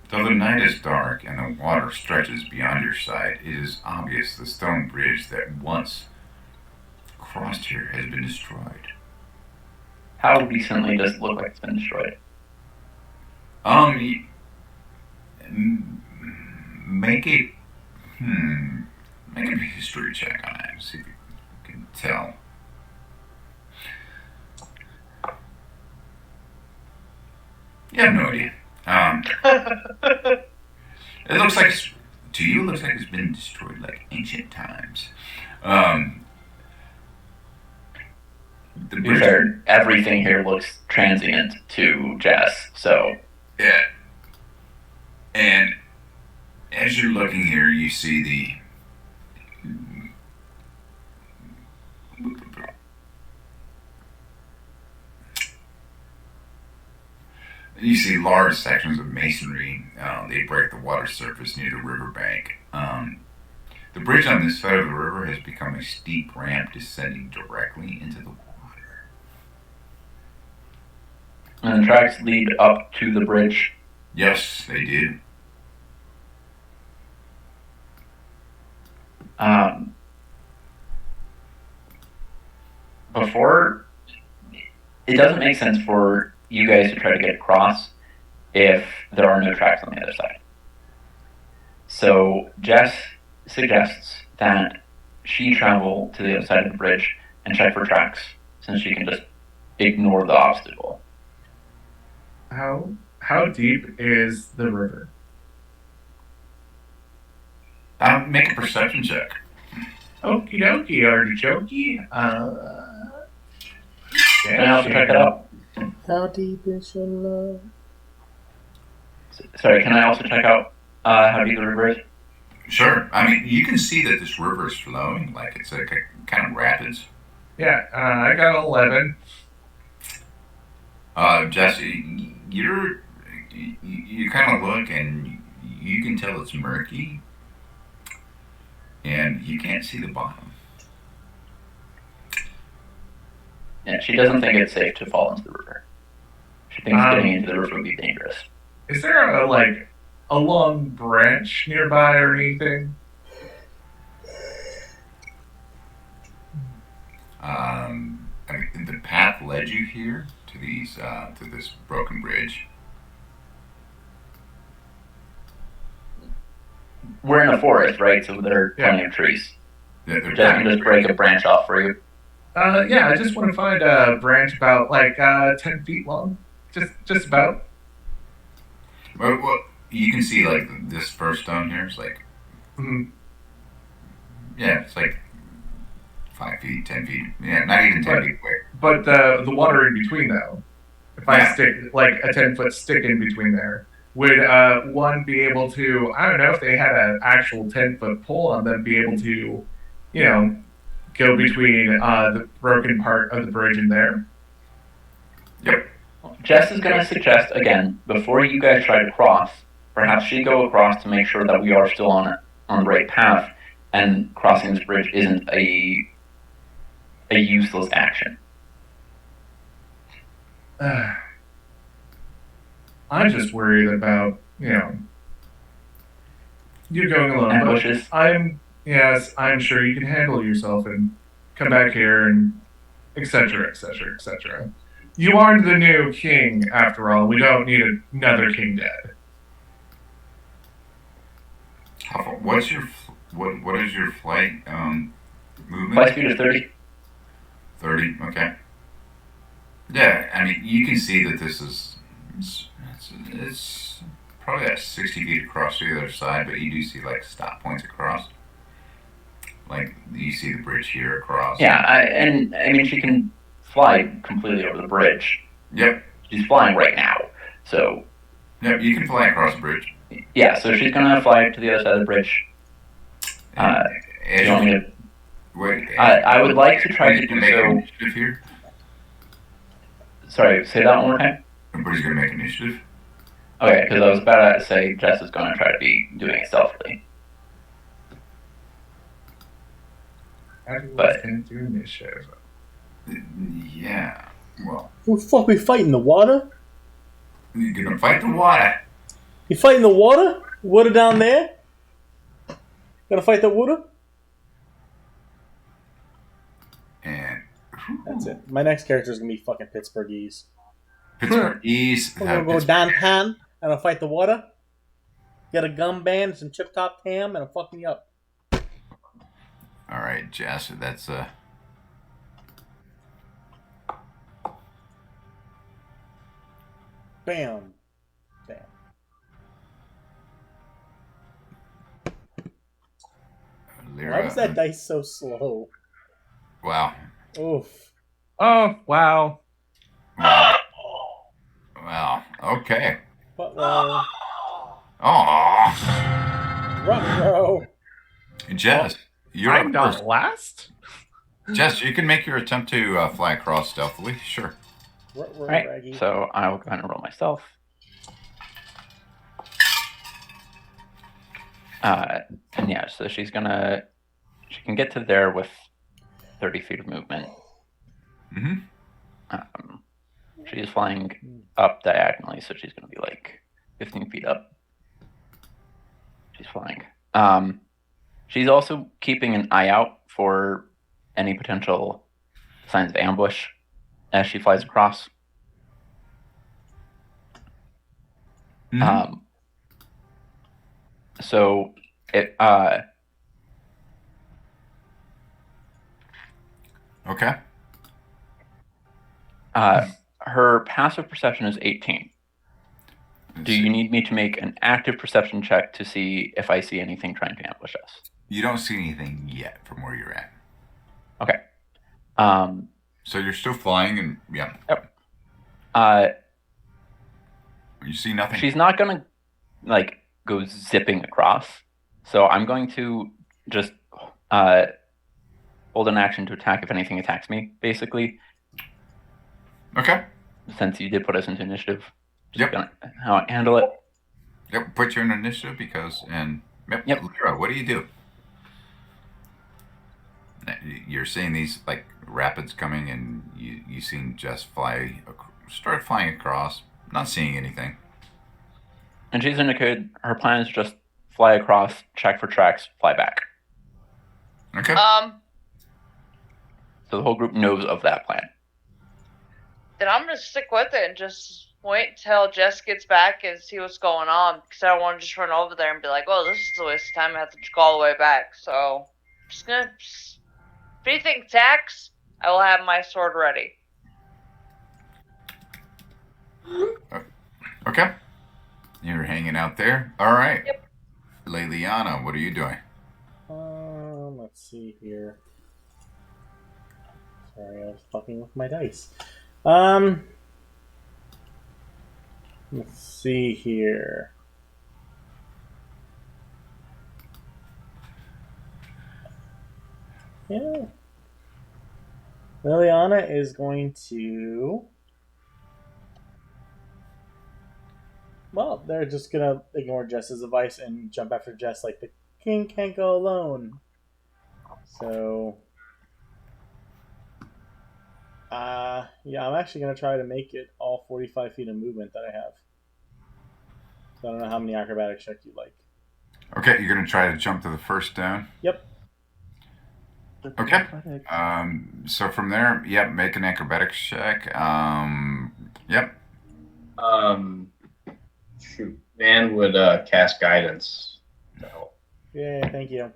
Though the night is dark and the water stretches beyond your sight, it is obvious the stone bridge that once crossed here has been destroyed. How recently does it look like it's been destroyed? Make a history check on it. See if you can tell. You have no idea. It looks like to you. It looks like it's been destroyed like ancient times. The To be fair, everything here looks transient to Jess, so Yeah. And as you're looking here, you see large sections of masonry. They break the water surface near the riverbank. The bridge on this side of the river has become a steep ramp descending directly into the water. and the tracks lead up to the bridge. Yes, they do. Before, it doesn't make sense for you guys to try to get across if there are no tracks on the other side. So Jess suggests that she travel to the other side of the bridge and check for tracks, since she can just ignore the obstacle. How deep is the river? Make a perception check. Okie dokie, artichoke. Can I also check that out? How deep is your love? Sorry, can I also check out how deep the river is? Sure. I mean, you can see that this river is flowing, like it's a kind of rapids. Yeah, I got 11. Jesse, you kind of look and you can tell it's murky, and you can't see the bottom. Yeah, she doesn't think it's safe to fall into the river. She thinks getting into the river would be dangerous. Is there a long branch nearby or anything? I mean, the path led you here to this broken bridge. We're in a forest, right? So there are plenty of trees. They're Jess can just break a branch off for you. Yeah, I just want to find a branch about 10 feet long. Just about. Well, you can see like this first stone here. It's like, yeah, it's like 5 feet, 10 feet. Yeah, not even 10 feet away. But the water in between, though, if I stick like a 10-foot stick in between there, would one be able to? I don't know if they had an actual 10-foot pole on them, be able to, go between the broken part of the bridge and there. Yep. Jess is going to suggest, again, before you guys try to cross, perhaps she go across to make sure that we are still on the right path, and crossing this bridge isn't a useless action. I'm just worried about, you going alone. Ambushes. I'm sure you can handle yourself and come back here and etc., etc., etc. You aren't the new king, after all. We don't need another king dead. What is your flight movement? Flight speed is 30. 30. Okay. Yeah, I mean, you can see that this is it's probably at 60 feet across to the other side, but you do see like stop points across. Like you see the bridge here across. Yeah, I mean, she can fly completely over the bridge. Yep. She's flying right now. So, Yep. You can fly across the bridge. yeah, so she's going to fly to the other side of the bridge. And Do you want me to? wait, I would like to try to do make so. initiative here. Sorry, say that one more time. Everybody's gonna make initiative. Okay, because I was about to say Jess is going to try to be doing it stealthily. But- Can do initiative. Yeah. Well, Who the fuck we fighting? The water? you're gonna fight the water. You fighting the water? Water down there? Gonna fight the water? And That's it. My next character is gonna be fucking Pittsburghese. Pittsburgh East. We're gonna go downtown and I'll fight the water. Get a gum band, some chip top ham, and I'm fucking you up. All right, Jess. That's Bam. Bam. Lyra. Why was that dice so slow? Wow. Oof. Oh, wow. Wow. Okay. What? Oh, Ruh-roh. Jess, you're I'm up not first. last? Jess, you can make your attempt to fly across stealthily. Sure. Ruh-roh, Alright, Raggy. so I will go ahead and roll myself. And yeah, so she can get to there with 30 feet of movement. Mm-hmm. She's flying up diagonally, so she's going to be like 15 feet up. She's flying. She's also keeping an eye out for any potential signs of ambush as she flies across. Mhm. So it Okay. her passive perception is 18. Do you need me to make an active perception check to see if I see anything trying to ambush us? You don't see anything yet from where you're at. Okay. So you're still flying, and yeah, you see nothing. She's not gonna like go zipping across, so I'm going to just hold an action to attack if anything attacks me. Basically, Okay. since you did put us into initiative, just Yep. gonna how I handle it. Yep. Put you in initiative because Yep. Lyra, what do you do? You're seeing these like rapids coming, and you seen Jess start flying across, not seeing anything. And she's indicated her plan is just fly across, check for tracks, fly back. Okay. So the whole group knows of that plan. Then I'm gonna stick with it and just wait till Jess gets back and see what's going on, because I don't want to just run over there and be like, "Oh, this is a waste of time. I have to go all the way back." So, just gonna. If anything attacks, I will have my sword ready. Okay. You're hanging out there. All right. Yep. Leliana, what are you doing? Let's see here. Sorry, I was fucking with my dice. Let's see here. Yeah. Liliana is going to. Well, they're just gonna ignore Jess's advice and jump after Jess like the king can't go alone. So. Yeah, I'm actually gonna try to make it all 45 feet of movement that I have. So I don't know how many acrobatic checks you like. Okay, you're gonna try to jump to the first down. Yep. Okay. So from there, yep, make an acrobatics check. Yep. Shoot, Van would cast guidance. No. Yeah, thank you.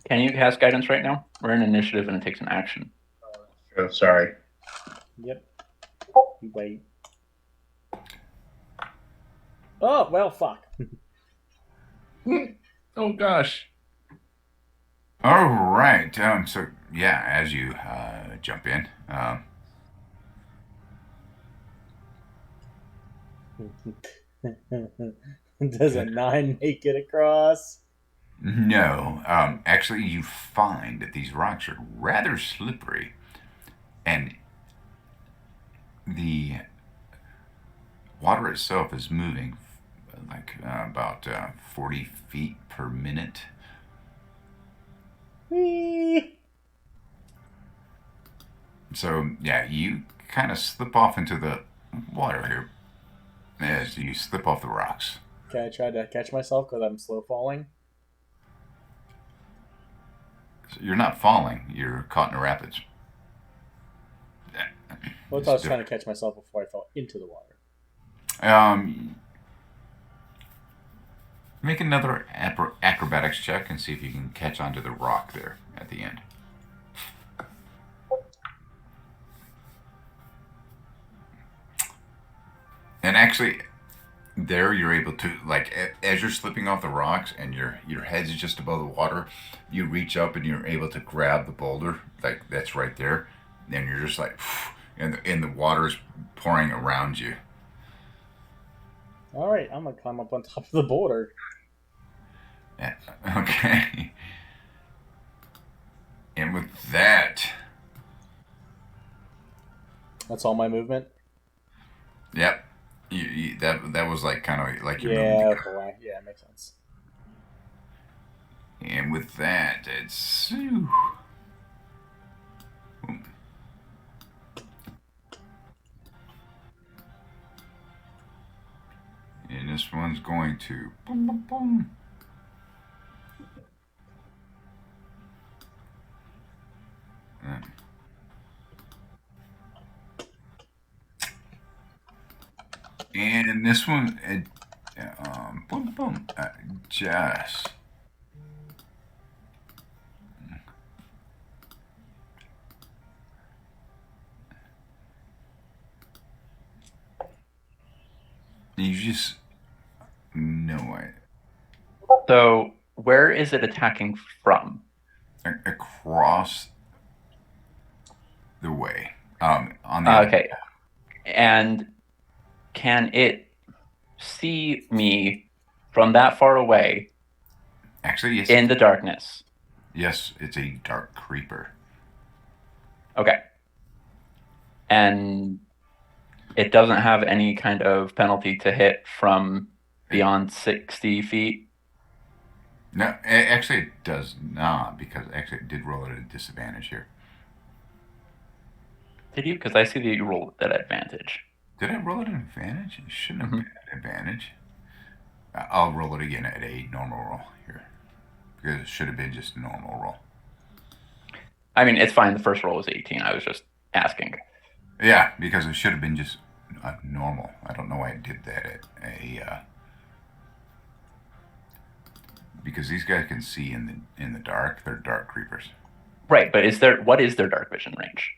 Can you cast guidance right now? We're in initiative and it takes an action. Oh, sorry. Yep. You wait. Oh, well, fuck. Oh, gosh. All right. So yeah, as you jump in, Does a 9 make it across? no, actually, you find that these rocks are rather slippery, and the water itself is moving like about 40 feet per minute. Whee! So yeah, you kind of slip off into the water here as you slip off the rocks. Can I try to catch myself because I'm slow falling? So you're not falling; you're caught in the rapids. Well, I was trying to catch myself before I fell into the water. Make another acrobatics check and see if you can catch onto the rock there at the end. And actually, there you're able to, like, as you're slipping off the rocks and your head's just above the water, you reach up and you're able to grab the boulder, like that's right there, and you're just like, and the water's pouring around you. All right, I'm gonna climb up on top of the boulder. Yeah, okay. And with that, That's all my movement. yep, that was like kind of like your Yeah, movement. boy. Yeah, makes sense. And with that, it's. And this one's going to. Boom, boom, boom. And this one, boom, boom, just. You just. No way. So where is it attacking from? Across the way. On the Okay. And can it see me from that far away Actually, yes. in the darkness? Yes, it's a dark creeper. Okay. And it doesn't have any kind of penalty to hit from beyond 60 feet? No, actually, it does not, because actually it did roll at a disadvantage here. Did you? Because I see that you rolled at advantage. Did I roll at an advantage? It shouldn't have Mhm. been an advantage. I'll roll it again at a normal roll here, because it should have been just a normal roll. I mean, it's fine. The first roll was 18. I was just asking. Yeah, because it should have been just normal. I don't know why I did that at a. Because these guys can see in the dark. They're dark creepers. Right, but what is their dark vision range?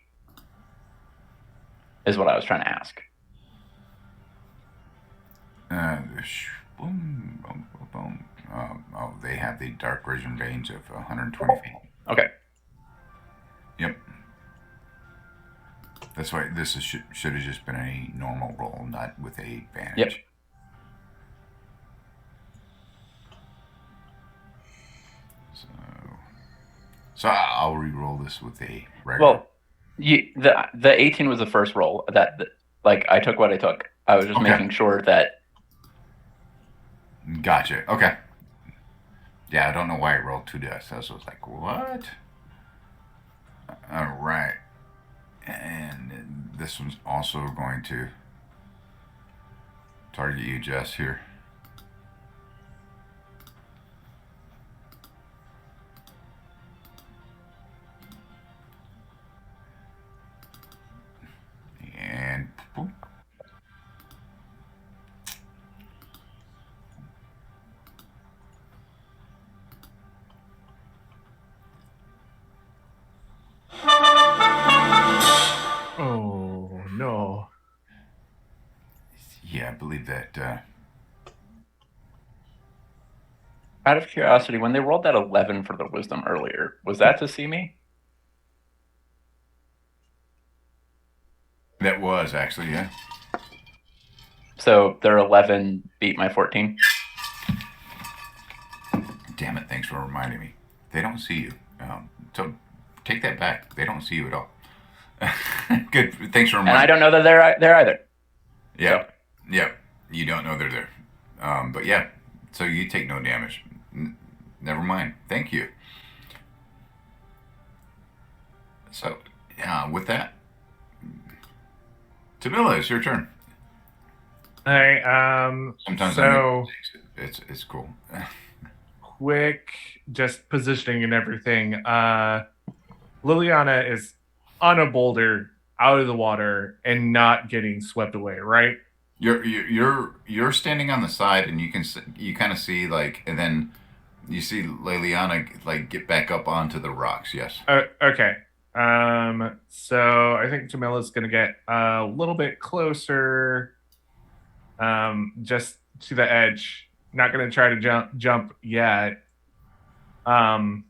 Is what I was trying to ask. Boom, boom, boom, boom. Oh, they have the dark vision range of 120 feet. Okay. Yep. That's why this should have just been a normal roll, not with a advantage. Yep. So I'll re-roll this with a regular. Well, the 18 was the first roll. Like I took what I took. I was just Okay. making sure that. Gotcha. Okay. Yeah, I don't know why I rolled 2 dice. I was like, what? All right. And this one's also going to target you, Jess, here. And boom. Oh no. Yeah, I believe that Out of curiosity, when they rolled that 11 for the wisdom earlier, was that to see me? That was actually, yeah. So their 11 beat my 14. Damn it! Thanks for reminding me. They don't see you. So take that back. They don't see you at all. Good. Thanks for reminding. And I don't know that they're there either. Yeah. Yeah. You don't know they're there. But yeah. So you take no damage. Never mind. Thank you. So, with that, Tamila, it's your turn. All right. Sometimes So it's cool. quick, just positioning and everything. Liliana is on a boulder, out of the water, and not getting swept away, right? You're standing on the side, and you kind of see and then you see Liliana get back up onto the rocks. Yes. Okay. So I think Jamila's gonna get a little bit closer, just to the edge. Not gonna try to jump yet. And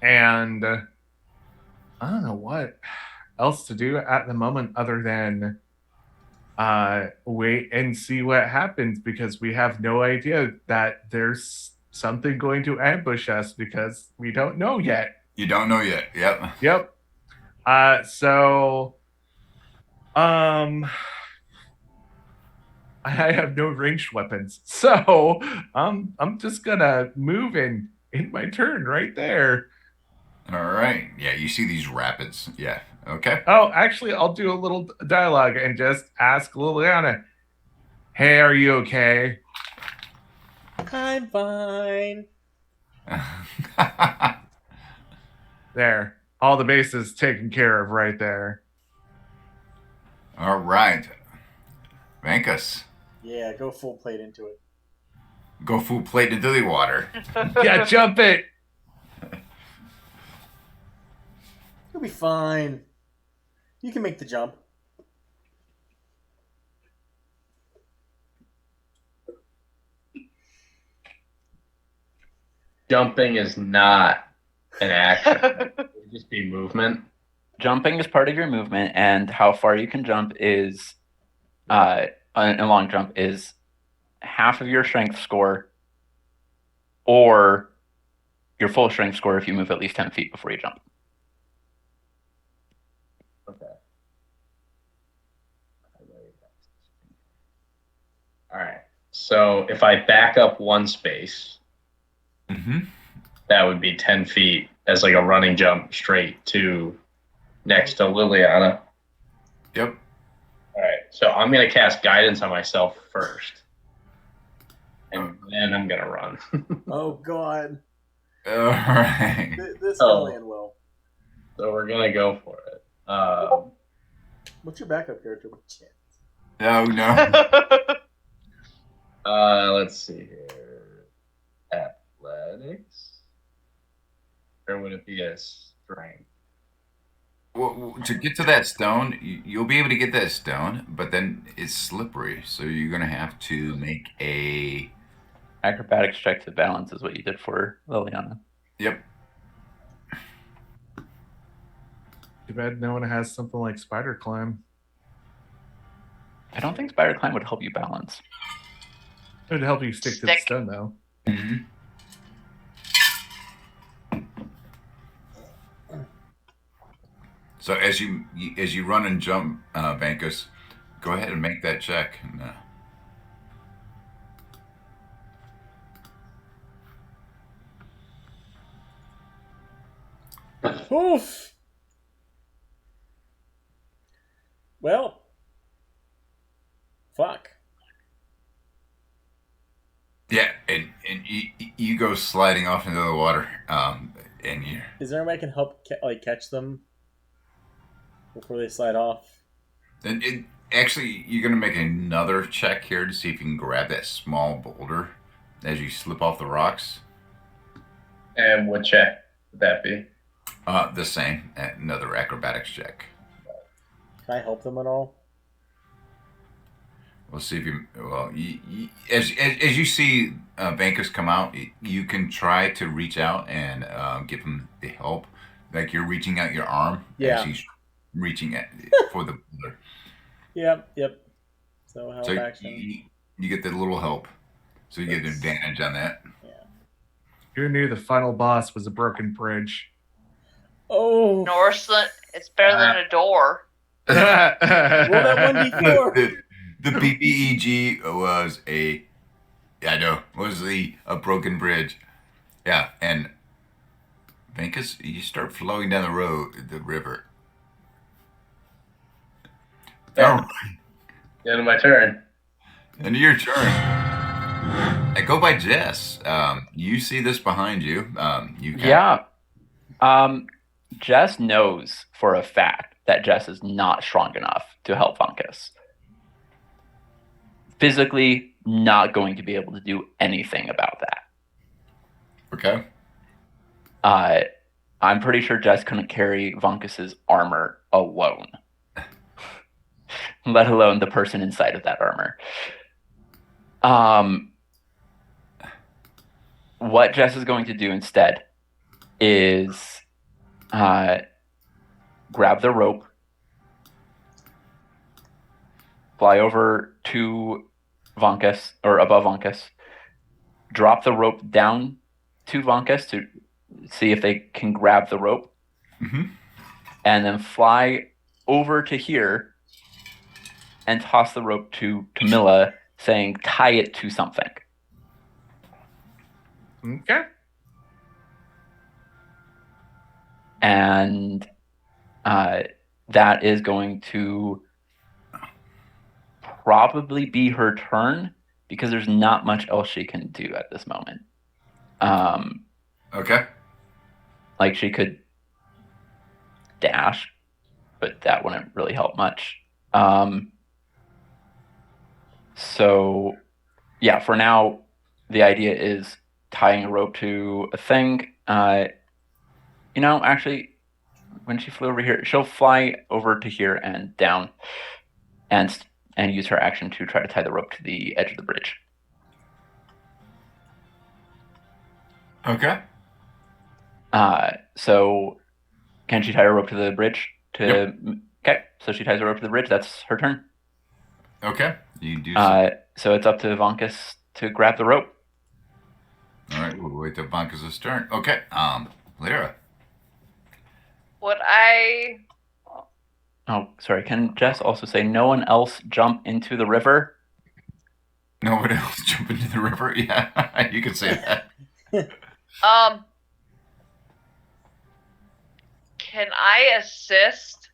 I don't know what else to do at the moment other than wait and see what happens, because we have no idea that there's something going to ambush us because we don't know yet. You don't know yet. Yep. Yep. So I have no ranged weapons, so I'm just gonna move in my turn right there. All right. Yeah, you see these rapids. Yeah. Okay. Oh, actually, I'll do a little dialogue and just ask Liliana, "Hey, are you okay?" I'm fine. There, all the bases taken care of right there. All right. Vankus, Yeah, go full plate into it. go full plate into the water. Yeah, jump it. You'll be fine. You can make the jump. Jumping is not an action. It would just be movement. Jumping is part of your movement, and how far you can jump is, a long jump is half of your strength score, or your full strength score if you move at least 10 feet before you jump. Okay. All right. So if I back up one space, Mm-hmm. that would be 10 feet as like a running jump straight to next to Liliana. Yep. All right. So I'm going to cast guidance on myself first. And then I'm going to run. Oh, God. All right. This Oh. alien will. So we're going to go for it. What's your backup character? Shit. Oh no. Let's see here. Athletics? Or would it be a strength? Well, to get to that stone, you'll be able to get that stone, but then it's slippery, so you're gonna have to make a. Acrobatics check to balance is what you did for Liliana. Yep. Too bad no one has something like spider climb. I don't think Spider Climb would help you balance. It would help you stick to the stone, though. Mm-hmm. So as you run and jump, Vankus, go ahead and make that check. Oof. Well. Fuck. Yeah, and you go sliding off into the water, and you. Is there anybody can help catch them before they slide off? And actually, you're gonna make another check here to see if you can grab that small boulder as you slip off the rocks. And what check would that be? The same. Another acrobatics check. Can I help them at all? We'll see if you. Well, as you see Vankus come out, you can try to reach out and give him the help. Like you're reaching out your arm Yeah. as he's reaching at for the boulder. Yep. So help So action. you get the little help. So you get an advantage on that. Who knew the final boss was a broken bridge? Oh, Norseland, it's better than a door. roll that 1d4. The BBEG was a broken bridge. Yeah, and Venkus, you start flowing down the river. Yeah. All right. End of my turn. End of your turn. I go by Jess. You see this behind you. You can Yeah. Jess knows for a fact that Jess is not strong enough to help Funkus. Physically, not going to be able to do anything about that. Okay. I'm pretty sure Jess couldn't carry Vunkus's armor alone, let alone the person inside of that armor. What Jess is going to do instead is grab the rope, fly over to Vunkus, or above Vunkus, drop the rope down to Vunkus to see if they can grab the rope, and then fly over to here and toss the rope to Camilla, saying, tie it to something. Okay. And that is going to probably be her turn because there's not much else she can do at this moment. Okay. Like she could dash, but that wouldn't really help much. So yeah, for now, the idea is tying a rope to a thing. Actually, when she flew over here, she'll fly over to here and down, and use her action to try to tie the rope to the edge of the bridge. Okay. So can she tie a rope to the bridge? Yep. Okay, so she ties a rope to the bridge. That's her turn. Okay. You do. So it's up to Vunkus to grab the rope. All right. We'll wait till Vankus' turn. Okay. Lyra. Would I? Oh, sorry. Can Jess also say no one else jump into the river? Nobody else jump into the river? Yeah, you can say that. Can I assist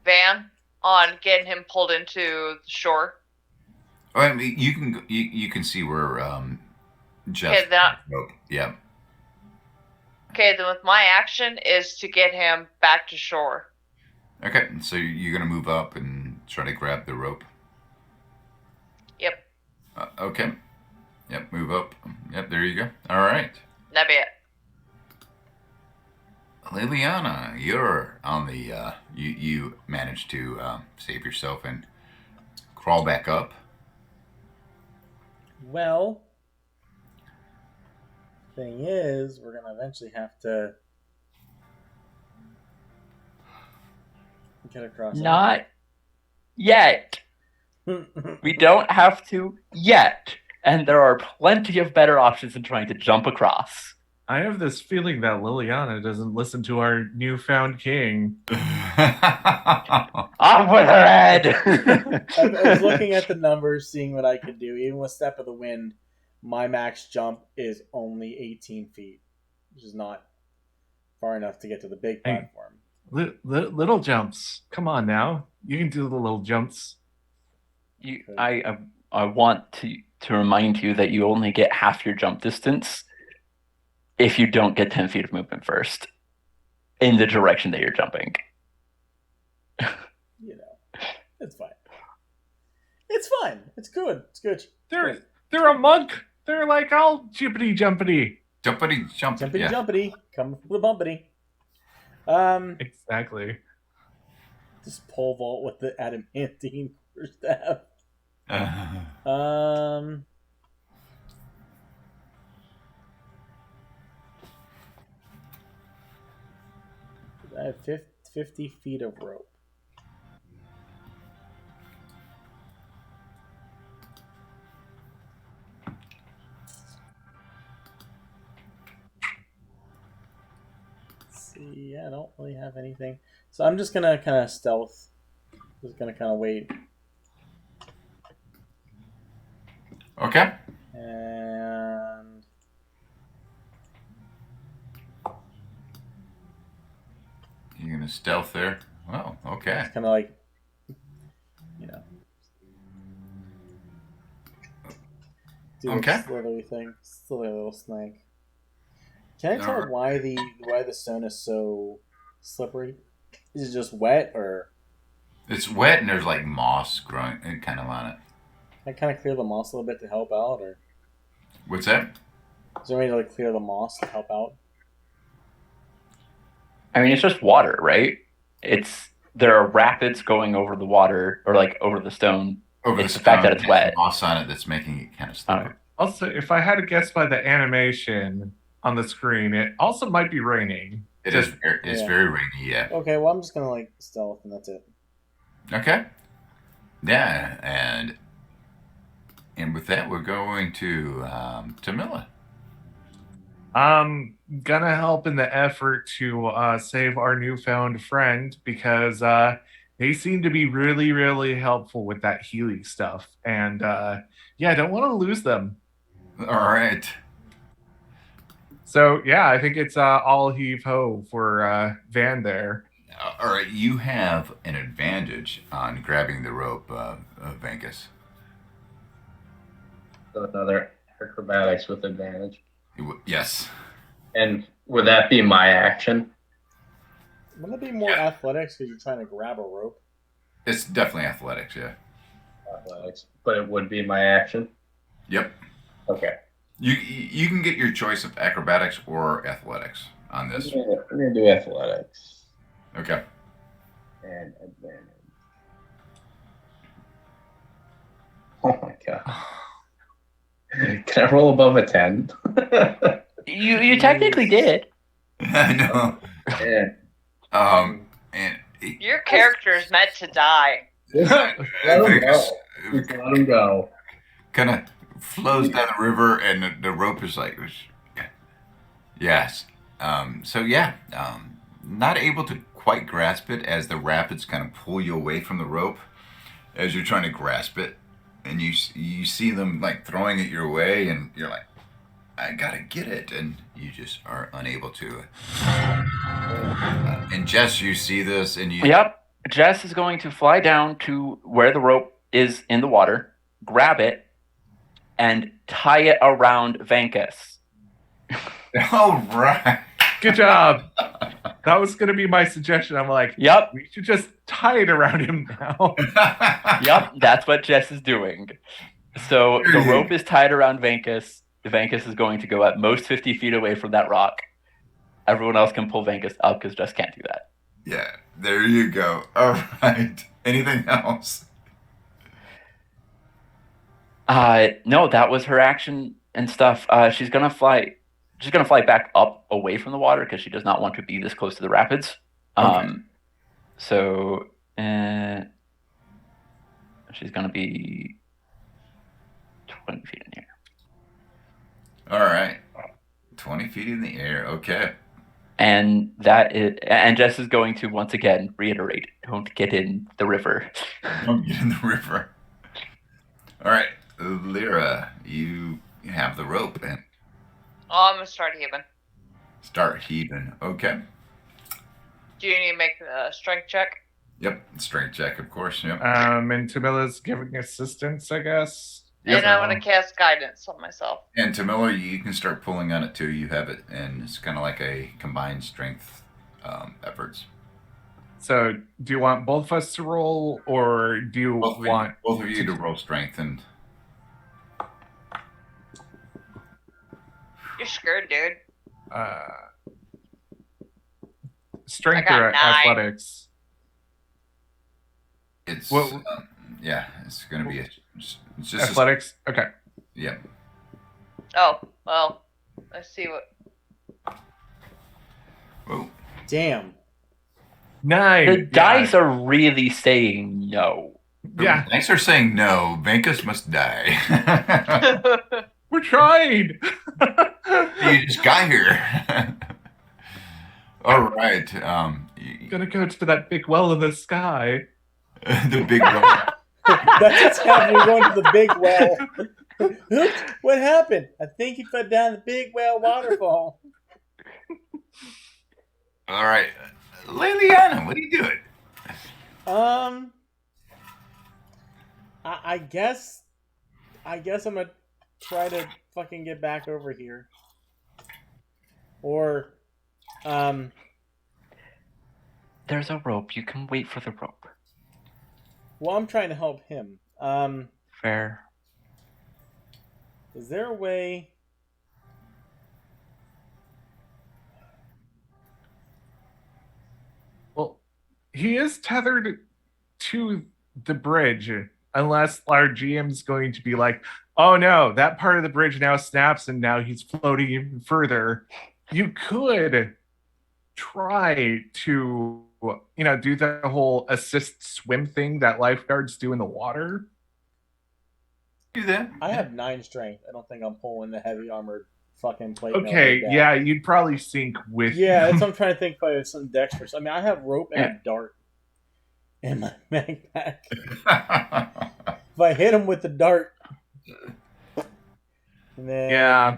Van on getting him pulled into the shore? Oh, I mean, you can see where Jeff. Okay, that. Yeah. Okay, then with my action is to get him back to shore. Okay, so you're gonna move up and try to grab the rope. Yep. Okay. Yep. Move up. Yep. There you go. All right. That'd be it. Liliana, you're on the. You managed to save yourself and crawl back up. Well, thing is, we're gonna eventually have to get across. Not yet. We don't have to yet. And there are plenty of better options than trying to jump across. I have this feeling that Liliana doesn't listen to our newfound king. Off with her head! I was looking at the numbers, seeing what I could do. Even with Step of the Wind, my max jump is only 18 feet, which is not far enough to get to the big platform. Little jumps. Come on now. You can do the little jumps. I want to remind you that you only get half your jump distance if you don't get 10 feet of movement first in the direction that you're jumping. It's fine. It's fine. It's good. It's good. They're a monk. They're like all jippity jumpity. Jumpity. Jumpity. Come with a bumpity. Exactly. Just pole vault with the adamantine staff. I have 50 feet of rope. See, I don't really have anything. So I'm just gonna kind of stealth. Just gonna kind of wait. Okay. And You're gonna stealth there. Well, okay. it's kind of like, you know, do Okay. this slithering thing, silly little snake. Can I tell Alright. why the stone is so slippery? Is it just wet, or It's wet and there's like moss growing kind of on it. can I kind of clear the moss a little bit to help out, or What's that? is there a way to like clear the moss to help out? I mean, it's just water, right? There are rapids going over the water or like over the stone. Over It's the fact that it's there's wet. moss on it that's making it kind of slippery. Also, if I had to guess by the animation on the screen, it also might be raining. It is. It's Yeah. very rainy. Yeah. Okay, well I'm just gonna like stealth and that's it. Okay. Yeah, and with that, we're going to Tamila. I'm gonna help in the effort to save our newfound friend because they seem to be really, really helpful with that healing stuff. And yeah, I don't want to lose them. All right. So yeah, I think it's all heave ho for Van there. All right. You have an advantage on grabbing the rope, Venkus. So another acrobatics with advantage. Yes. And would that be my action? Wouldn't it be more athletics because you're trying to grab a rope? It's definitely athletics. Yeah. Athletics, but it would be my action. Yep. Okay. You can get your choice of acrobatics or athletics on this. I'm gonna do athletics Okay. and advantage. Oh my god! Can I roll above a 10? You technically did. I know. Yeah. And Your character is meant to die. Let him go. Just let him go. kind of flows down the river, and the rope is like, yes. So yeah, not able to quite grasp it as the rapids kind of pull you away from the rope as you're trying to grasp it, and you see them like throwing it your way, and you're like, I gotta get it, and you just are unable to. And Jess, you see this, and you. Yep. Jess is going to fly down to where the rope is in the water, grab it, and tie it around Venkus. All right. Good job. That was gonna be my suggestion. I'm like, Yep. we should just tie it around him now. Yep. That's what Jess is doing. So the rope is tied around Venkus. Venkus is going to go at most 50 feet away from that rock. Everyone else can pull Venkus up because Jess can't do that. Yeah, there you go. All right. Anything else? No, that was her action and stuff. She's gonna fly back up away from the water because she does not want to be this close to the rapids. Okay. So she's gonna be 20 feet in the air. All right. 20 feet in the air. Okay. And Jess is going to once again reiterate, don't get in the river. Don't get in the river. All right. Lyra, you have the rope and Oh, I'm gonna start heaving. start heaving. Okay. Do you need to make a strength check? Yep. Strength check, of course. Yep. And Tamila's giving assistance, I guess. And I'm gonna cast guidance on myself. And Tamila, you can start pulling on it too. You have it, and it's kind of like a combined strength efforts. So, do you want both of us to roll, or do you want both of you to roll strength and. You're screwed, dude. strength I got or 9. athletics? It's Well- yeah, it's gonna be it's just Athletics. Okay. yeah. Oh, well, let's see what. Whoa. Damn. 9. The dice are really saying no. Yeah, Thanks for saying no. Venkus must die. we're trying. You just got here. All right. Gonna go to that big well in the sky. The big one. That's what's happening. You're going to the big well. Oops, what happened? I think he fell down the big well waterfall. All right. Liliana, what are you doing? I guess I'm gonna try to fucking get back over here. Or, There's a rope. You can wait for the rope. well, I'm trying to help him. Fair. Is there a way? Well, he is tethered to the bridge, unless our GM's going to be like, oh no, that part of the bridge now snaps and now he's floating even further. You could try to, do the whole assist swim thing that lifeguards do in the water. Do that. I have 9 strength. I don't think I'm pulling the heavy armored fucking plate. Okay, yeah, you'd probably sink with. Yeah, that's what I'm trying to think by some dexterous. I mean, I have rope and a dart in my backpack. If I hit him with the dart, and then Yeah.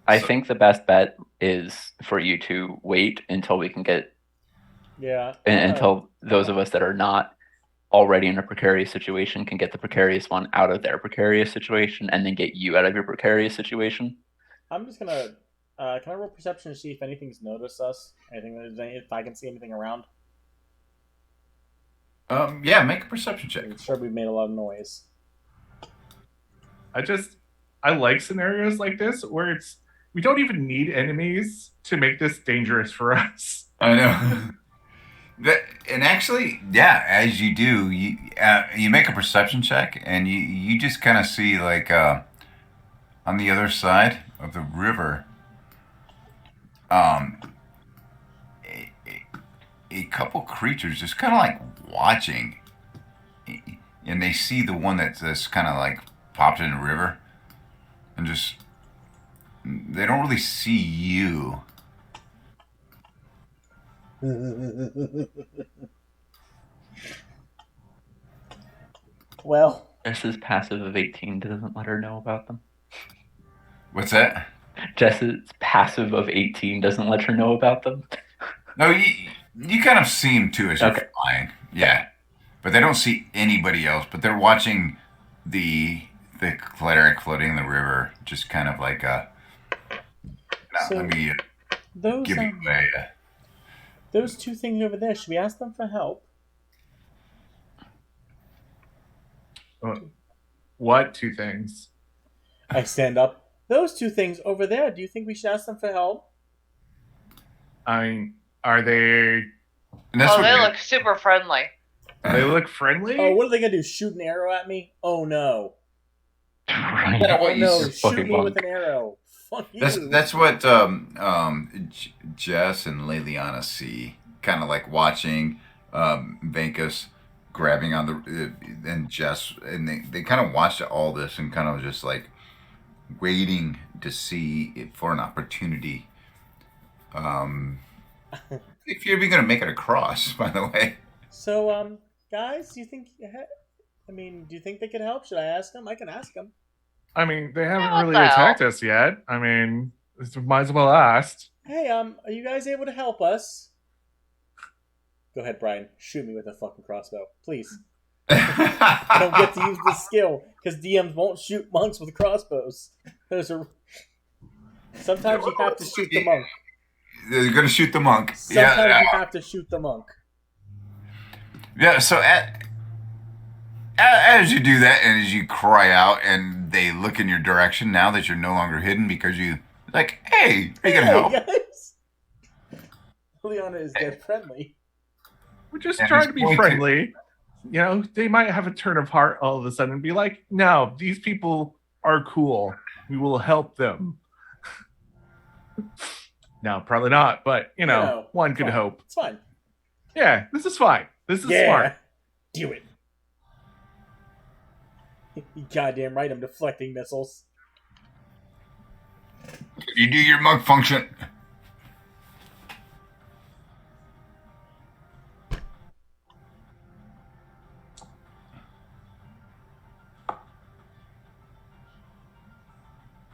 I think the best bet is for you to wait until we can get yeah, until those of us that are not already in a precarious situation can get the precarious one out of their precarious situation and then get you out of your precarious situation. I'm just gonna. Can I roll perception to see if anything's noticed us? If I can see anything around? Yeah, make a perception check. I'm sure we've made a lot of noise. I like scenarios like this where we don't even need enemies to make this dangerous for us. I know. And actually, yeah, as you do, you make a perception check, and you just kind of see like on the other side of the river, a couple creatures just kind of like watching, and they see the one that's kind of like popped in the river, and just they don't really see you. Well, Jess's passive of 18 doesn't let her know about them. What's that? Jess's passive of 18 doesn't let her know about them. No, you kind of see them too as you're flying. Yeah. But they don't see anybody else, but they're watching the cleric floating in the river, just kind of like let me those give you those 2 things over there. Should we ask them for help? What 2 things? I stand up. Those 2 things over there. Do you think we should ask them for help? I mean, are they? They look super friendly. They look friendly. Oh, what are they gonna do? Shoot an arrow at me? Oh no! Right. Oh no! Shoot fucking me with monk. an arrow. Fuck you. That's what Jess and Liliana see, kind of like watching Venkus grabbing on the and Jess, and they kind of watched all this and kind of just like waiting to see it for an opportunity. If you're even gonna make it across, by the way. So, guys, do you think? Do you think they could help? Should I ask them? I can ask them. I mean, they haven't what really the attacked hell? us yet. I mean, might as well ask. Hey, are you guys able to help us? Go ahead, Brian. Shoot me with a fucking crossbow, please. I don't get to use this skill because DMs won't shoot monks with crossbows. Sometimes you have to shoot the monk. They're gonna shoot the monk. Sometimes you have to shoot the monk. Yeah, so as you do that and as you cry out and they look in your direction now that you're no longer hidden because you like, hey, are you gonna help? Guys? Liana is dead friendly. We're just And trying it's to be going to- friendly. They might have a turn of heart all of a sudden and be like, no, these people are cool. We will help them. No, probably not. But No, one could fine. hope. It's fine. Yeah, this is fine. This is Yeah. smart. Do it. You goddamn right, I'm deflecting missiles. You do your monk function.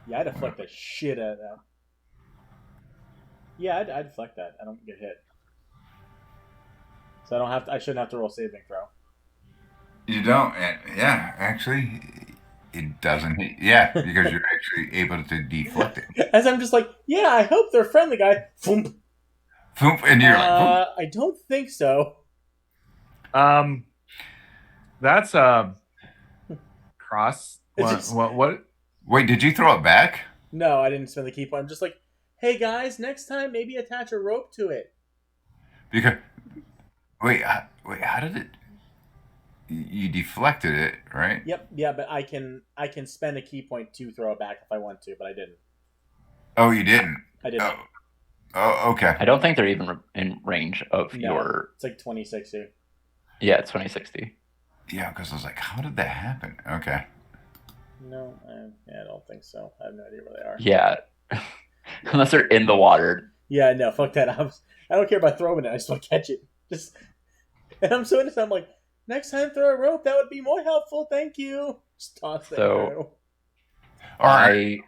Yeah, I deflect the shit out of that. Yeah, I'd deflect that. I don't get hit. So I don't have to, I shouldn't have to roll saving throw. You don't. Yeah, actually, it doesn't. Yeah, because you're actually able to deflect it. As I'm just like, yeah, I hope they're friendly, guy. Foomp. Foomp, and you're like, "Foomp." I don't think so. That's cross. It's What? just- What? Wait, did you throw it back? No, I didn't spend the key point. I'm just like, hey guys, next time maybe attach a rope to it. Because wait, how did it? You deflected it, right? Yep, yeah, but I can spend a key point to throw it back if I want to, but I didn't. Oh, you didn't. I didn't. Oh, okay. I don't think they're even in range of No. your. It's like 2060. Yeah, it's 2060. Yeah, because I was like, how did that happen? Okay. No, I don't think so. I have no idea where they are. Yeah, unless they're in the water. Yeah, no, fuck that. I don't care about throwing it. I just want to catch it. Just, and I'm so innocent. I'm like, next time throw a rope. That would be more helpful. Thank you. Just toss that So- through. All right.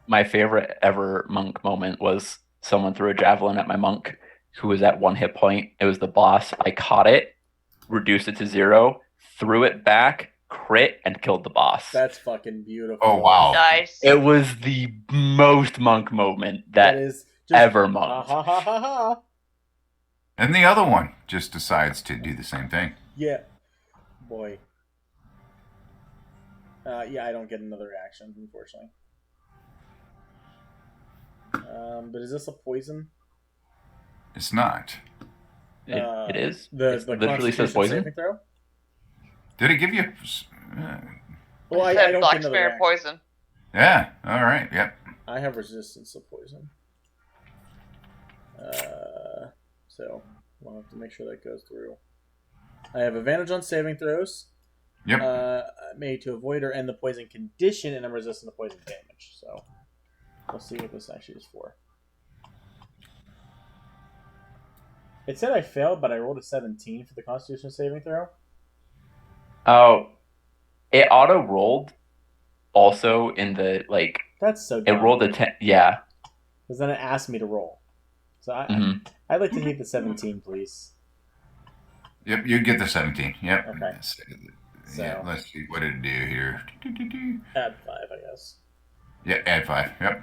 My favorite ever monk moment was someone threw a javelin at my monk who was at 1 hit point. It was the boss. I caught it, reduced it to 0, threw it back, crit, and killed the boss. That's fucking beautiful. Oh, wow. Nice. It was the most monk moment That that is just, ever ha monked. ha ha ha ha. And the other one just decides to do the same thing. Yeah. Boy. Yeah, I don't get another reaction, unfortunately. But is this a poison? It's not. It is. The It literally Constitution says poison. saving throw? Did it give you? Well, I Said don't black get another spirit reaction. poison. Yeah. All right. Yep. I have resistance to poison. So we'll have to make sure that goes through. I have advantage on saving throws. Yep. Made to avoid or end the poison condition, and I'm resistant to poison damage. So we'll see what this actually is for. It said I failed, but I rolled a 17 for the Constitution saving throw. Oh, it auto rolled. Also in the That's so it dumb. rolled a 10. Yeah. Because then it asked me to roll. So Mhm. I'd like to keep the 17, please. Yep. You get the 17. Yep. Okay. Yeah. So- Let's see what did it do here. Add 5, I guess. Yeah. Add 5. Yep.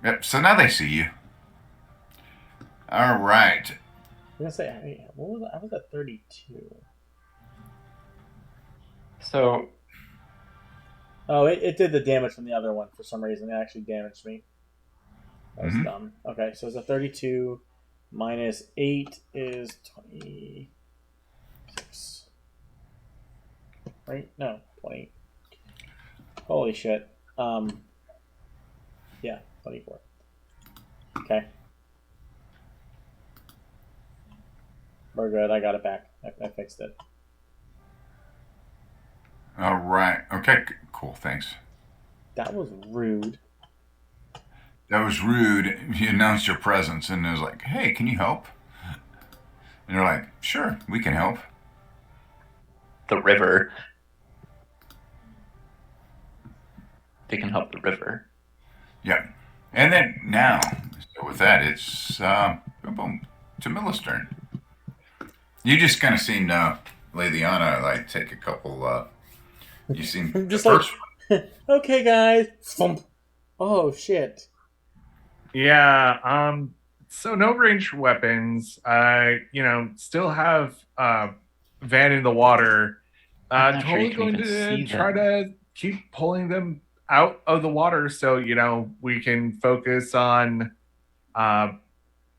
Yep. So now they see you. All right. I'm gonna say, hey, what was I was at 32. So Oh, it did the damage from the other one for some reason. It actually damaged me. That was Mhm. dumb. Okay, so it's a 32 minus 8 is 26. Right? No, 20. Holy shit. Yeah, 24. Okay. We're good. I got it back. I fixed it. All right. Okay. Cool. Thanks. That was rude. That was rude. You announced your presence and it was like, hey, can you help? And they're like, sure, we can help. the river. They can help the river. Yeah. And then now, so with that, it's boom, boom, Jamila's turn. You just kind of seen Leliana like take a couple. You seen Just the like- first Okay, guys. Thump. Oh shit. Yeah. So no ranged weapons. I, still have Van in the water. I'm not sure Totally you can going even to see try them. to keep pulling them out of the water, so we can focus on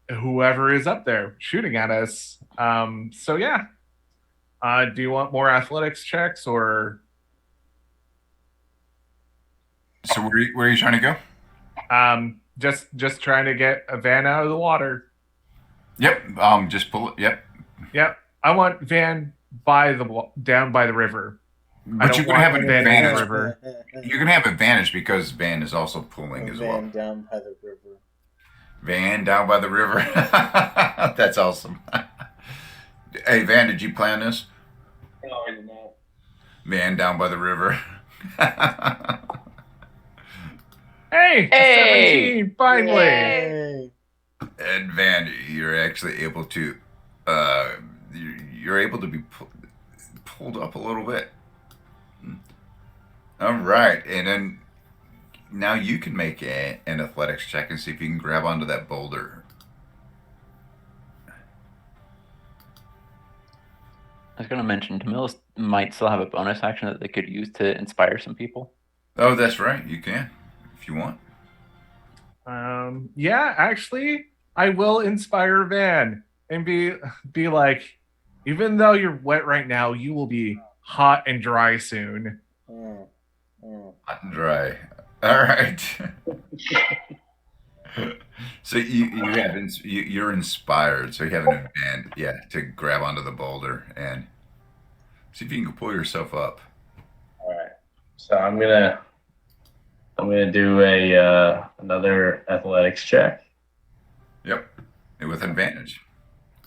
whoever is up there shooting at us. So yeah. Do you want more athletics checks or? So where are you trying to go? Just trying to get a Van out of the water. Yep. Just pull it. Yep. Yep. I want Van down by the river. But you're gonna have an Van in the advantage. river. You're gonna have advantage because Van is also pulling as well. Van down by the river. Van down by the river. That's awesome. Hey, Van, did you plan this? No, I did not. Van down by the river. Hey, Hey! 17, finally. Yay. And Van, you're actually able to, you're able to be pulled up a little bit. All right, and then now you can make an athletics check and see if you can grab onto that boulder. I was going to mention, Camillus might still have a bonus action that they could use to inspire some people. Oh, that's right. You can, if you want. Yeah, actually, I will inspire Van and be like, even though you're wet right now, you will be hot and dry soon. Hot and dry. All right. So you're inspired. So you have an advantage, yeah, to grab onto the boulder and see if you can pull yourself up. All right. So I'm gonna do another athletics check Yep, and with advantage.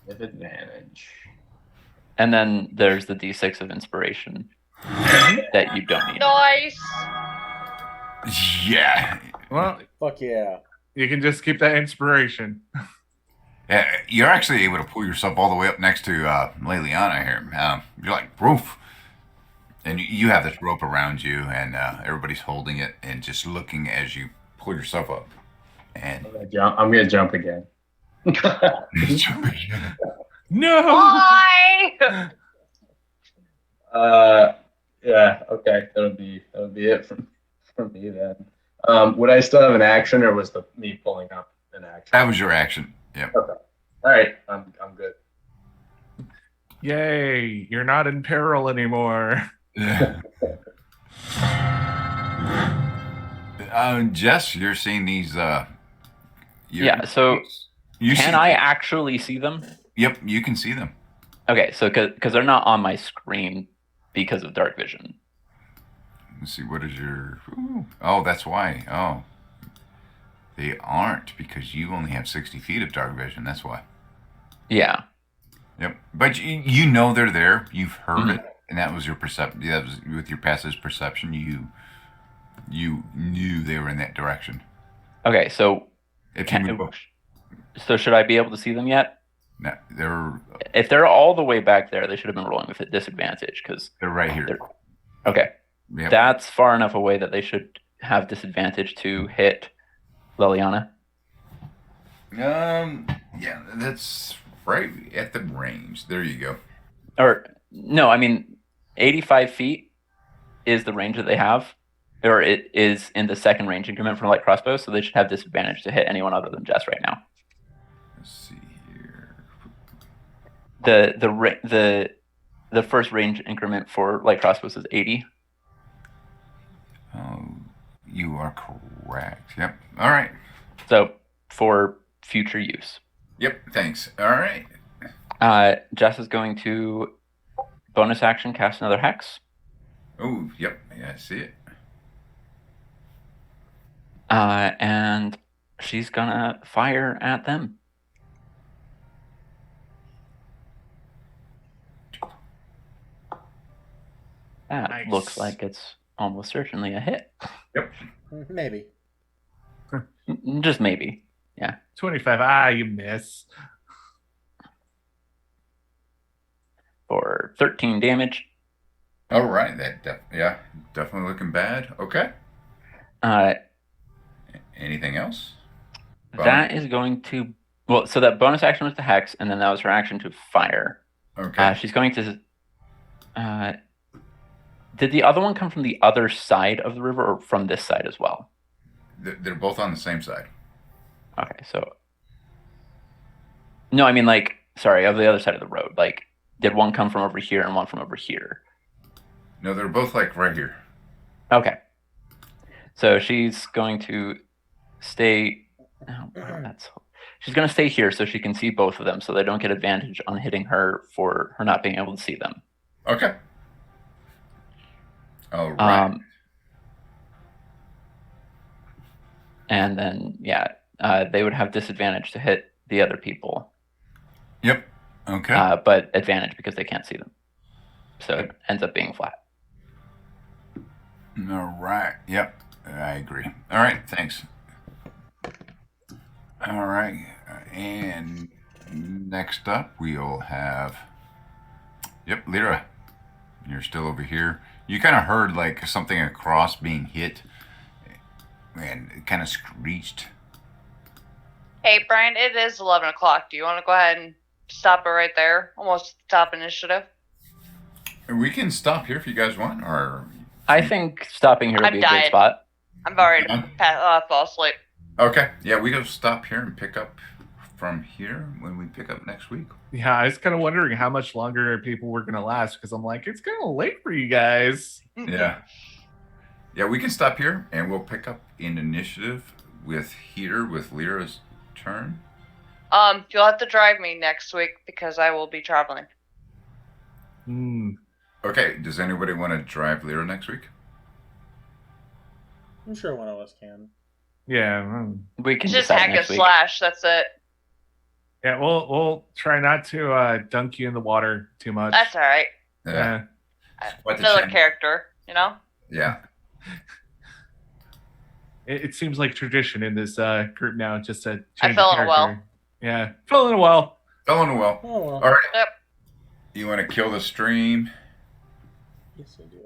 with advantage. And then there's the D6 of inspiration that you don't need. Nice. Yeah. Well, Fuck yeah. you can just keep that inspiration. Yeah, you're actually able to pull yourself all the way up next to Liliana here. You're like, roof. And you have this rope around you, and everybody's holding it and just looking as you pull yourself up. And I'm gonna jump again. No. Why? Yeah. Okay. That'll be it from me then. Would I still have an action, or was me pulling up an action? that was your action. Yep. All right. I'm good. Yay, you're not in peril anymore. Yeah. Jess, you're seeing these. Yeah, so you can see, I actually see them? Yep, you can see them. Okay, so because they're not on my screen because of dark vision. Let's see, what is your... Ooh. Oh, that's why. Oh. They aren't, because you only have 60 feet of dark vision. That's why. Yeah. Yep. But you know they're there. You've heard it. And that was your perception. That was with your passive perception. You knew they were in that direction. Okay, so If you move up, so should I be able to see them yet? no, they're If they're all the way back there, they should have been rolling with a disadvantage because right here. okay, Yep. that's far enough away that they should have disadvantage to hit Liliana. Yeah, that's right at the range. There you go. Or no, I mean 85 feet is the range that they have, or it is in the second range increment from light crossbow, so they should have disadvantage to hit anyone other than Jess right now. Let's see here. The first range increment for light crossbows is 80. Oh, you are correct. Yep. All right. So for future use, Yep. Thanks. All right. Jess is going to bonus action cast another hex, Oh, yep. Yeah, I see it. and she's gonna fire at them. That Nice. looks like it's almost certainly a hit. Maybe. Just maybe. 25. You miss. For 13 damage. All right. Yeah, definitely looking bad. Okay. Uh, Anything else? that is going to... Well, so that bonus action was the hex, and then that was her action to fire. Okay. She's going to... did the other one come from the other side of the river or from this side as well? They're both on the same side. Okay, so... No, I mean, like, sorry, of the other side of the road. Like, did one come from over here and one from over here? No, they're both like right here. Okay. So she's going to stay Oh, that's. She's gonna stay here so she can see both of them, so they don't get advantage on hitting her for her not being able to see them. Okay. All right. And then they would have disadvantage to hit the other people. Yep. Okay. But advantage because they can't see them. So it ends up being flat. All right. Yep. I agree. All right. Thanks. All right. And next up, we'll have. Yep, Lyra. You're still over here. You kind of heard like something across being hit, and it kind of screeched. Hey, Brian, it is 11 o'clock. Do you want to go ahead and stop it right there? Almost top initiative. We can stop here if you guys want, or. I think stopping here would I'm be a dying. good spot. I'm already fall asleep. Okay. Yeah, we go stop here and pick up from here when we pick up next week. Yeah, I was kind of wondering how much longer people were going to last because I'm like, it's kind of late for you guys. Yeah. Yeah, we can stop here and we'll pick up in initiative with Lyra's turn. You'll have to drive me next week because I will be traveling. Okay, does anybody want to drive Lyra next week? I'm sure one of us can. Yeah. We can Just decide hack a next week. slash. That's it. Yeah, we'll try not to dunk you in the water too much. That's all right. Yeah. Quite the Another change. character, you know. Yeah. It seems like tradition in this group now, just to I change fell the in a well. character. Yeah, fell in a well. Fell in a well. Oh well. All right. Yep. You want to kill the stream? Yes, I do.